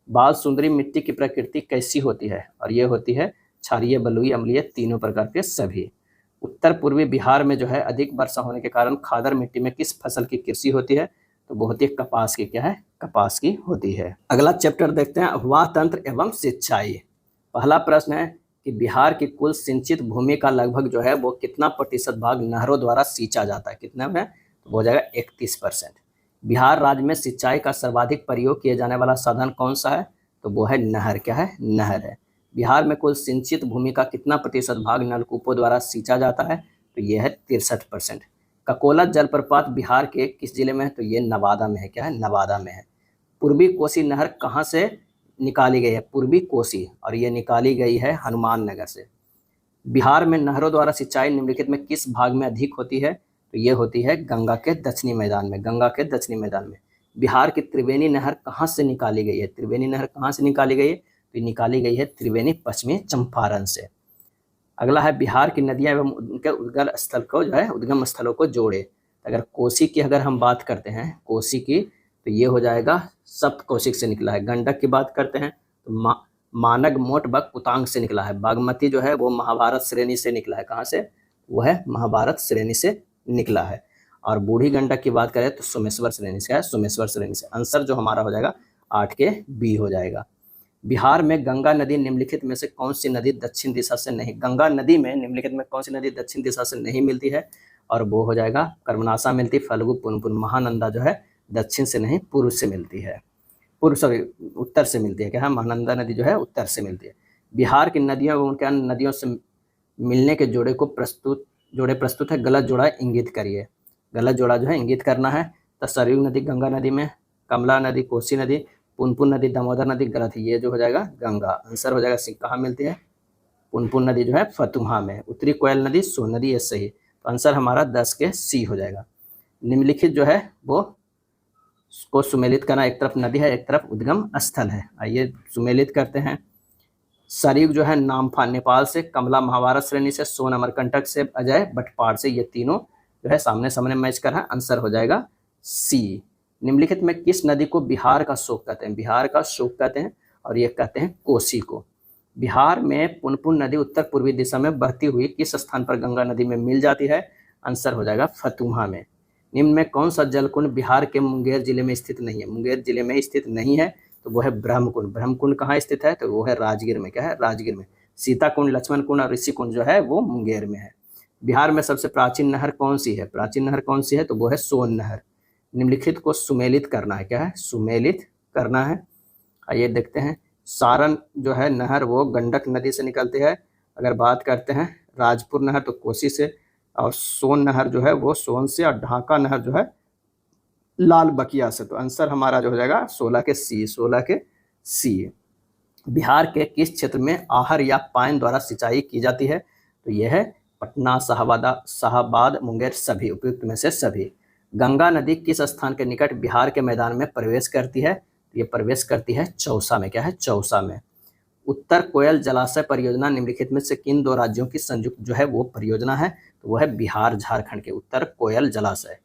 बाल सुंदरी मिट्टी की प्रकृति कैसी होती है? और ये होती है क्षारीय, बलुई, अम्लीय, तीनों प्रकार के सभी। उत्तर पूर्वी बिहार में जो है अधिक वर्षा होने के कारण खादर मिट्टी में किस फसल की कृषि होती है? तो वो होती है कपास की। क्या है? कपास की होती है। अगला चैप्टर देखते हैं अफवाह तंत्र एवं सिंचाई। पहला प्रश्न है कि बिहार की कुल सिंचित भूमि का लगभग जो है वो कितना प्रतिशत भाग नहरों द्वारा सींचा जाता है? कितना में? तो वो हो जाएगा 31%। बिहार राज्य में सिंचाई का सर्वाधिक प्रयोग किए जाने वाला साधन कौन सा है? तो वो है नहर। क्या है? नहर है। बिहार में कुल सिंचित भूमि का कितना प्रतिशत भाग नलकूपों द्वारा सींचा जाता है? तो ये है 63%। ककोला जलप्रपात बिहार के किस जिले में है? तो ये नवादा में है। क्या है? नवादा में है। पूर्वी कोसी नहर कहाँ से निकाली गई है? पूर्वी कोसी, और ये निकाली गई है हनुमान नगर से। बिहार में नहरों द्वारा सिंचाई निम्नलिखित में किस भाग में अधिक होती है? तो ये होती है गंगा के दक्षिणी मैदान में, गंगा के दक्षिणी मैदान में। बिहार की त्रिवेणी नहर कहाँ से निकाली गई है? त्रिवेणी नहर कहाँ से निकाली गई है? तो निकाली गई है त्रिवेणी पश्चिमी चंपारण से। अगला है बिहार की नदियां एवं उनके उद्गम स्थल को जो है उद्गम स्थलों को जोड़े। अगर कोसी की अगर हम बात करते हैं, कोसी की, तो ये हो जाएगा सप्त कोशिक से निकला है। गंडक की बात करते हैं तो मानग, मोटबक, कुतांग से निकला है। बागमती जो है वो महाभारत श्रेणी से निकला है। कहाँ से? वो है महाभारत श्रेणी से निकला है। और बूढ़ी गंडक की बात करें तो सोमेश्वर श्रेणी से है, सोमेश्वर श्रेणी से। आंसर जो हमारा हो जाएगा 8 के बी हो जाएगा। बिहार में गंगा नदी निम्नलिखित में से कौन सी नदी दक्षिण दिशा से नहीं, गंगा नदी में निम्नलिखित में कौन सी नदी दक्षिण दिशा से नहीं मिलती है? और वो हो जाएगा कर्मनाशा मिलती, फल्गु, पुनपुन। महानंदा जो है दक्षिण से नहीं पूर्व से मिलती है, उत्तर से मिलती है। क्या है? महानंदा नदी जो है उत्तर से मिलती है। बिहार की नदियों एवं उनके अन्य नदियों से मिलने के जोड़े प्रस्तुत है। गलत जोड़ा इंगित करिए। गलत जोड़ा जो है इंगित करना है। तो सरयू नदी गंगा नदी में, कमला नदी कोसी नदी, पुनपुन नदी दामोदर नदी। गलत है, ये जो हो जाएगा गंगा। आंसर हो जाएगा कहाँ मिलती है? पुनपुन नदी जो है फतुहा में। उत्तरी कोयल नदी सोन नदी, ये सही। तो आंसर हमारा 10 के सी हो जाएगा। निम्नलिखित जो है वो को सुमेलित करना, एक तरफ नदी है एक तरफ उद्गम स्थल है। आइए सुमेलित करते हैं। सरयू जो है नामफा नेपाल से, कमला महाभारत श्रेणी से, सोन अमरकंटक से, अजय बटपाड़ से, ये तीनों जो है सामने सामने मैच कर रहा है। आंसर हो जाएगा सी। निम्नलिखित में किस नदी को बिहार का शोक कहते हैं? बिहार का शोक कहते हैं और ये कहते हैं कोसी को। बिहार में पुनपुन नदी उत्तर पूर्वी दिशा में बहती हुई किस स्थान पर गंगा नदी में मिल जाती है? आंसर हो जाएगा फतुहा में। निम्न में कौन सा जलकुंड बिहार के मुंगेर जिले में स्थित नहीं है? मुंगेर जिले में स्थित नहीं है तो वो है ब्रह्मकुंड। ब्रह्मकुंड कहाँ स्थित है? तो वो है राजगीर में। क्या है? राजगीर में। सीता कुंड, लक्ष्मण कुंड और ऋषि कुंड जो है वो मुंगेर में है। बिहार में सबसे प्राचीन नहर कौन सी है? प्राचीन नहर कौन सी है? तो वो है सोन नहर। निम्नलिखित को सुमेलित करना है। क्या है? सुमेलित करना है। आइए देखते हैं। सारण जो है नहर वो गंडक नदी से निकलती है। अगर बात करते हैं राजपुर नहर तो कोसी से, और सोन नहर जो है वो सोन से, और ढाका नहर जो है लाल बकिया से। तो आंसर हमारा जो हो जाएगा 16 के सी। 16 के सी। बिहार के किस क्षेत्र में आहर या पाइन द्वारा सिंचाई की जाती है? तो यह है पटना, शाहाबाद, मुंगेर, सभी उपयुक्त में से सभी। गंगा नदी किस स्थान के निकट बिहार के मैदान में प्रवेश करती है? तो ये प्रवेश करती है चौसा में। क्या है? चौसा में। उत्तर कोयल जलाशय परियोजना निम्नलिखित में से किन दो राज्यों की संयुक्त जो है वो परियोजना है? तो वो है बिहार झारखंड के उत्तर कोयल जलाशय।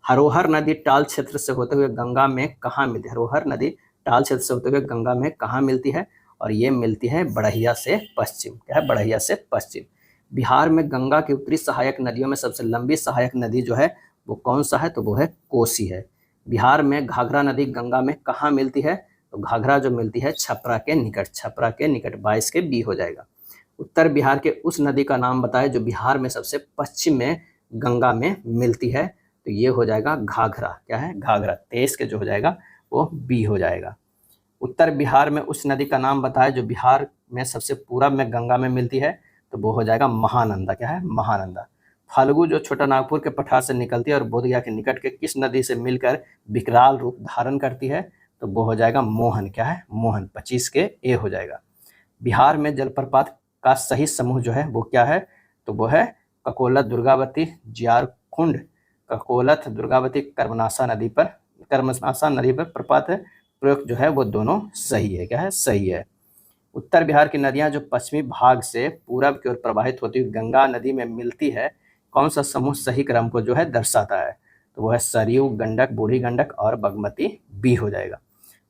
हरोहर नदी टाल क्षेत्र से होते हुए गंगा में कहाँ मिलती है? हरोहर नदी टाल क्षेत्र से होते हुए गंगा में कहाँ मिलती है? और ये मिलती है बढ़िया से पश्चिम। क्या है? बढ़िया से पश्चिम। बिहार में गंगा की उत्तरी सहायक नदियों में सबसे लंबी सहायक नदी जो है वो कौन सा है? तो वो है कोसी है। बिहार में घाघरा नदी गंगा में कहाँ मिलती है? तो घाघरा जो मिलती है छपरा के निकट। छपरा के निकट। 22 के बी हो जाएगा। उत्तर बिहार के उस नदी का नाम बताए जो बिहार में सबसे पश्चिम में गंगा में मिलती है? तो ये हो जाएगा घाघरा। क्या है? घाघरा। 23 के जो हो जाएगा वो बी हो जाएगा। उत्तर बिहार में उस नदी का नाम बताए जो बिहार में सबसे पूरब में गंगा में मिलती है? तो वो हो जाएगा महानंदा। क्या है? महानंदा। फाल्गु जो छोटा नागपुर के पठार से निकलती है और बोधगया के निकट के किस नदी से मिलकर विकराल रूप धारण करती है? तो वो हो जाएगा मोहन। क्या है? मोहन। 25 के ए हो जाएगा। बिहार में जलप्रपात का सही समूह जो है वो क्या है? तो वो है ककोलत, दुर्गावती, जियारकुंड, ककोलत, दुर्गावती, कर्मनाशा नदी पर प्रपात है। प्रयोग जो है वो दोनों सही है। क्या है? सही है। उत्तर बिहार की नदियां जो पश्चिमी भाग से पूरब की ओर प्रवाहित होती हुई गंगा नदी में मिलती है, कौन सा समूह सही क्रम को जो है दर्शाता है? तो वो है सरयू, गंडक, बूढ़ी गंडक और बागमती। बी हो जाएगा।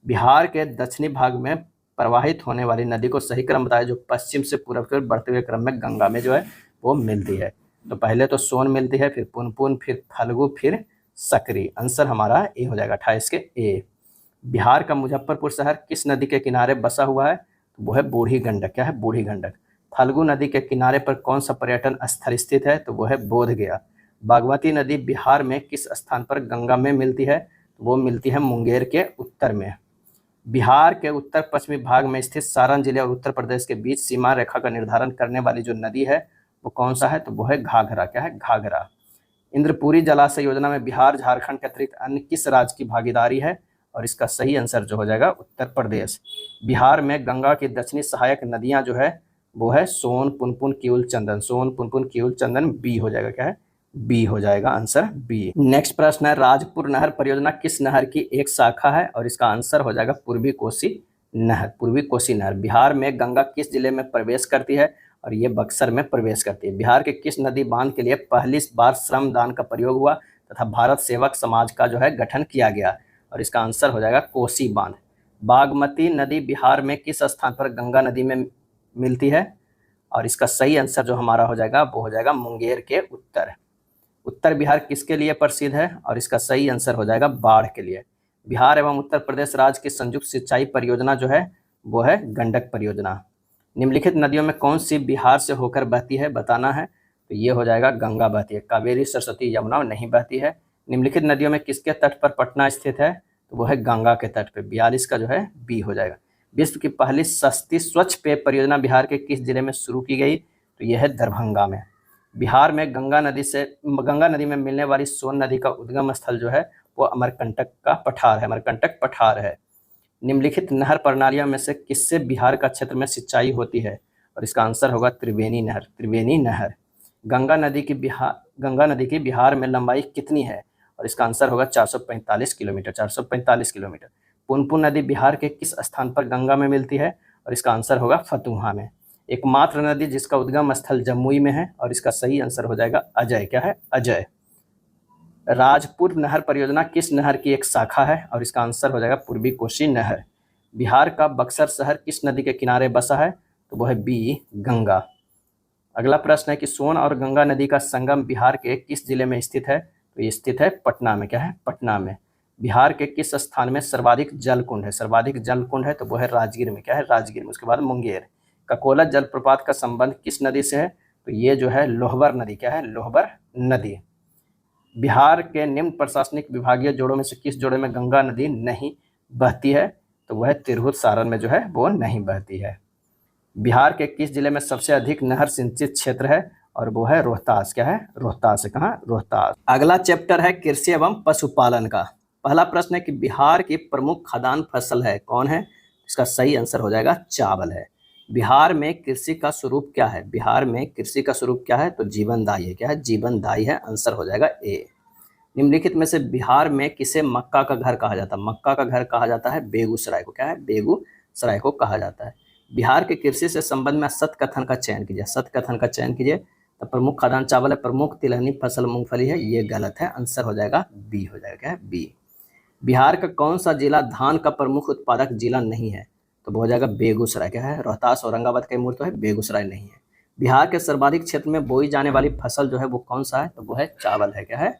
बिहार के दक्षिणी भाग में प्रवाहित होने वाली नदी को सही क्रम बताया जो पश्चिम से पूरब की ओर बढ़ते हुए क्रम में गंगा में जो है वो मिलती है। तो पहले तो सोन मिलती है, फिर पुनपुन, फिर फल्गु, फिर सकरी। आंसर हमारा ए हो जाएगा 28 के ए। बिहार का मुजफ्फरपुर शहर किस नदी के किनारे बसा हुआ है? तो वो है बूढ़ी गंडक। क्या है? बूढ़ी गंडक। फल्गु नदी के किनारे पर कौन सा पर्यटन स्थल स्थित है? तो वो है बोधगया। बागमती नदी बिहार में किस स्थान पर गंगा में मिलती है? तो वो मिलती है मुंगेर के उत्तर में। बिहार के उत्तर पश्चिमी भाग में स्थित सारण जिले और उत्तर प्रदेश के बीच सीमा रेखा का निर्धारण करने वाली जो नदी है वो कौन सा है? तो वो है घाघरा। क्या है? घाघरा। इंद्रपुरी जलाशय योजना में बिहार झारखंड के अतिरिक्त अन्य किस राज्य की भागीदारी है? और इसका सही आंसर जो हो जाएगा उत्तर प्रदेश। बिहार में गंगा की दक्षिणी सहायक नदियां जो है वो है सोन, पुनपुन, किऊल, चंदन। सोन, पुनपुन, किऊल, चंदन। बी हो जाएगा। क्या है? बी हो जाएगा। Answer B. नेक्स्ट प्रश्न है राजपुर नहर परियोजना किस नहर की एक शाखा है? और इसका आंसर हो जाएगा पूर्वी कोसी नहर। पूर्वी कोसी नहर। बिहार में गंगा किस जिले में प्रवेश करती है? और ये बक्सर में प्रवेश करती है। बिहार के किस नदी बांध के लिए पहली बार श्रम दान का प्रयोग हुआ तथा भारत सेवक समाज का जो है गठन किया गया? और इसका आंसर हो जाएगा कोसी बांध। बागमती नदी बिहार में किस स्थान पर गंगा नदी में मिलती है? और इसका सही आंसर जो हमारा हो जाएगा वो हो जाएगा मुंगेर के उत्तर। उत्तर बिहार किसके लिए प्रसिद्ध है? और इसका सही आंसर हो जाएगा बाढ़ के लिए। बिहार एवं उत्तर प्रदेश राज्य की संयुक्त सिंचाई परियोजना जो है वो है गंडक परियोजना। निम्नलिखित नदियों में कौन सी बिहार से होकर बहती है? बताना है। तो ये हो जाएगा गंगा बहती है। कावेरी, सरस्वती, यमुना नहीं बहती है। निम्नलिखित नदियों में किसके तट पर पटना स्थित है? तो वो है गंगा के तट पे। 42 का जो है बी हो जाएगा। विश्व की पहली सस्ती स्वच्छ पेय परियोजना बिहार के किस जिले में शुरू की गई? तो यह है दरभंगा में। बिहार में गंगा नदी में मिलने वाली सोन नदी का उद्गम स्थल जो है वो अमरकंटक का पठार है। अमरकंटक पठार है। निम्नलिखित नहर प्रणालियों में से किससे बिहार का क्षेत्र में सिंचाई होती है? और इसका आंसर होगा त्रिवेणी नहर। त्रिवेणी नहर। गंगा नदी की बिहार में लंबाई कितनी है? और इसका आंसर होगा 445 किलोमीटर, 445 किलोमीटर। पुनपुन नदी बिहार के किस स्थान पर गंगा में मिलती है, और इसका आंसर होगा फतुहा में। एकमात्र नदी जिसका उद्गम स्थल जमुई में है, और इसका सही आंसर हो जाएगा अजय। क्या है? अजय। राजपुर नहर परियोजना किस नहर की एक शाखा है, और इसका आंसर हो जाएगा पूर्वी कोसी नहर। बिहार का बक्सर शहर किस नदी के किनारे बसा है, तो वो है बी, गंगा। अगला प्रश्न है कि सोन और गंगा नदी का संगम बिहार के किस जिले में स्थित है, तो ये स्थित है पटना में। क्या है? पटना में। बिहार के किस स्थान में सर्वाधिक जल कुंड है, सर्वाधिक जल कुंड है तो वो है राजगीर में। क्या है? राजगीर में। उसके बाद मुंगेर। ककोला जलप्रपात का संबंध किस नदी से है, तो ये जो है लोहबर नदी। क्या है? लोहबर नदी। बिहार के निम्न प्रशासनिक विभागीय जोड़ों में से किस जोड़े में गंगा नदी नहीं बहती है, तो वह तिरहुत सारण में जो है वो नहीं बहती है। बिहार के किस जिले में सबसे अधिक नहर सिंचित क्षेत्र है, और वो है रोहतास। क्या है? रोहतास। कहाँ? रोहतास। अगला चैप्टर है कृषि एवं पशुपालन का। पहला प्रश्न है कि बिहार की प्रमुख खाद्यान्न फसल है, कौन है? इसका सही आंसर हो जाएगा चावल है। बिहार में कृषि का स्वरूप क्या है? बिहार में कृषि का स्वरूप क्या है, तो जीवनदायी है। क्या है? जीवनदायी है। आंसर हो जाएगा ए। निम्नलिखित में से बिहार में किसे मक्का का घर कहा जाता है? मक्का का घर कहा जाता है बेगूसराय को। क्या है? बेगूसराय को कहा जाता है। बिहार के कृषि से संबंध में सत कथन का चयन कीजिए, सत कथन का चयन कीजिए। तो प्रमुख खाद्यान्न चावल है, प्रमुख तिलहनी फसल मूंगफली है, ये गलत है। आंसर हो जाएगा बी हो जाएगा। क्या है? बी। बिहार का कौन सा जिला धान का प्रमुख उत्पादक जिला नहीं है, तो वो हो जाएगा बेगूसराय। क्या है? रोहतास औरंगाबाद का मूर्त है, बेगूसराय नहीं है। बिहार के सर्वाधिक क्षेत्र में बोई जाने वाली फसल जो है वो कौन सा है, तो वो है चावल है। क्या है?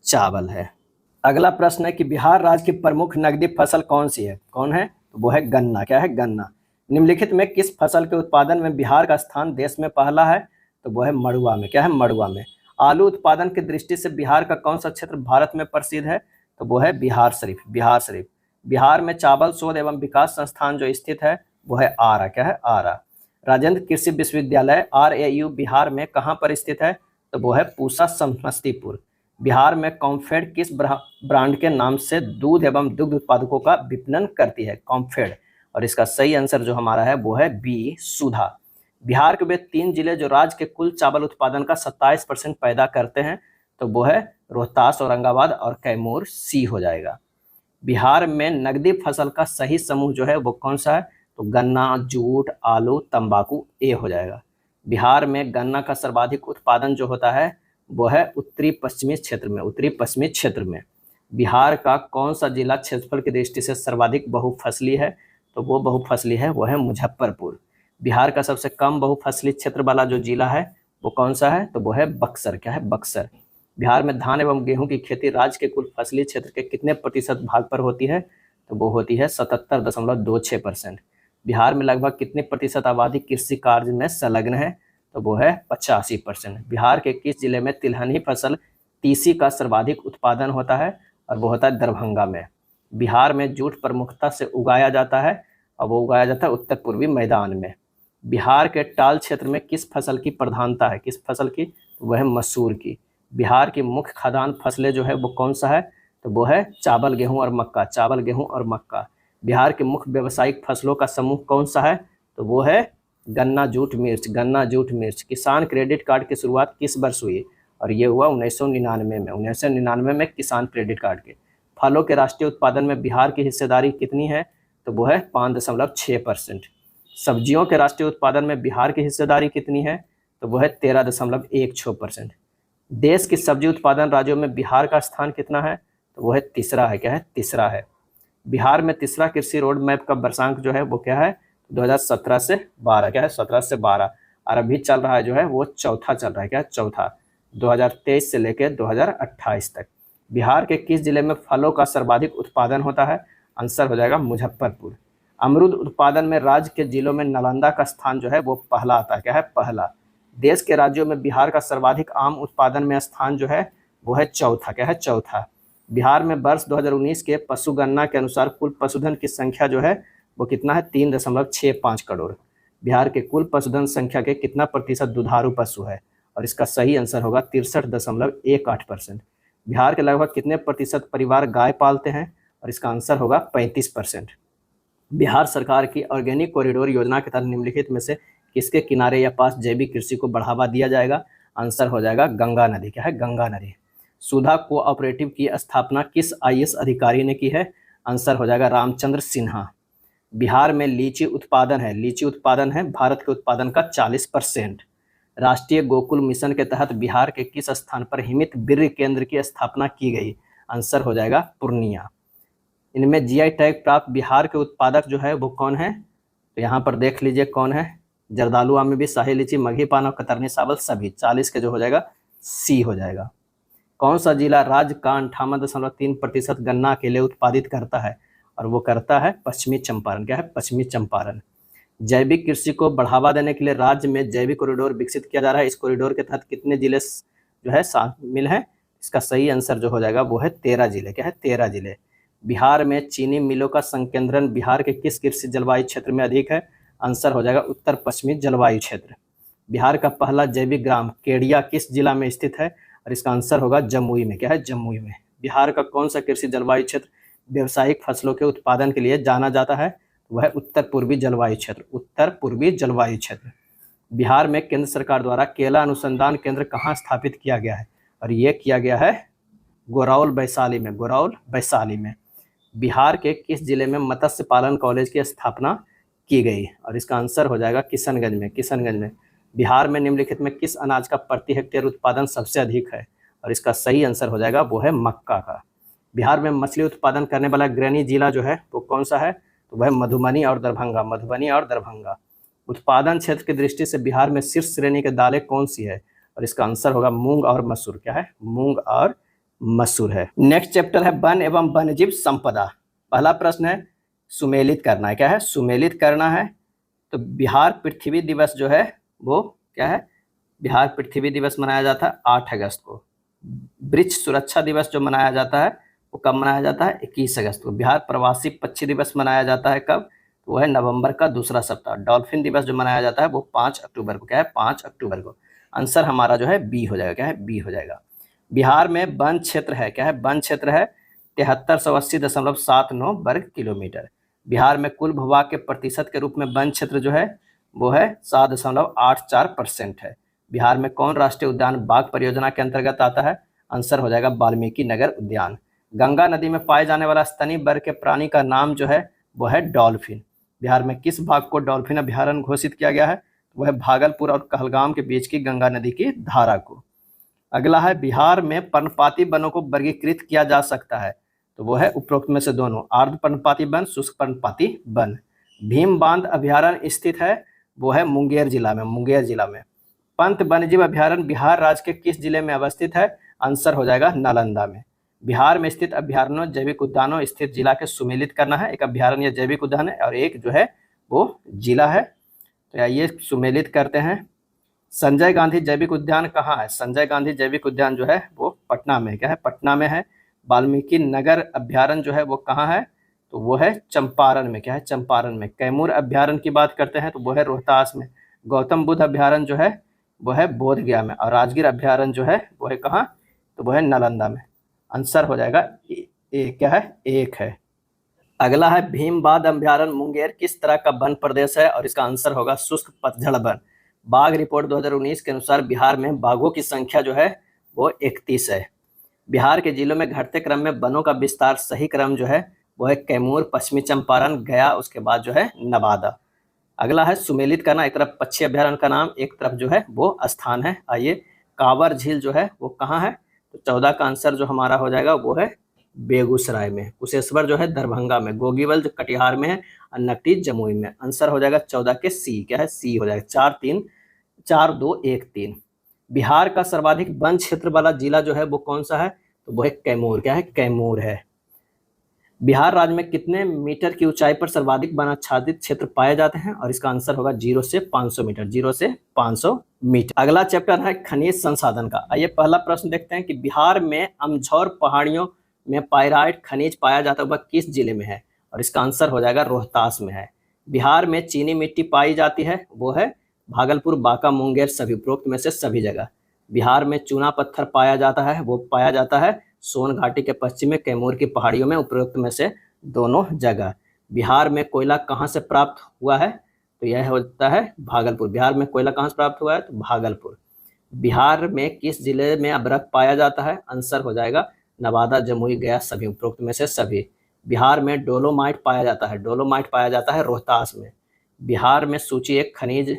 चावल है। अगला प्रश्न है कि बिहार राज्य की प्रमुख नकदी फसल कौन सी है, कौन है, तो वो है गन्ना। क्या है? गन्ना। निम्नलिखित में किस फसल के उत्पादन में बिहार का स्थान देश में पहला है, तो वो है मड़ुआ में। क्या है? मड़ुआ में। आलू उत्पादन की दृष्टि से बिहार का कौन सा क्षेत्र भारत में प्रसिद्ध है, तो वो है बिहार शरीफ। बिहार शरीफ। बिहार में चावल शोध एवं विकास संस्थान जो स्थित है वो है आरा। क्या है? आरा। राजेंद्र कृषि विश्वविद्यालय RAU बिहार में कहाँ पर स्थित है, तो वो है पूसा समस्तीपुर। बिहार में कॉम्फेड किस ब्रांड के नाम से दूध एवं दुग्ध उत्पादकों का विपणन करती है? कॉम्फेड। और इसका सही आंसर जो हमारा है वो है बी, सुधा। बिहार के वे 3 जिले जो राज्य के कुल चावल उत्पादन का 27% पैदा करते हैं, तो वो है रोहतास, औरंगाबाद और कैमूर, सी हो जाएगा। बिहार में नकदी फसल का सही समूह जो है वो कौन सा है, तो गन्ना, जूट, आलू, तंबाकू, ए हो जाएगा। बिहार में गन्ना का सर्वाधिक उत्पादन जो होता है वो है उत्तरी पश्चिमी क्षेत्र में, उत्तरी पश्चिमी क्षेत्र में। बिहार का कौन सा जिला क्षेत्रफल की दृष्टि से सर्वाधिक बहुफसली है, तो वो बहुफसली है वो है मुजफ्फरपुर। बिहार का सबसे कम बहुफसली क्षेत्र वाला जो जिला है वो कौन सा है, तो वो है बक्सर। क्या है? बक्सर। बिहार में धान एवं गेहूं की खेती राज्य के कुल फसली क्षेत्र के कितने प्रतिशत भाग पर होती है, तो वो होती है 77.26%। बिहार में लगभग कितने प्रतिशत आबादी कृषि कार्य में संलग्न है, तो वो है 85%। बिहार के किस जिले में तिलहनी फसल तीसी का सर्वाधिक उत्पादन होता है, और वो होता है दरभंगा में। बिहार में जूट प्रमुखता से उगाया जाता है, और वो उगाया जाता है उत्तर पूर्वी मैदान में। बिहार के टाल क्षेत्र में किस फसल की प्रधानता है, किस फसल की, वह है मसूर की। बिहार की मुख्य खाद्यान्न फसलें जो है वो कौन सा है, तो वो है चावल, गेहूं और मक्का। चावल, गेहूं और मक्का। बिहार के मुख्य व्यावसायिक फसलों का समूह कौन सा है, तो वो है गन्ना, जूट, मिर्च। गन्ना, जूट, मिर्च। किसान क्रेडिट कार्ड की शुरुआत किस वर्ष हुई, और ये हुआ 1999 में। 1999 में किसान क्रेडिट कार्ड के। फलों के राष्ट्रीय उत्पादन में बिहार की हिस्सेदारी कितनी है, तो वो है 5.6%। सब्जियों के राष्ट्रीय उत्पादन में बिहार की हिस्सेदारी कितनी है, तो वो है 13.16%। देश की सब्जी उत्पादन राज्यों में बिहार का स्थान कितना है, तो वो है तीसरा है। क्या है? तीसरा है। बिहार में तीसरा कृषि रोड मैप का वर्षांक जो है वो क्या है, 2017 से 12। क्या है? 17 से 12। और अभी चल रहा है जो है वो चौथा चल रहा है। क्या? चौथा। 2023 से लेकर 2028 तक। बिहार के किस जिले में फलों का सर्वाधिक उत्पादन होता है, आंसर हो जाएगा मुजफ्फरपुर। अमरूद उत्पादन में राज्य के जिलों में नालंदा का स्थान जो है वो पहला आता है। क्या है? पहला। देश के राज्यों में बिहार का सर्वाधिक आम उत्पादन में स्थान जो है वो है चौथा। क्या है? चौथा। बिहार में वर्ष 2019 के पशुगणना के अनुसार कुल पशुधन की संख्या जो है वो कितना है, 3.65 करोड़। बिहार के कुल पशुधन संख्या के कितना प्रतिशत दुधारू पशु है, और इसका सही आंसर होगा 63.18%। बिहार के लगभग कितने प्रतिशत परिवार गाय पालते हैं, और इसका आंसर होगा 35%। बिहार सरकार की ऑर्गेनिक कॉरिडोर योजना के तहत निम्नलिखित में से किसके किनारे या पास जैविक कृषि को बढ़ावा दिया जाएगा, आंसर हो जाएगा गंगा नदी। क्या है? गंगा नदी। सुधा कोऑपरेटिव की स्थापना किस आईएएस अधिकारी ने की है? आंसर हो जाएगा रामचंद्र सिन्हा। बिहार में लीची उत्पादन है, लीची उत्पादन है भारत के उत्पादन का 40%। राष्ट्रीय गोकुल मिशन के तहत बिहार के किस स्थान पर हिमित वीर्य केंद्र की स्थापना की गई? आंसर हो जाएगा पूर्णिया। इनमें जीआई टैग प्राप्त बिहार के उत्पादक जो है वो कौन है? तो यहाँ पर देख लीजिए कौन है। जर्दालू आम में भी, शाही लीची, मगही पान और कतरनी चावल सभी। 40 के जो हो जाएगा सी हो जाएगा। कौन सा जिला राज्य का 58.3% गन्ना अकेले उत्पादित करता है? और वो करता है पश्चिमी चंपारण। क्या है? पश्चिमी चंपारण। जैविक कृषि को बढ़ावा देने के लिए राज्य में जैविक कॉरिडोर विकसित किया जा रहा है। इस कॉरिडोर के तहत कितने जिले जो है शामिल हैं? इसका सही आंसर जो हो जाएगा वो है 13 जिले। क्या है? 13 जिले। बिहार में चीनी मिलों का संकेंद्रण बिहार के किस कृषि जलवायु क्षेत्र में अधिक है? आंसर हो जाएगा उत्तर पश्चिमी जलवायु क्षेत्र। बिहार का पहला जैविक ग्राम केडिया किस जिला में स्थित है? और इसका आंसर होगा जमुई में। क्या है? जमुई में। बिहार का कौन सा कृषि जलवायु क्षेत्र व्यावसायिक फसलों के उत्पादन के लिए जाना जाता है? वह उत्तर पूर्वी जलवायु क्षेत्र। उत्तर पूर्वी जलवायु क्षेत्र। बिहार में केंद्र सरकार द्वारा केला अनुसंधान केंद्र कहाँ स्थापित किया गया है? और ये किया गया है गोरौल वैशाली में। गोरौल वैशाली में। बिहार के किस जिले में मत्स्य पालन कॉलेज की स्थापना की गई? और इसका आंसर हो जाएगा किशनगंज में। किशनगंज में। बिहार में निम्नलिखित में किस अनाज का प्रति हेक्टेयर उत्पादन सबसे अधिक है? और इसका सही आंसर हो जाएगा वो है मक्का का। बिहार में मछली उत्पादन करने वाला अग्रणी जिला जो है वो कौन सा है? तो वह मधुबनी और दरभंगा। मधुबनी और दरभंगा। उत्पादन क्षेत्र की दृष्टि से बिहार में शीर्ष श्रेणी के दालें कौन सी है? और इसका आंसर होगा मूंग और मसूर। क्या है? मूंग और मसूर है। नेक्स्ट चैप्टर है वन एवं वन्यजीव संपदा। पहला प्रश्न है सुमेलित करना है। क्या है? सुमेलित करना है। तो बिहार पृथ्वी दिवस जो है वो क्या है? बिहार पृथ्वी दिवस मनाया जाता है 8 अगस्त को। वृक्ष सुरक्षा दिवस जो मनाया जाता है वो कब मनाया जाता है? 21 अगस्त को। बिहार प्रवासी पक्षी दिवस मनाया जाता है कब? तो वो है नवंबर का दूसरा सप्ताह। डॉल्फिन दिवस जो मनाया जाता है वो 5 अक्टूबर को। क्या है? 5 अक्टूबर को। आंसर हमारा जो है बी हो जाएगा। क्या है? बी हो जाएगा। बिहार में वन क्षेत्र है। क्या है? वन क्षेत्र है 7380.79 वर्ग किलोमीटर। बिहार में कुल भूभाग के प्रतिशत के रूप में वन क्षेत्र जो है वो है 7.84% है। बिहार में कौन राष्ट्रीय उद्यान बाघ परियोजना के अंतर्गत आता है? आंसर हो जाएगा वाल्मीकि नगर उद्यान। गंगा नदी में पाए जाने वाला स्तनी वर्ग के प्राणी का नाम जो है वो है डॉल्फिन। बिहार में किस भाग को डॉल्फिन अभ्यारण्य घोषित किया गया है? वह है भागलपुर और कहलगांव के बीच की गंगा नदी की धारा को। अगला है बिहार में पर्णपाती वनों को वर्गीकृत किया जा सकता है। तो वो है उपरोक्त में से दोनों, अर्ध पर्णपाती वन, शुष्क पर्णपाती वन। भीम बांध अभ्यारण्य स्थित है वो है मुंगेर जिला में। मुंगेर जिला में। पंत वन्यजीव अभ्यारण्य बिहार राज्य के किस जिले में अवस्थित है? आंसर हो जाएगा नालंदा में। बिहार में स्थित अभ्यारण्यों जैविक उद्यानों स्थित जिला के सुमेलित करना है। एक अभ्यारण्य या जैविक उद्यान है और एक जो है वो जिला है। तो आइए सुमेलित करते हैं। संजय गांधी जैविक उद्यान कहाँ है? संजय गांधी जैविक उद्यान जो है वो पटना में। क्या है? पटना में है। वाल्मीकि नगर अभ्यारण्य जो है वो कहाँ है? तो वो है चंपारण में। क्या है? चंपारण में। कैमूर अभ्यारण्य की बात करते हैं तो वो है रोहतास में। गौतम बुद्ध अभ्यारण्य जो है वो है बोधगया में। और राजगीर अभ्यारण्य जो है वो है कहाँ? तो वो है नालंदा में। आंसर हो जाएगा क्या है? 1 है। अगला है भीमबांध अभ्यारण्य मुंगेर किस तरह का वन प्रदेश है? और इसका आंसर होगा शुष्क पतझड़ वन। बाघ रिपोर्ट 2019 के अनुसार बिहार में बाघों की संख्या जो है वो 31 है। बिहार के जिलों में घटते क्रम में वनों का विस्तार सही क्रम जो है वो है कैमूर, पश्चिमी चंपारण, गया, उसके बाद जो है नवादा। अगला है सुमेलित करना। एक तरफ पक्षी अभ्यारण्य का नाम, एक तरफ जो है वो स्थान है। आइए कांवर झील जो है वो कहाँ है? तो 14 का आंसर जो हमारा हो जाएगा वो है बेगूसराय में। कुशेश्वर जो है दरभंगा में। गोगीवल जो कटिहार में है और नकटी जमुई में। आंसर हो जाएगा 14 के सी। क्या है? सी हो जाएगा। 4 2 1 3। बिहार का सर्वाधिक वन क्षेत्र वाला जिला जो है वो कौन सा है? तो वो है कैमूर। क्या है? कैमूर है। बिहार राज्य में कितने मीटर की ऊंचाई पर सर्वाधिक वन आच्छादित क्षेत्र पाए जाते हैं? और इसका आंसर होगा 0 से 500 मीटर। 0 से 500 मीटर। अगला चैप्टर है खनिज संसाधन का। आइए पहला प्रश्न देखते हैं कि बिहार में अमझौर पहाड़ियों में पाइराइट खनिज पाया जाता है वह किस जिले में है? और इसका आंसर हो जाएगा रोहतास में है। बिहार में चीनी मिट्टी पाई जाती है वो है भागलपुर, बांका, मुंगेर, सभी उपरोक्त में से सभी जगह। बिहार में चूना पत्थर पाया जाता है वो पाया जाता है सोन घाटी के पश्चिम में कैमूर की पहाड़ियों में, उपरोक्त में से दोनों जगह। बिहार में कोयला कहाँ से प्राप्त हुआ है? तो यह होता है भागलपुर। बिहार में कोयला कहाँ से प्राप्त हुआ है? तो भागलपुर। बिहार में किस जिले में अभ्रक पाया जाता है? आंसर हो जाएगा नवादा, जमुई, गया, सभी उपरोक्त में से सभी। बिहार में डोलोमाइट पाया जाता है, डोलोमाइट पाया जाता है रोहतास में। बिहार में सूची 1 खनिज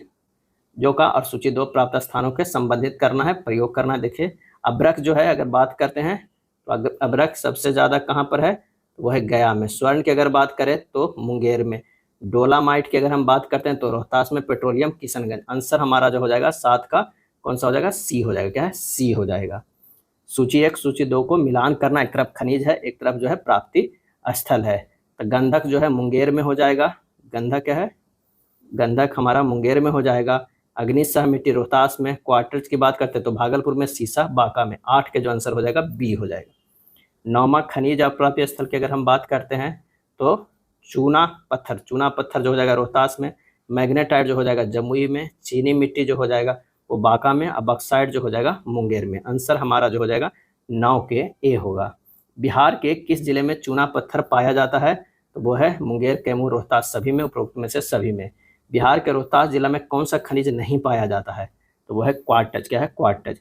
जो का और सूची 2 प्राप्त स्थानों के संबंधित करना है, प्रयोग करना है। देखिए अभ्रक जो है अगर बात करते हैं तो अभ्रक सबसे ज्यादा कहाँ पर है? तो वो है गया में। स्वर्ण की अगर बात करें तो मुंगेर में। डोलामाइट की अगर हम बात करते हैं तो रोहतास में। पेट्रोलियम किशनगंज। आंसर हमारा जो हो जाएगा 7 का कौन सा हो जाएगा? सी हो जाएगा। क्या है? सी हो जाएगा। सूची 1 सूची 2 को मिलान करना, एक तरफ खनिज है एक तरफ जो है प्राप्ति स्थल है। तो गंधक जो है मुंगेर में हो जाएगा। गंधक है, गंधक हमारा मुंगेर में हो जाएगा। अग्निशह मिट्टी रोहतास में। क्वार्टर्स की बात करते हैं तो भागलपुर में, सीसा बांका में। 8 के जो आंसर हो जाएगा बी हो जाएगा। नौमा खनिज और प्राप्ति स्थल की अगर हम बात करते हैं तो चूना पत्थर, चूना पत्थर जो हो जाएगा रोहतास में। मैग्नेटाइट जो हो जाएगा जमुई में। चीनी मिट्टी जो हो जाएगा वो बांका में। और बक्साइट जो हो जाएगा मुंगेर में। आंसर हमारा जो हो जाएगा 9 के ए होगा। बिहार के किस जिले में चूना पत्थर पाया जाता है? तो वो है मुंगेर, कैमूर, रोहतास, सभी में उपरोक्त में से सभी में। बिहार के रोहतास जिला में कौन सा खनिज नहीं पाया जाता है? तो वो है क्वार्टज। क्या है? क्वार्टज।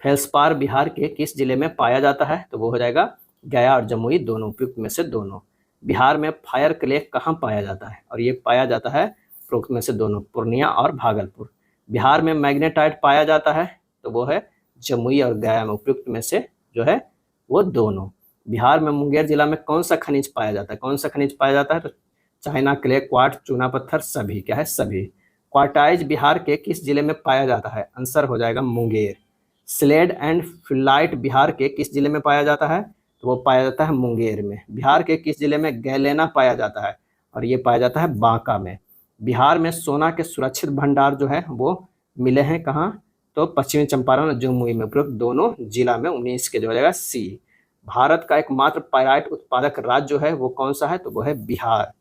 फेल्सपार बिहार के किस जिले में पाया जाता है? तो वो हो जाएगा गया और जमुई, दोनों उपयुक्त में से दोनों। बिहार में फायर क्ले कहाँ पाया जाता है? और ये पाया जाता है उपरोक्त में से दोनों, पूर्णिया और भागलपुर। बिहार में मैग्नेटाइट पाया जाता है तो वो है जमुई और गया में, उपयुक्त में से जो है वो दोनों। बिहार में मुंगेर जिला में कौन सा खनिज पाया जाता है? कौन सा खनिज पाया जाता है? तो चाइना क्ले, क्वार्ट्ज, चूना पत्थर, सभी। क्या है? सभी। क्वार्टाइज बिहार के किस जिले में पाया जाता है? आंसर हो जाएगा मुंगेर। स्लेड एंड फिलाइट बिहार के किस जिले में पाया जाता है? तो वो पाया जाता है मुंगेर में। बिहार के किस जिले में गैलेना पाया जाता है? और ये पाया जाता है बांका में। बिहार में सोना के सुरक्षित भंडार जो है वो मिले हैं कहाँ? तो पश्चिमी चंपारण और जमुई में, उपरोक्त दोनों जिला में। 19 के जो हो जाएगा सी। भारत का एकमात्र पायराइट उत्पादक राज्य जो है वो कौन सा है? तो वो है बिहार।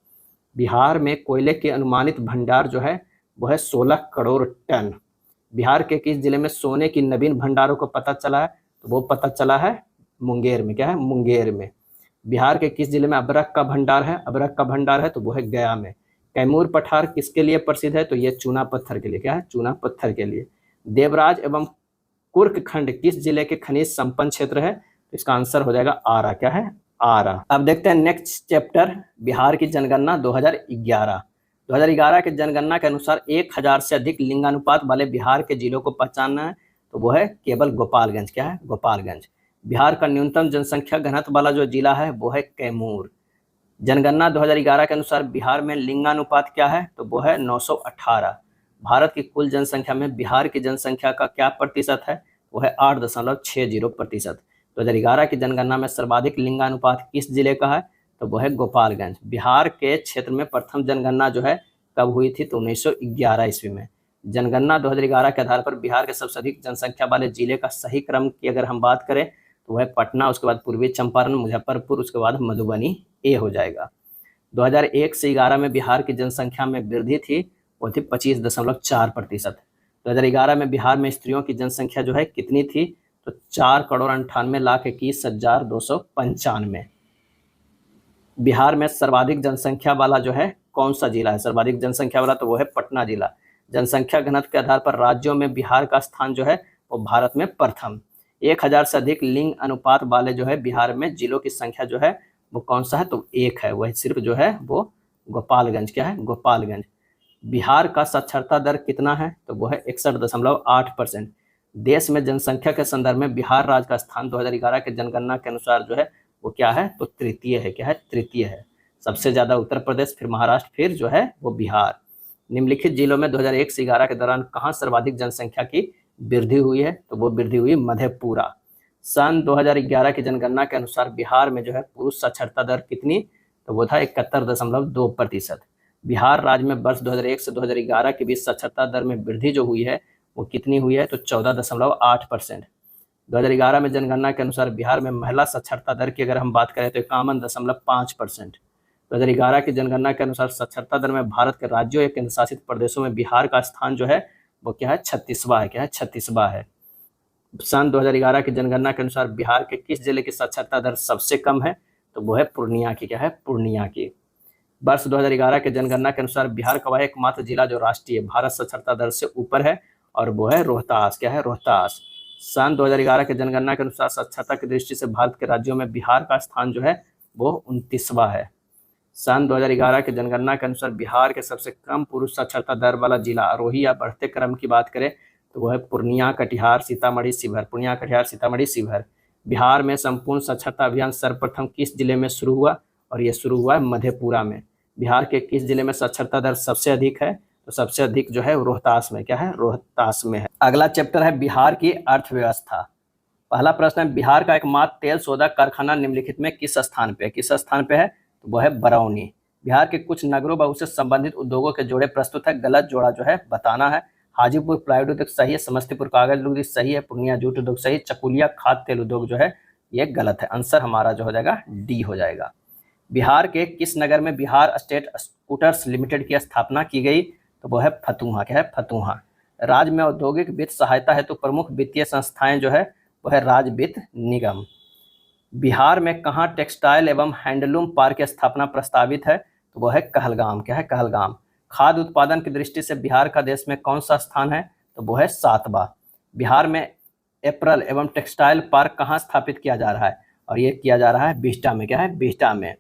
बिहार में कोयले के अनुमानित भंडार जो है वो है 16 करोड़ टन। बिहार के किस जिले में सोने की नवीन भंडारों को पता चला है? तो वो पता चला है मुंगेर में। क्या है? मुंगेर में। बिहार के किस जिले में अभ्रक का भंडार है? अभ्रक का भंडार है तो वो है गया में। कैमूर पठार किसके लिए प्रसिद्ध है? तो ये चूना पत्थर के लिए। क्या है? चूना पत्थर के लिए। देवराज एवं कुर्क खंड किस जिले के खनिज संपन्न क्षेत्र है? तो इसका आंसर हो जाएगा आरा। क्या है? आरा। अब देखते हैं नेक्स्ट चैप्टर, बिहार की जनगणना 2011। 2011 के जनगणना के अनुसार 1000 से अधिक लिंगानुपात वाले बिहार के जिलों को पहचानना है तो वो है केवल गोपालगंज। क्या है? गोपालगंज। बिहार का न्यूनतम जनसंख्या घनत्व वाला जो जिला है वो है कैमूर। जनगणना 2011 के अनुसार बिहार में लिंगानुपात क्या है? तो वो है 918। भारत की कुल जनसंख्या में बिहार की जनसंख्या का क्या प्रतिशत है? वो है 8.60%। 2011 की जनगणना में सर्वाधिक लिंगानुपात किस जिले का है? तो वो है गोपालगंज। बिहार के क्षेत्र में प्रथम जनगणना जो है कब हुई थी? तो 1911 ईस्वी में। जनगणना 2011 के आधार पर बिहार के सबसे अधिक जनसंख्या वाले जिले का सही क्रम की अगर हम बात करें तो वह पटना, उसके बाद पूर्वी चंपारण, मुजफ्फरपुर, उसके बाद मधुबनी, ए हो जाएगा। 2001 से 11 में बिहार की जनसंख्या में वृद्धि थी, वो थी 25.4%। 2011 में बिहार में स्त्रियों की जनसंख्या जो है कितनी थी? तो 4,98,21,295। बिहार में सर्वाधिक जनसंख्या वाला जो है कौन सा जिला है? सर्वाधिक जनसंख्या वाला तो वो है पटना जिला। जनसंख्या घनत्व के आधार पर राज्यों में बिहार का स्थान जो है वो भारत में प्रथम। 1000 से अधिक लिंग अनुपात वाले जो है बिहार में जिलों की संख्या जो है वो कौन सा है? तो एक है, वह सिर्फ जो है वो गोपालगंज। क्या है? गोपालगंज। बिहार का साक्षरता दर कितना है? तो वो है 61.8%। देश में जनसंख्या के संदर्भ में बिहार राज्य का स्थान 2011 के जनगणना के अनुसार जो है वो क्या है? तो तृतीय है। क्या है? तृतीय है। सबसे ज्यादा उत्तर प्रदेश, फिर महाराष्ट्र, फिर जो है वो बिहार। निम्नलिखित जिलों में 2001 से 11 के दौरान कहाँ सर्वाधिक जनसंख्या की वृद्धि हुई है? तो वो वृद्धि हुई मधेपुरा। सन 2011 की जनगणना के अनुसार बिहार में जो है पुरुष साक्षरता दर कितनी? तो वो था 71.2%। बिहार राज्य में वर्ष 2001 से 2011 के बीच साक्षरता दर में वृद्धि जो हुई है वो कितनी हुई है? तो 14.8%। 2011 में जनगणना के अनुसार बिहार में महिला साक्षरता दर की अगर हम बात करें तो 51.5%। 2011 की जनगणना के अनुसार साक्षरता दर में भारत के राज्यों या केंद्र शासित प्रदेशों में बिहार का स्थान जो है वो क्या है? 36वां है। क्या है? 36वां है। सन 2011 की जनगणना के अनुसार बिहार के किस जिले की साक्षरता दर सबसे कम है? तो वो है पूर्णिया की। क्या है? पूर्णिया की। वर्ष 2011 के जनगणना के अनुसार बिहार का वह एकमात्र जिला जो राष्ट्रीय भारत साक्षरता दर से ऊपर है और वो है रोहतास। क्या है? रोहतास। सन 2011 के जनगणना के अनुसार साक्षरता की दृष्टि से भारत के राज्यों में बिहार का स्थान जो है वो 29वां है। सन 2011 के जनगणना के अनुसार बिहार के सबसे कम पुरुष साक्षरता दर वाला जिला आरोही या बढ़ते क्रम की बात करें तो वह है पूर्णिया, कटिहार, सीतामढ़ी, शिवहर। पूर्णिया, कटिहार, सीतामढ़ी, शिवहर। बिहार में संपूर्ण साक्षरता अभियान सर्वप्रथम किस जिले में शुरू हुआ? और ये शुरू हुआ है मधेपुरा में। बिहार के किस जिले में साक्षरता दर सबसे अधिक है? तो सबसे अधिक जो है रोहतास में। क्या है? रोहतास में है। अगला चैप्टर है बिहार की अर्थव्यवस्था। पहला प्रश्न है, बिहार का एकमात्र तेल सोदा कारखाना निम्नलिखित में किस स्थान पे है? किस स्थान पे है? तो वह है बरौनी। बिहार के कुछ नगरों व उससे संबंधित उद्योगों के जोड़े प्रस्तुत है, गलत जोड़ा जो है बताना है। हाजीपुर प्लाईवुड उद्योग सही है, समस्तीपुर कागज उद्योग सही है, पूर्णिया जूट उद्योग सही, चकुलिया खाद्य तेल उद्योग जो है ये गलत है। आंसर हमारा जो हो जाएगा डी हो जाएगा। बिहार के किस नगर में बिहार स्टेट स्कूटर्स लिमिटेड की स्थापना की गई? तो वह है फतुहा। क्या है? फतुहा। राज्य में औद्योगिक वित्त सहायता हेतु प्रमुख वित्तीय संस्थाएं जो है वह है राज्य वित्त निगम। बिहार में कहाँ टेक्सटाइल एवं हैंडलूम पार्क की स्थापना प्रस्तावित है? तो वह है कहलगाम। क्या है? कहलगाम। खाद्य उत्पादन की दृष्टि से बिहार का देश में कौन सा स्थान है? तो वह है 7वां। बिहार में एप्रल एवं टेक्सटाइल पार्क कहाँ स्थापित किया जा रहा है? और ये किया जा रहा है बिहटा में। क्या है? बिहटा में।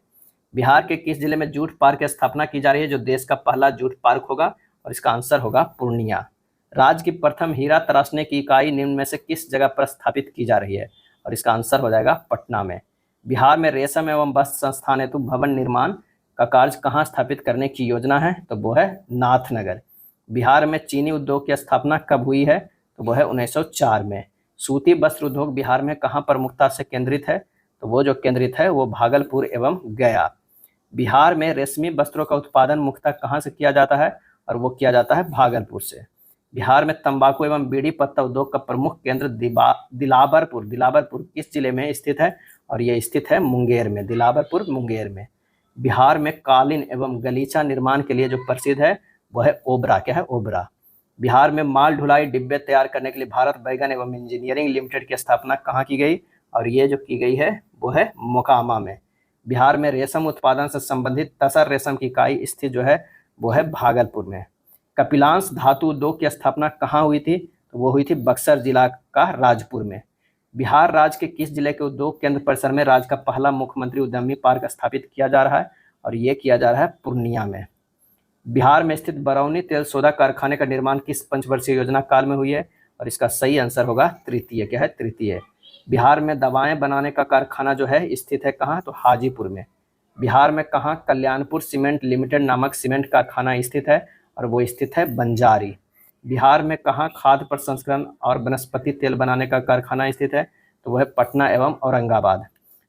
बिहार के किस जिले में जूट पार्क की स्थापना की जा रही है जो देश का पहला जूट पार्क होगा? और इसका आंसर होगा पूर्णिया। राज्य की प्रथम हीरा तराशने की इकाई निम्न में से किस जगह पर स्थापित की जा रही है? और इसका आंसर हो जाएगा पटना में। बिहार में रेशम एवं वस्त्र संस्थान हेतु भवन निर्माण का कार्य कहाँ स्थापित करने की योजना है? तो वो है नाथनगर। बिहार में चीनी उद्योग की स्थापना कब हुई है? तो वो है 1904 में। सूती वस्त्र उद्योग बिहार में कहाँ प्रमुखता से केंद्रित है? तो वो जो केंद्रित है वो भागलपुर एवं गया। बिहार में रेशमी वस्त्रों का उत्पादन मुख्यतः कहाँ से किया जाता है? और वो किया जाता है भागलपुर से। बिहार में तंबाकू एवं बीड़ी पत्ता उद्योग का प्रमुख केंद्र दिलावरपुर किस जिले में स्थित है? और ये स्थित है मुंगेर में। दिलावरपुर मुंगेर में। बिहार में कालीन एवं गलीचा निर्माण के लिए जो प्रसिद्ध है वह है ओबरा। क्या है? ओबरा। बिहार में माल ढुलाई डिब्बे तैयार करने के लिए भारत बैगन एवं इंजीनियरिंग लिमिटेड की स्थापना कहाँ की गई? और ये जो की गई है वो है मोकामा में। बिहार में रेशम उत्पादन से संबंधित तसर रेशम की इकाई स्थित जो है वो है भागलपुर में। कपिलांश धातु उद्योग की स्थापना कहाँ हुई थी? तो वो हुई थी बक्सर जिला का राजपुर में। बिहार राज्य के किस जिले के उद्योग केंद्र परिसर में राज्य का पहला मुख्यमंत्री उद्यमी पार्क स्थापित किया जा रहा है? और ये किया जा रहा है पूर्णिया में। बिहार में स्थित बरौनी तेल सोदा कारखाने का निर्माण किस पंचवर्षीय योजना काल में हुई है? और इसका सही आंसर होगा तृतीय। क्या है? तृतीय। बिहार में दवाएं बनाने का कारखाना जो है स्थित है कहाँ? तो हाजीपुर में। बिहार में कहाँ कल्याणपुर सीमेंट लिमिटेड नामक सीमेंट कारखाना स्थित है? और वो स्थित है बंजारी। बिहार में कहाँ खाद्य प्रसंस्करण और वनस्पति तेल बनाने का कारखाना स्थित है? तो वह पटना एवं औरंगाबाद।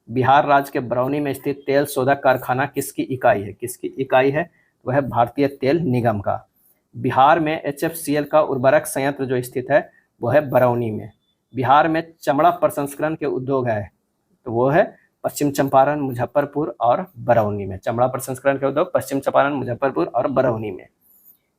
बिहार राज्य के बरौनी में स्थित तेल सोदा कारखाना किसकी इकाई है? किसकी इकाई है? वह है भारतीय तेल निगम का। बिहार में HFCL का उर्वरक संयंत्र जो स्थित है वह है बरौनी में। बिहार में चमड़ा प्रसंस्करण के उद्योग है तो वो है पश्चिम चंपारण, मुजफ्फरपुर और बरौनी में। चमड़ा प्रसंस्करण के उद्योग पश्चिम चंपारण, मुजफ्फरपुर और बरौनी में।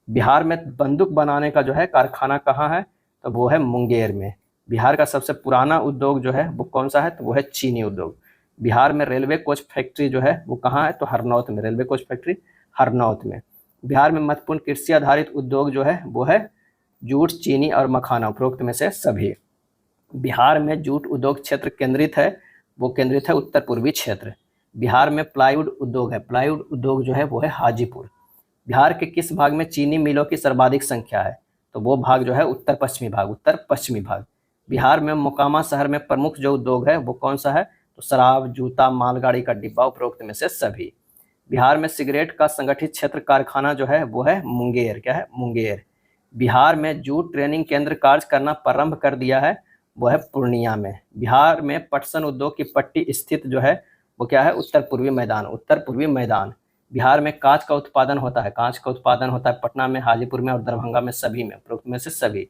बिहार में बंदूक बनाने का जो है कारखाना कहाँ है? तो वो है मुंगेर में। बिहार का सबसे पुराना उद्योग जो है वो कौन सा है? तो वो है चीनी उद्योग। बिहार में रेलवे कोच फैक्ट्री जो है वो कहाँ है? तो हरनौत में। रेलवे कोच फैक्ट्री हरनौत में। बिहार में महत्वपूर्ण कृषि आधारित उद्योग जो है वो है जूट, चीनी और मखाना, उपरोक्त में से सभी। बिहार में जूट उद्योग क्षेत्र केंद्रित है, वो केंद्रित है उत्तर पूर्वी क्षेत्र। बिहार में प्लाईवुड उद्योग है, प्लाईवुड उद्योग जो है वो है हाजीपुर। बिहार के किस भाग में चीनी मिलों की सर्वाधिक संख्या है? तो वो भाग जो है उत्तर पश्चिमी भाग, उत्तर पश्चिमी भाग। बिहार में मोकामा शहर में प्रमुख जो उद्योग है वो कौन सा है? तो शराब, जूता, मालगाड़ी का डिब्बा, उपरोक्त में से सभी। बिहार में सिगरेट का संगठित क्षेत्र कारखाना जो है वो है मुंगेर। क्या है? मुंगेर। बिहार में जूट ट्रेनिंग केंद्र कार्य करना प्रारंभ कर दिया है, वो है पूर्णिया में। बिहार में पटसन उद्योग की पट्टी स्थित जो है वो क्या है? उत्तर पूर्वी मैदान, उत्तर पूर्वी मैदान। बिहार में कांच का उत्पादन होता है, कांच का उत्पादन होता है पटना में, हाजीपुर में और दरभंगा में, सभी में, उपरोक्त में से सभी।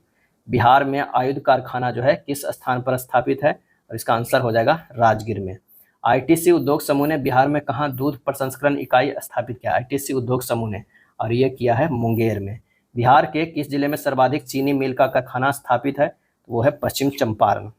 बिहार में आयुध कारखाना जो है किस स्थान पर स्थापित है? और इसका आंसर हो जाएगा राजगीर में। ITC उद्योग समूह ने बिहार में कहाँ दूध प्रसंस्करण इकाई स्थापित किया? ITC उद्योग समूह ने, और ये किया है मुंगेर में। बिहार के किस जिले में सर्वाधिक चीनी मिल का कारखाना स्थापित है? तो वो है पश्चिम चंपारण।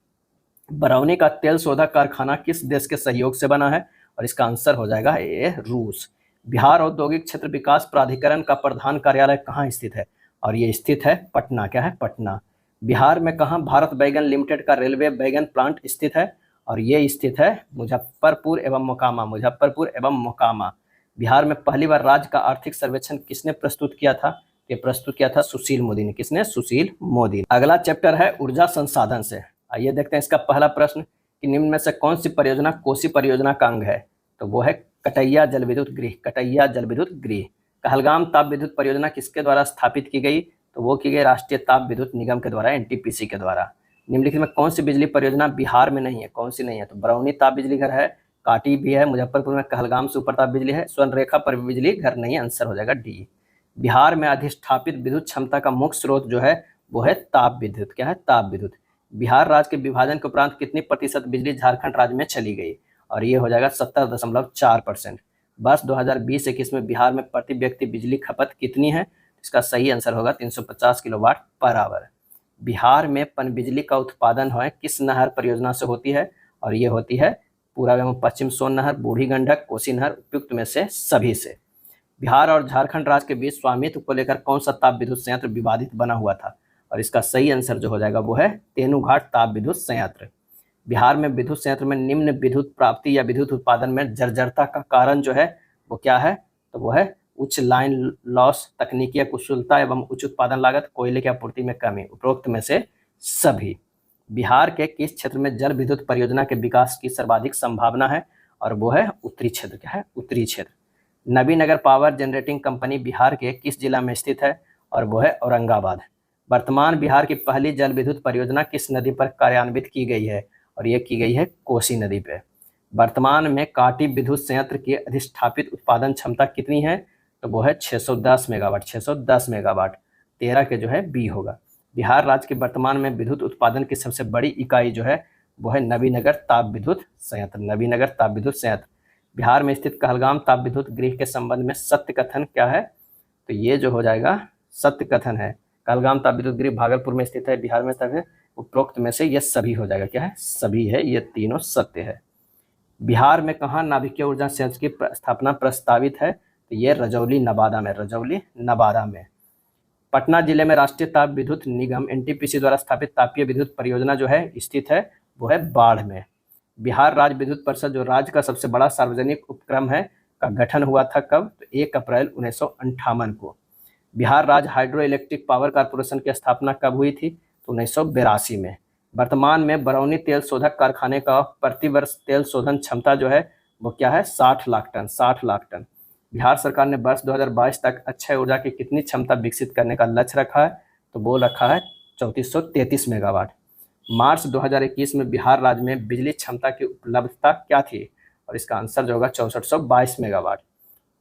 बरौनी का तेल शोधक कारखाना किस देश के सहयोग से बना है? और इसका आंसर हो जाएगा ए, रूस। बिहार औद्योगिक क्षेत्र विकास प्राधिकरण का प्रधान कार्यालय कहाँ स्थित है? और ये स्थित है पटना, क्या है, पटना। बिहार में कहाँ भारत बैगन लिमिटेड का रेलवे बैगन प्लांट स्थित है, और ये स्थित है मुजफ्फरपुर एवं मोकामा, मुजफ्फरपुर एवं मोकामा। बिहार में पहली बार राज्य का आर्थिक सर्वेक्षण किसने प्रस्तुत किया था? ये प्रस्तुत किया था सुशील मोदी ने। किसने? सुशील मोदी। अगला चैप्टर है ऊर्जा संसाधन से। आइए देखते हैं इसका पहला प्रश्न कि निम्न में से कौन सी परियोजना कोसी परियोजना का अंग है? तो वो है कटैया जल विद्युत गृह, कटैया जल विद्युत गृह। कहलगाम ताप विद्युत परियोजना किसके द्वारा स्थापित की गई? तो वो की गई राष्ट्रीय ताप विद्युत निगम के द्वारा, एनटीपीसी के द्वारा। निम्नलिखित में कौन सी बिजली परियोजना बिहार में नहीं है? कौन सी नहीं है? तो बरौनी ताप बिजली घर है, काटी भी है, मुजफ्फरपुर में कहलगाम से ऊपर ताप बिजली है, स्वर्णरेखा पर बिजली घर नहीं है। आंसर हो जाएगा डी। बिहार में अधिष्ठापित विद्युत क्षमता का मुख्य स्रोत जो है वो है ताप विद्युत, क्या है, ताप विद्युत। बिहार राज्य के विभाजन के उपरांत कितनी प्रतिशत बिजली झारखंड राज्य में चली गई? और ये हो जाएगा 70.4%। वर्ष 2020-21 में बिहार में प्रति व्यक्ति बिजली खपत कितनी है? इसका सही आंसर होगा 350 किलोवाट पर आवर। बिहार में पनबिजली का उत्पादन है किस नहर परियोजना से होती है? और ये होती है पूर्व एवं पश्चिम सोन नहर, बूढ़ी गंडक, कोसी नहर, उपयुक्त में से सभी से। बिहार और झारखंड राज्य के बीच स्वामित्व को लेकर कौन सा ताप विद्युत संयंत्र विवादित बना हुआ था? और इसका सही आंसर जो हो जाएगा वो है तेनूघाट ताप विद्युत संयंत्र। बिहार में विद्युत संयंत्र में निम्न विद्युत प्राप्ति या विद्युत उत्पादन में जर्जरता का कारण जो है वो क्या है? तो वो है उच्च लाइन लॉस, तकनीकी कुशलता एवं उच्च उत्पादन लागत, कोयले की आपूर्ति में कमी, उपरोक्त में से सभी। बिहार के किस क्षेत्र में जल विद्युत परियोजना के विकास की सर्वाधिक संभावना है? और वो है उत्तरी क्षेत्र, क्या है, उत्तरी क्षेत्र। Nabinagar power generating company Bihar के किस जिला में स्थित है? और वो है औरंगाबाद। वर्तमान बिहार की पहली जल विद्युत परियोजना किस नदी पर कार्यान्वित की गई है? और ये की गई है कोसी नदी पे। वर्तमान में काटी विद्युत संयंत्र की अधिष्ठापित उत्पादन क्षमता कितनी है? तो वो है 610 मेगावाट, 610 मेगावाट। 13 के जो है बी होगा। बिहार राज्य के वर्तमान में विद्युत उत्पादन की सबसे बड़ी इकाई जो है वो है नबीनगर ताप विद्युत संयंत्र, नबीनगर ताप विद्युत संयंत्र। बिहार में स्थित कहलगाम ताप विद्युत गृह के संबंध में सत्य कथन क्या है? तो ये जो हो जाएगा सत्य कथन है। कहलगाम ताप विद्युत गृह भागलपुर में स्थित है, बिहार में स्थित है। उपरोक्त में से ये सभी हो जाएगा, क्या है, सभी है, ये तीनों सत्य है। बिहार में कहाँ नाभिकीय ऊर्जा संयंत्र की स्थापना प्रस्तावित है? तो ये रजौली नवादा में, रजौली नवादा में। पटना जिले में राष्ट्रीय ताप विद्युत निगम एनटीपीसी द्वारा स्थापित तापीय विद्युत परियोजना जो है स्थित है वो है बाढ़ में। बिहार राज्य विद्युत परिषद जो राज्य का सबसे बड़ा सार्वजनिक उपक्रम है का गठन हुआ था कब? तो 1 अप्रैल 1958 को। बिहार राज्य हाइड्रो इलेक्ट्रिक पावर कॉर्पोरेशन की स्थापना कब हुई थी? तो 1982 में। वर्तमान में बरौनी तेल शोधक कारखाने का प्रतिवर्ष तेल शोधन क्षमता जो है वो क्या है? 60 लाख टन, 60 लाख टन। बिहार सरकार ने वर्ष 2022 तक अक्षय ऊर्जा की कितनी क्षमता विकसित करने का लक्ष्य रखा है? तो वो रखा है 3433 मेगावाट। मार्च 2021 में बिहार राज्य में बिजली क्षमता की उपलब्धता क्या थी? और इसका आंसर जो होगा 6422 मेगावाट।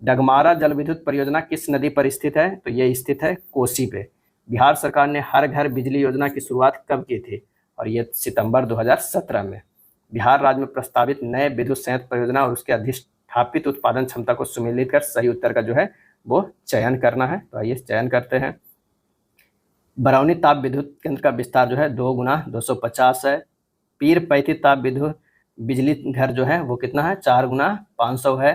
डगमारा जल विद्युत परियोजना किस नदी पर स्थित है? तो ये स्थित है कोसी पे। बिहार सरकार ने हर घर बिजली योजना की शुरुआत कब की थी? और ये सितंबर 2017 में। बिहार राज्य में प्रस्तावित नए विद्युत संयंत्र परियोजना और उसके अधिष्ठापित उत्पादन क्षमता को सुमेलित कर सही उत्तर का जो है वो चयन करना है। तो आइए चयन करते हैं। बरौनी ताप विद्युत केंद्र का विस्तार जो है 2 गुना 250 है। पीरपैंती ताप विद्युत बिजली घर जो है वो कितना है? 4 गुना 500 है।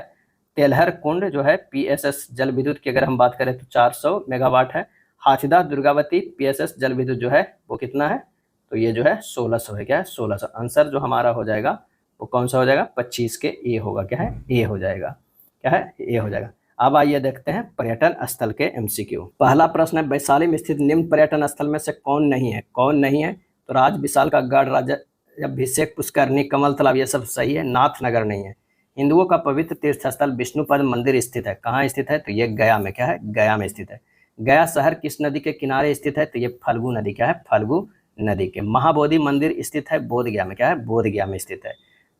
तेलहर कुंड जो है पीएसएस जल विद्युत की अगर हम बात करें तो 400 मेगावाट है। हाथीदह दुर्गावती पीएसएस जल विद्युत जो है वो कितना है? तो ये जो है 1600 है, क्या है, 1600। आंसर जो हमारा हो जाएगा वो कौन सा हो जाएगा? 25 के ए होगा, क्या है, ए हो जाएगा, क्या है, ए हो जाएगा। अब आइए देखते हैं पर्यटन स्थल के एमसीक्यू। पहला प्रश्न है वैशाली में स्थित निम्न पर्यटन स्थल में से कौन नहीं है? कौन नहीं है? तो राज विशाल का गढ़, राजा अभिषेक पुष्करणी, कमल तालाब, ये सब सही है। नाथनगर नहीं है। हिंदुओं का पवित्र तीर्थ स्थल विष्णुपद मंदिर स्थित है, कहाँ स्थित है? तो ये गया में, क्या है, गया में स्थित है। गया शहर किस नदी के किनारे स्थित है? तो ये फल्गु नदी, क्या है, फल्गु नदी के। महाबोधि मंदिर स्थित है बोधगया में, क्या है, बोधगया में स्थित है।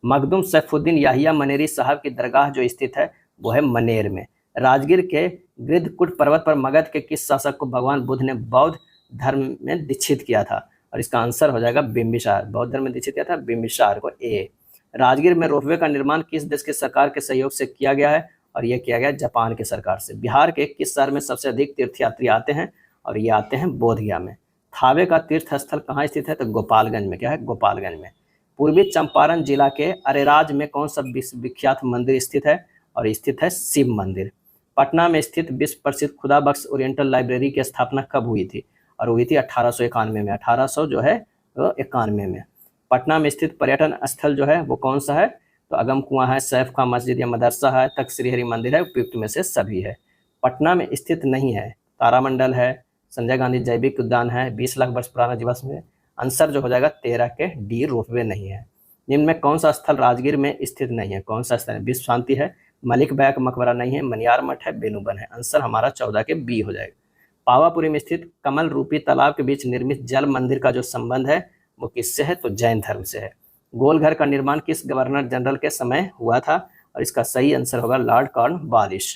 मखदूम सैफुद्दीन याहिया मनेरी साहब की दरगाह जो स्थित है वो है मनेर में। राजगीर के गिद्धकूट पर्वत पर मगध के किस शासक को भगवान बुद्ध ने बौद्ध धर्म में दीक्षित किया था? और इसका आंसर हो जाएगा बिंबिसार, बौद्ध धर्म में दीक्षित किया था बिंबिसार को, ए। राजगीर में रोपवे का निर्माण किस देश के सरकार के सहयोग से किया गया है? और यह किया गया जापान के सरकार से। बिहार के किस शहर में सबसे अधिक तीर्थयात्री आते हैं? और ये आते हैं बोधगया में। थावे का तीर्थ स्थल कहाँ स्थित है? तो गोपालगंज में, क्या है, गोपालगंज में। पूर्वी चंपारण जिला के अरेराज में कौन सा विश्वविख्यात मंदिर स्थित है? और स्थित है शिव मंदिर। पटना में स्थित विश्व प्रसिद्ध खुदा बख्श ओरिएंटल लाइब्रेरी की स्थापना कब हुई थी? और हुई थी 1891 में, 1800 जो है 91 में। पटना में स्थित पर्यटन स्थल जो है वो कौन सा है? तो अगम कुआं है, सैफ खां मस्जिद या मदरसा है, तख्त श्री हरि मंदिर है, उपयुक्त में से सभी है। पटना में स्थित नहीं है, तारामंडल है, संजय गांधी जैविक उद्यान है, 20 लाख वर्ष पुराना दिवस में। आंसर जो हो जाएगा 13 के डी, रोपवे नहीं है। निम्न में कौन सा स्थल राजगीर में स्थित नहीं है? कौन सा स्थल है? विश्व शांति है, मलिक बैग मकबरा नहीं है, मनियार मठ है, बेनुबन है। आंसर हमारा 14 के बी हो जाएगा। पावापुरी में स्थित कमल रूपी तालाब के बीच निर्मित जल मंदिर का जो संबंध है वो किससे है? तो जैन धर्म से है। गोल घर का निर्माण किस गवर्नर जनरल के समय हुआ था? और इसका सही आंसर होगा लॉर्ड कॉर्नवालिस।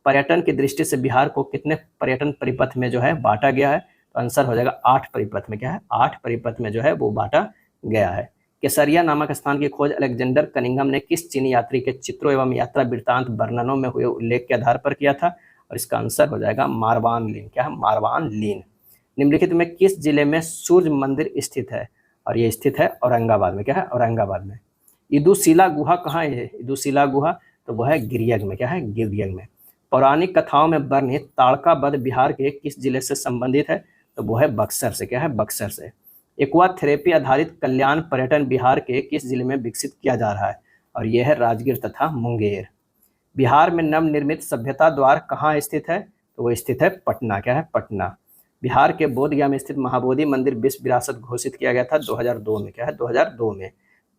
पर्यटन की दृष्टि से बिहार को कितने पर्यटन परिपथ में जो है बांटा गया है? तो आंसर हो जाएगा 8 परिपथ में। क्या है? 8 परिपथ में जो है वो बांटा गया है। केसरिया नामक स्थान की खोज अलेक्जेंडर कनिंघम ने किस चीनी यात्री के चित्रों एवं यात्रा वृत्तांत वर्णनों में हुए उल्लेख के आधार पर किया था? और इसका आंसर हो जाएगा मारवान लीन। क्या है? मारवान लीन। निम्नलिखित में किस जिले में सूर्य मंदिर स्थित है? और ये स्थित है औरंगाबाद में। क्या है? औरंगाबाद में। इदुशिला गुहा कहाँ है? इदुशिला गुहा तो वह है गिरियक में। क्या है? गिरियक में। पौराणिक कथाओं में वर्णित ताड़का वध बिहार के किस जिले से संबंधित है? तो वो है बक्सर से। क्या है? बक्सर से। एक्वा थेरेपी आधारित कल्याण पर्यटन बिहार के किस जिले में विकसित किया जा रहा है? और यह है राजगीर तथा मुंगेर। बिहार में नवनिर्मित सभ्यता द्वार कहाँ स्थित है? तो वो स्थित है पटना। क्या है? पटना। बिहार के बोधगया में स्थित महाबोधि मंदिर विश्व विरासत घोषित किया गया था 2002 में। क्या है? 2002 में।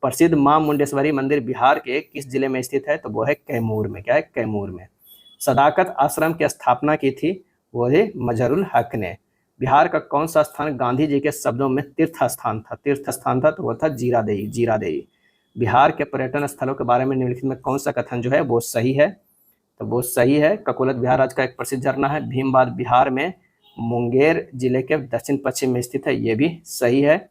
प्रसिद्ध मां मुंडेश्वरी मंदिर बिहार के किस जिले में स्थित है? तो वो है कैमूर में। क्या है? कैमूर में। सदाकत आश्रम की स्थापना की थी वो है मजहरुल हक ने। बिहार का कौन सा स्थान गांधी जी के शब्दों में तीर्थ स्थान था? तीर्थ स्थान था तो वो था जीरादेई। जीरादेई। बिहार के पर्यटन स्थलों के बारे में निम्नलिखित में कौन सा कथन जो है वो सही है? तो वो सही है। ककोलत बिहार राज्य का एक प्रसिद्ध झरना है। भीमबाद बिहार में मुंगेर जिले के दक्षिण पश्चिम में स्थित है, ये भी सही है।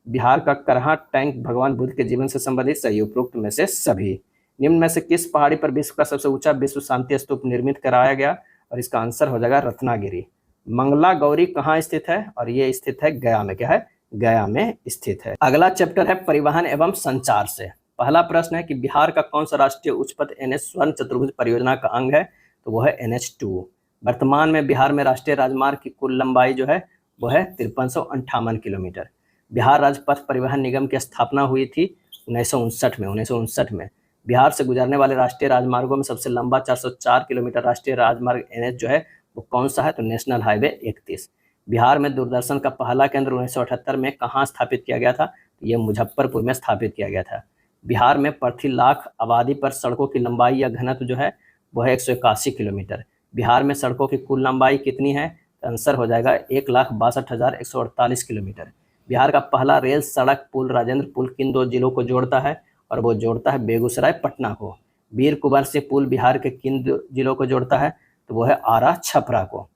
बिहार का करहा टैंक भगवान बुद्ध के जीवन से संबंधित सही, उपरोक्त में से सभी। निम्न में से किस पहाड़ी पर विश्व का सबसे ऊंचा विश्व शांति स्तूप निर्मित कराया गया? और इसका आंसर हो जाएगा रत्नागिरी। मंगला गौरी कहाँ स्थित है? और ये स्थित है गया में। क्या है? गया में स्थित है। अगला चैप्टर है परिवहन एवं संचार से। पहला प्रश्न है कि बिहार का कौन सा राष्ट्रीय उच्च पथ NH स्वर्ण चतुर्भुज परियोजना का अंग है? तो वो है NH2। वर्तमान में बिहार में राष्ट्रीय राजमार्ग की कुल लंबाई जो है वो है 5358 किलोमीटर। बिहार राज्य पथ परिवहन निगम की स्थापना हुई थी 1959 में। 1959 में। बिहार से गुजरने वाले राष्ट्रीय राजमार्गों में सबसे लंबा 404 किलोमीटर राष्ट्रीय राजमार्ग NH जो है वो कौन सा है? तो नेशनल हाईवे 31। बिहार में दूरदर्शन का पहला केंद्र 1978 में कहाँ स्थापित किया गया था? तो ये मुजफ्फरपुर में स्थापित किया गया था। बिहार में प्रति लाख आबादी पर सड़कों की लंबाई या घनत्व जो है वो है 181 किलोमीटर। बिहार में सड़कों की कुल लंबाई कितनी है? तो आंसर हो जाएगा 1,62,148 किलोमीटर। बिहार का पहला रेल सड़क पुल राजेंद्र पुल किन 2 जिलों को जोड़ता है? और वो जोड़ता है बेगूसराय पटना को। वीर कुंवर सिंह पुल बिहार के किन जिलों को जोड़ता है? तो वो है आरा छपरा को।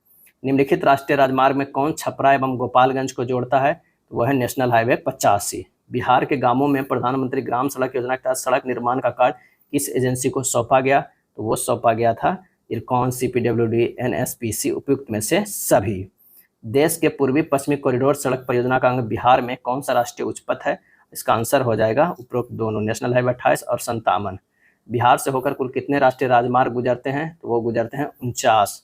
निम्नलिखित राष्ट्रीय राजमार्ग में कौन छपरा एवं गोपालगंज को जोड़ता है? तो वह है नेशनल हाईवे 85। बिहार के गांवों में प्रधानमंत्री ग्राम सड़क योजना के तहत सड़क निर्माण का कार्य किस एजेंसी को सौंपा गया? तो वो सौंपा गया था इरकॉन, CPWD, NSPC, उपयुक्त में से सभी। देश के पूर्वी पश्चिमी कॉरिडोर सड़क परियोजना का अंग बिहार में कौन सा राष्ट्रीय उच्च पथ है? इसका आंसर हो जाएगा उपरोक्त दोनों, नेशनल हाईवे 28 और 57। बिहार से होकर कुल कितने राष्ट्रीय राजमार्ग गुजरते हैं? तो वो गुजरते हैं 49।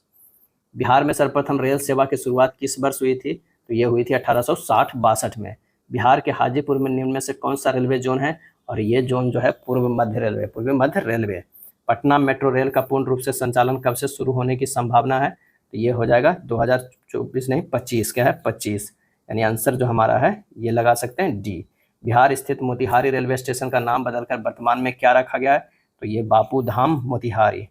बिहार में सर्वप्रथम रेल सेवा की शुरुआत किस वर्ष हुई थी? तो ये हुई थी 1860-62 में। बिहार के हाजीपुर में निम्न में से कौन सा रेलवे जोन है? और ये जोन जो है पूर्व मध्य रेलवे। पूर्व मध्य रेलवे। पटना मेट्रो रेल का पूर्ण रूप से संचालन कब से शुरू होने की संभावना है? तो ये हो जाएगा 2024 नहीं 25। क्या है? 25। यानी आंसर जो हमारा है ये लगा सकते हैं डी। बिहार स्थित मोतिहारी रेलवे स्टेशन का नाम बदलकर वर्तमान में क्या रखा गया है? तो ये बापू धाम मोतिहारी।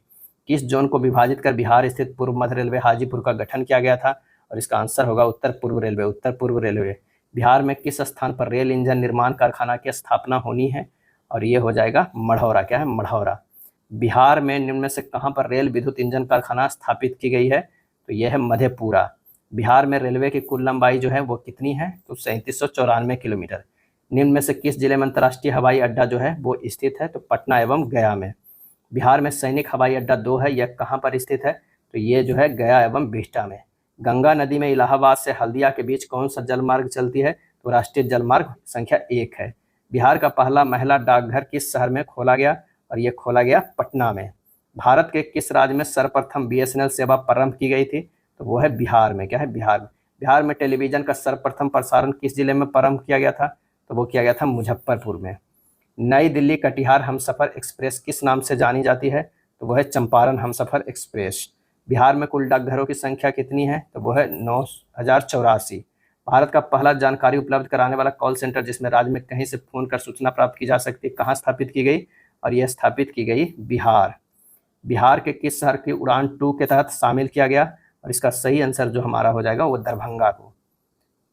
किस जोन को विभाजित कर बिहार स्थित पूर्व मध्य रेलवे हाजीपुर का गठन किया गया था? और इसका आंसर होगा उत्तर पूर्व रेलवे। उत्तर पूर्व रेलवे। बिहार में किस स्थान पर रेल इंजन निर्माण कारखाना की स्थापना होनी है? और ये हो जाएगा मढ़ौरा। क्या है? मढ़ौरा। बिहार में निम्न में से कहाँ पर रेल विद्युत इंजन कारखाना स्थापित की गई है? तो यह है मधेपुरा। बिहार में रेलवे की कुल लंबाई जो है वो कितनी है? तो 3794 किलोमीटर। निम्न में से किस जिले में अंतर्राष्ट्रीय हवाई अड्डा जो है वो स्थित है? तो पटना एवं गया में। बिहार में सैनिक हवाई अड्डा 2 है, यह कहाँ पर स्थित है? तो ये जो है गया एवं बिहटा में। गंगा नदी में इलाहाबाद से हल्दिया के बीच कौन सा जलमार्ग चलती है? तो राष्ट्रीय जलमार्ग संख्या 1 है। बिहार का पहला महिला डाकघर किस शहर में खोला गया? और ये खोला गया पटना में। भारत के किस राज्य में सर्वप्रथम बीएसएनएल सेवा प्रारंभ की गई थी? तो वो है बिहार में। क्या है? बिहार में। बिहार में टेलीविजन का सर्वप्रथम प्रसारण किस जिले में प्रारंभ किया गया था? तो वो किया गया था मुजफ्फरपुर में। नई दिल्ली कटिहार हमसफर एक्सप्रेस किस नाम से जानी जाती है? तो वो है चंपारण हमसफर एक्सप्रेस। बिहार में कुल डाकघरों की संख्या कितनी है? तो वो है 9084। भारत का पहला जानकारी उपलब्ध कराने वाला कॉल सेंटर जिसमें राज्य में कहीं से फोन कर सूचना प्राप्त की जा सकती है, कहाँ स्थापित की गई? और यह स्थापित की गई बिहार। बिहार के किस शहर की उड़ान 2 के तहत शामिल किया गया? और इसका सही आंसर जो हमारा हो जाएगा वो दरभंगा को।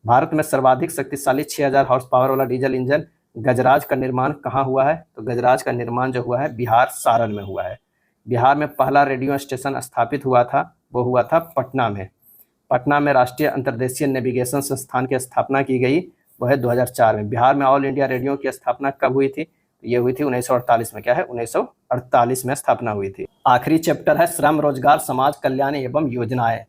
भारत में सर्वाधिक शक्तिशाली 6000 हॉर्स पावर वाला डीजल इंजन गजराज का निर्माण कहाँ हुआ है? तो गजराज का निर्माण जो हुआ है बिहार सारण में हुआ है। बिहार में पहला रेडियो स्टेशन स्थापित हुआ था, वो हुआ था पटना में। पटना में राष्ट्रीय अंतर्देशीय नेविगेशन संस्थान की स्थापना की गई, वो है 2004 में। बिहार में ऑल इंडिया रेडियो की स्थापना कब हुई थी? ये हुई थी 1948 में। क्या है? 1948 में स्थापना हुई थी। आखिरी चैप्टर है श्रम रोजगार समाज कल्याण एवं योजनाएं।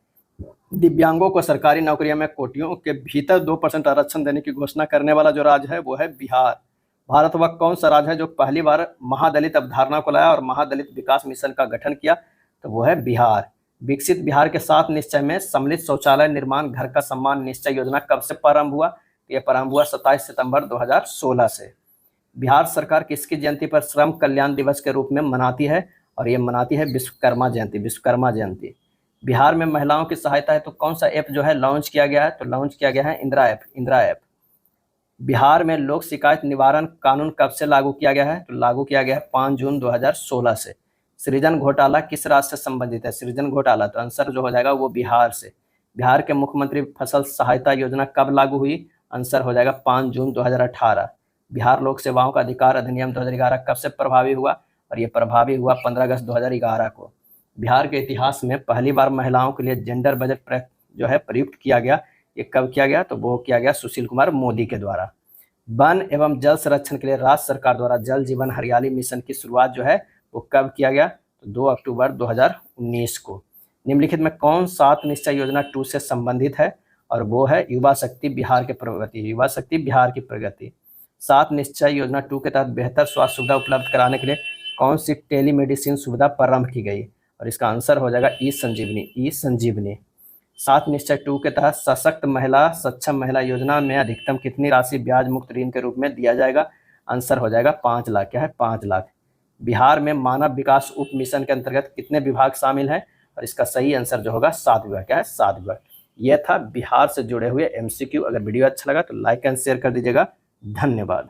दिव्यांगों को सरकारी नौकरियों में कोटियों के भीतर 2% आरक्षण देने की घोषणा करने वाला जो राज्य है वो है बिहार। भारत वह कौन सा राज्य है जो पहली बार महादलित अवधारणा को लाया और महादलित विकास मिशन का गठन किया? तो वो है बिहार। विकसित बिहार के 7 निश्चय में सम्मिलित शौचालय निर्माण घर का सम्मान निश्चय योजना कब से प्रारंभ हुआ? तो यह प्रारंभ हुआ 27 सितंबर 2016 से। बिहार सरकार किसकी जयंती पर श्रम कल्याण दिवस के रूप में मनाती है? और ये मनाती है विश्वकर्मा जयंती। विश्वकर्मा जयंती। बिहार में महिलाओं की सहायता है तो कौन सा ऐप जो है लॉन्च किया गया है? तो लॉन्च किया गया है इंदिरा ऐप। इंदिरा ऐप। बिहार में लोक शिकायत निवारण कानून कब से लागू किया गया है? तो लागू किया गया है 5 जून 2016 से। सृजन घोटाला किस राज्य से संबंधित है? सृजन घोटाला तो आंसर जो हो जाएगा वो बिहार से। बिहार के मुख्यमंत्री फसल सहायता योजना कब लागू हुई? आंसर हो जाएगा 5 जून 2018। बिहार लोक सेवाओं का अधिकार अधिनियम 2011 कब से प्रभावी हुआ? और ये प्रभावी हुआ 15 अगस्त 2011 को। बिहार के इतिहास में पहली बार महिलाओं के लिए जेंडर बजट जो है प्रयुक्त किया गया, ये कब किया गया? तो वो किया गया सुशील कुमार मोदी के द्वारा। वन एवं जल संरक्षण के लिए राज्य सरकार द्वारा जल जीवन हरियाली मिशन की शुरुआत जो है वो कब किया गया? तो 2 अक्टूबर 2019 को। निम्नलिखित में कौन 7 निश्चय योजना 2 से संबंधित है? और वो है युवा शक्ति बिहार की प्रगति। युवा शक्ति बिहार की प्रगति। 7 निश्चय योजना 2 के तहत बेहतर स्वास्थ्य सुविधा उपलब्ध कराने के लिए कौन सी टेलीमेडिसिन सुविधा प्रारंभ की गई? और इसका आंसर हो जाएगा ई संजीवनी। ई संजीवनी। 7 निश्चय 2 के तहत सशक्त महिला सक्षम महिला योजना में अधिकतम कितनी राशि ब्याज मुक्त ऋण के रूप में दिया जाएगा? आंसर हो जाएगा 5 लाख। क्या है? 5 लाख। बिहार में मानव विकास उप मिशन के अंतर्गत कितने विभाग शामिल हैं? और इसका सही आंसर जो होगा 7 विभाग। क्या है? 7 विभाग। यह था बिहार से जुड़े हुए MCQ। अगर वीडियो अच्छा लगा तो लाइक एंड शेयर कर दीजिएगा। धन्यवाद।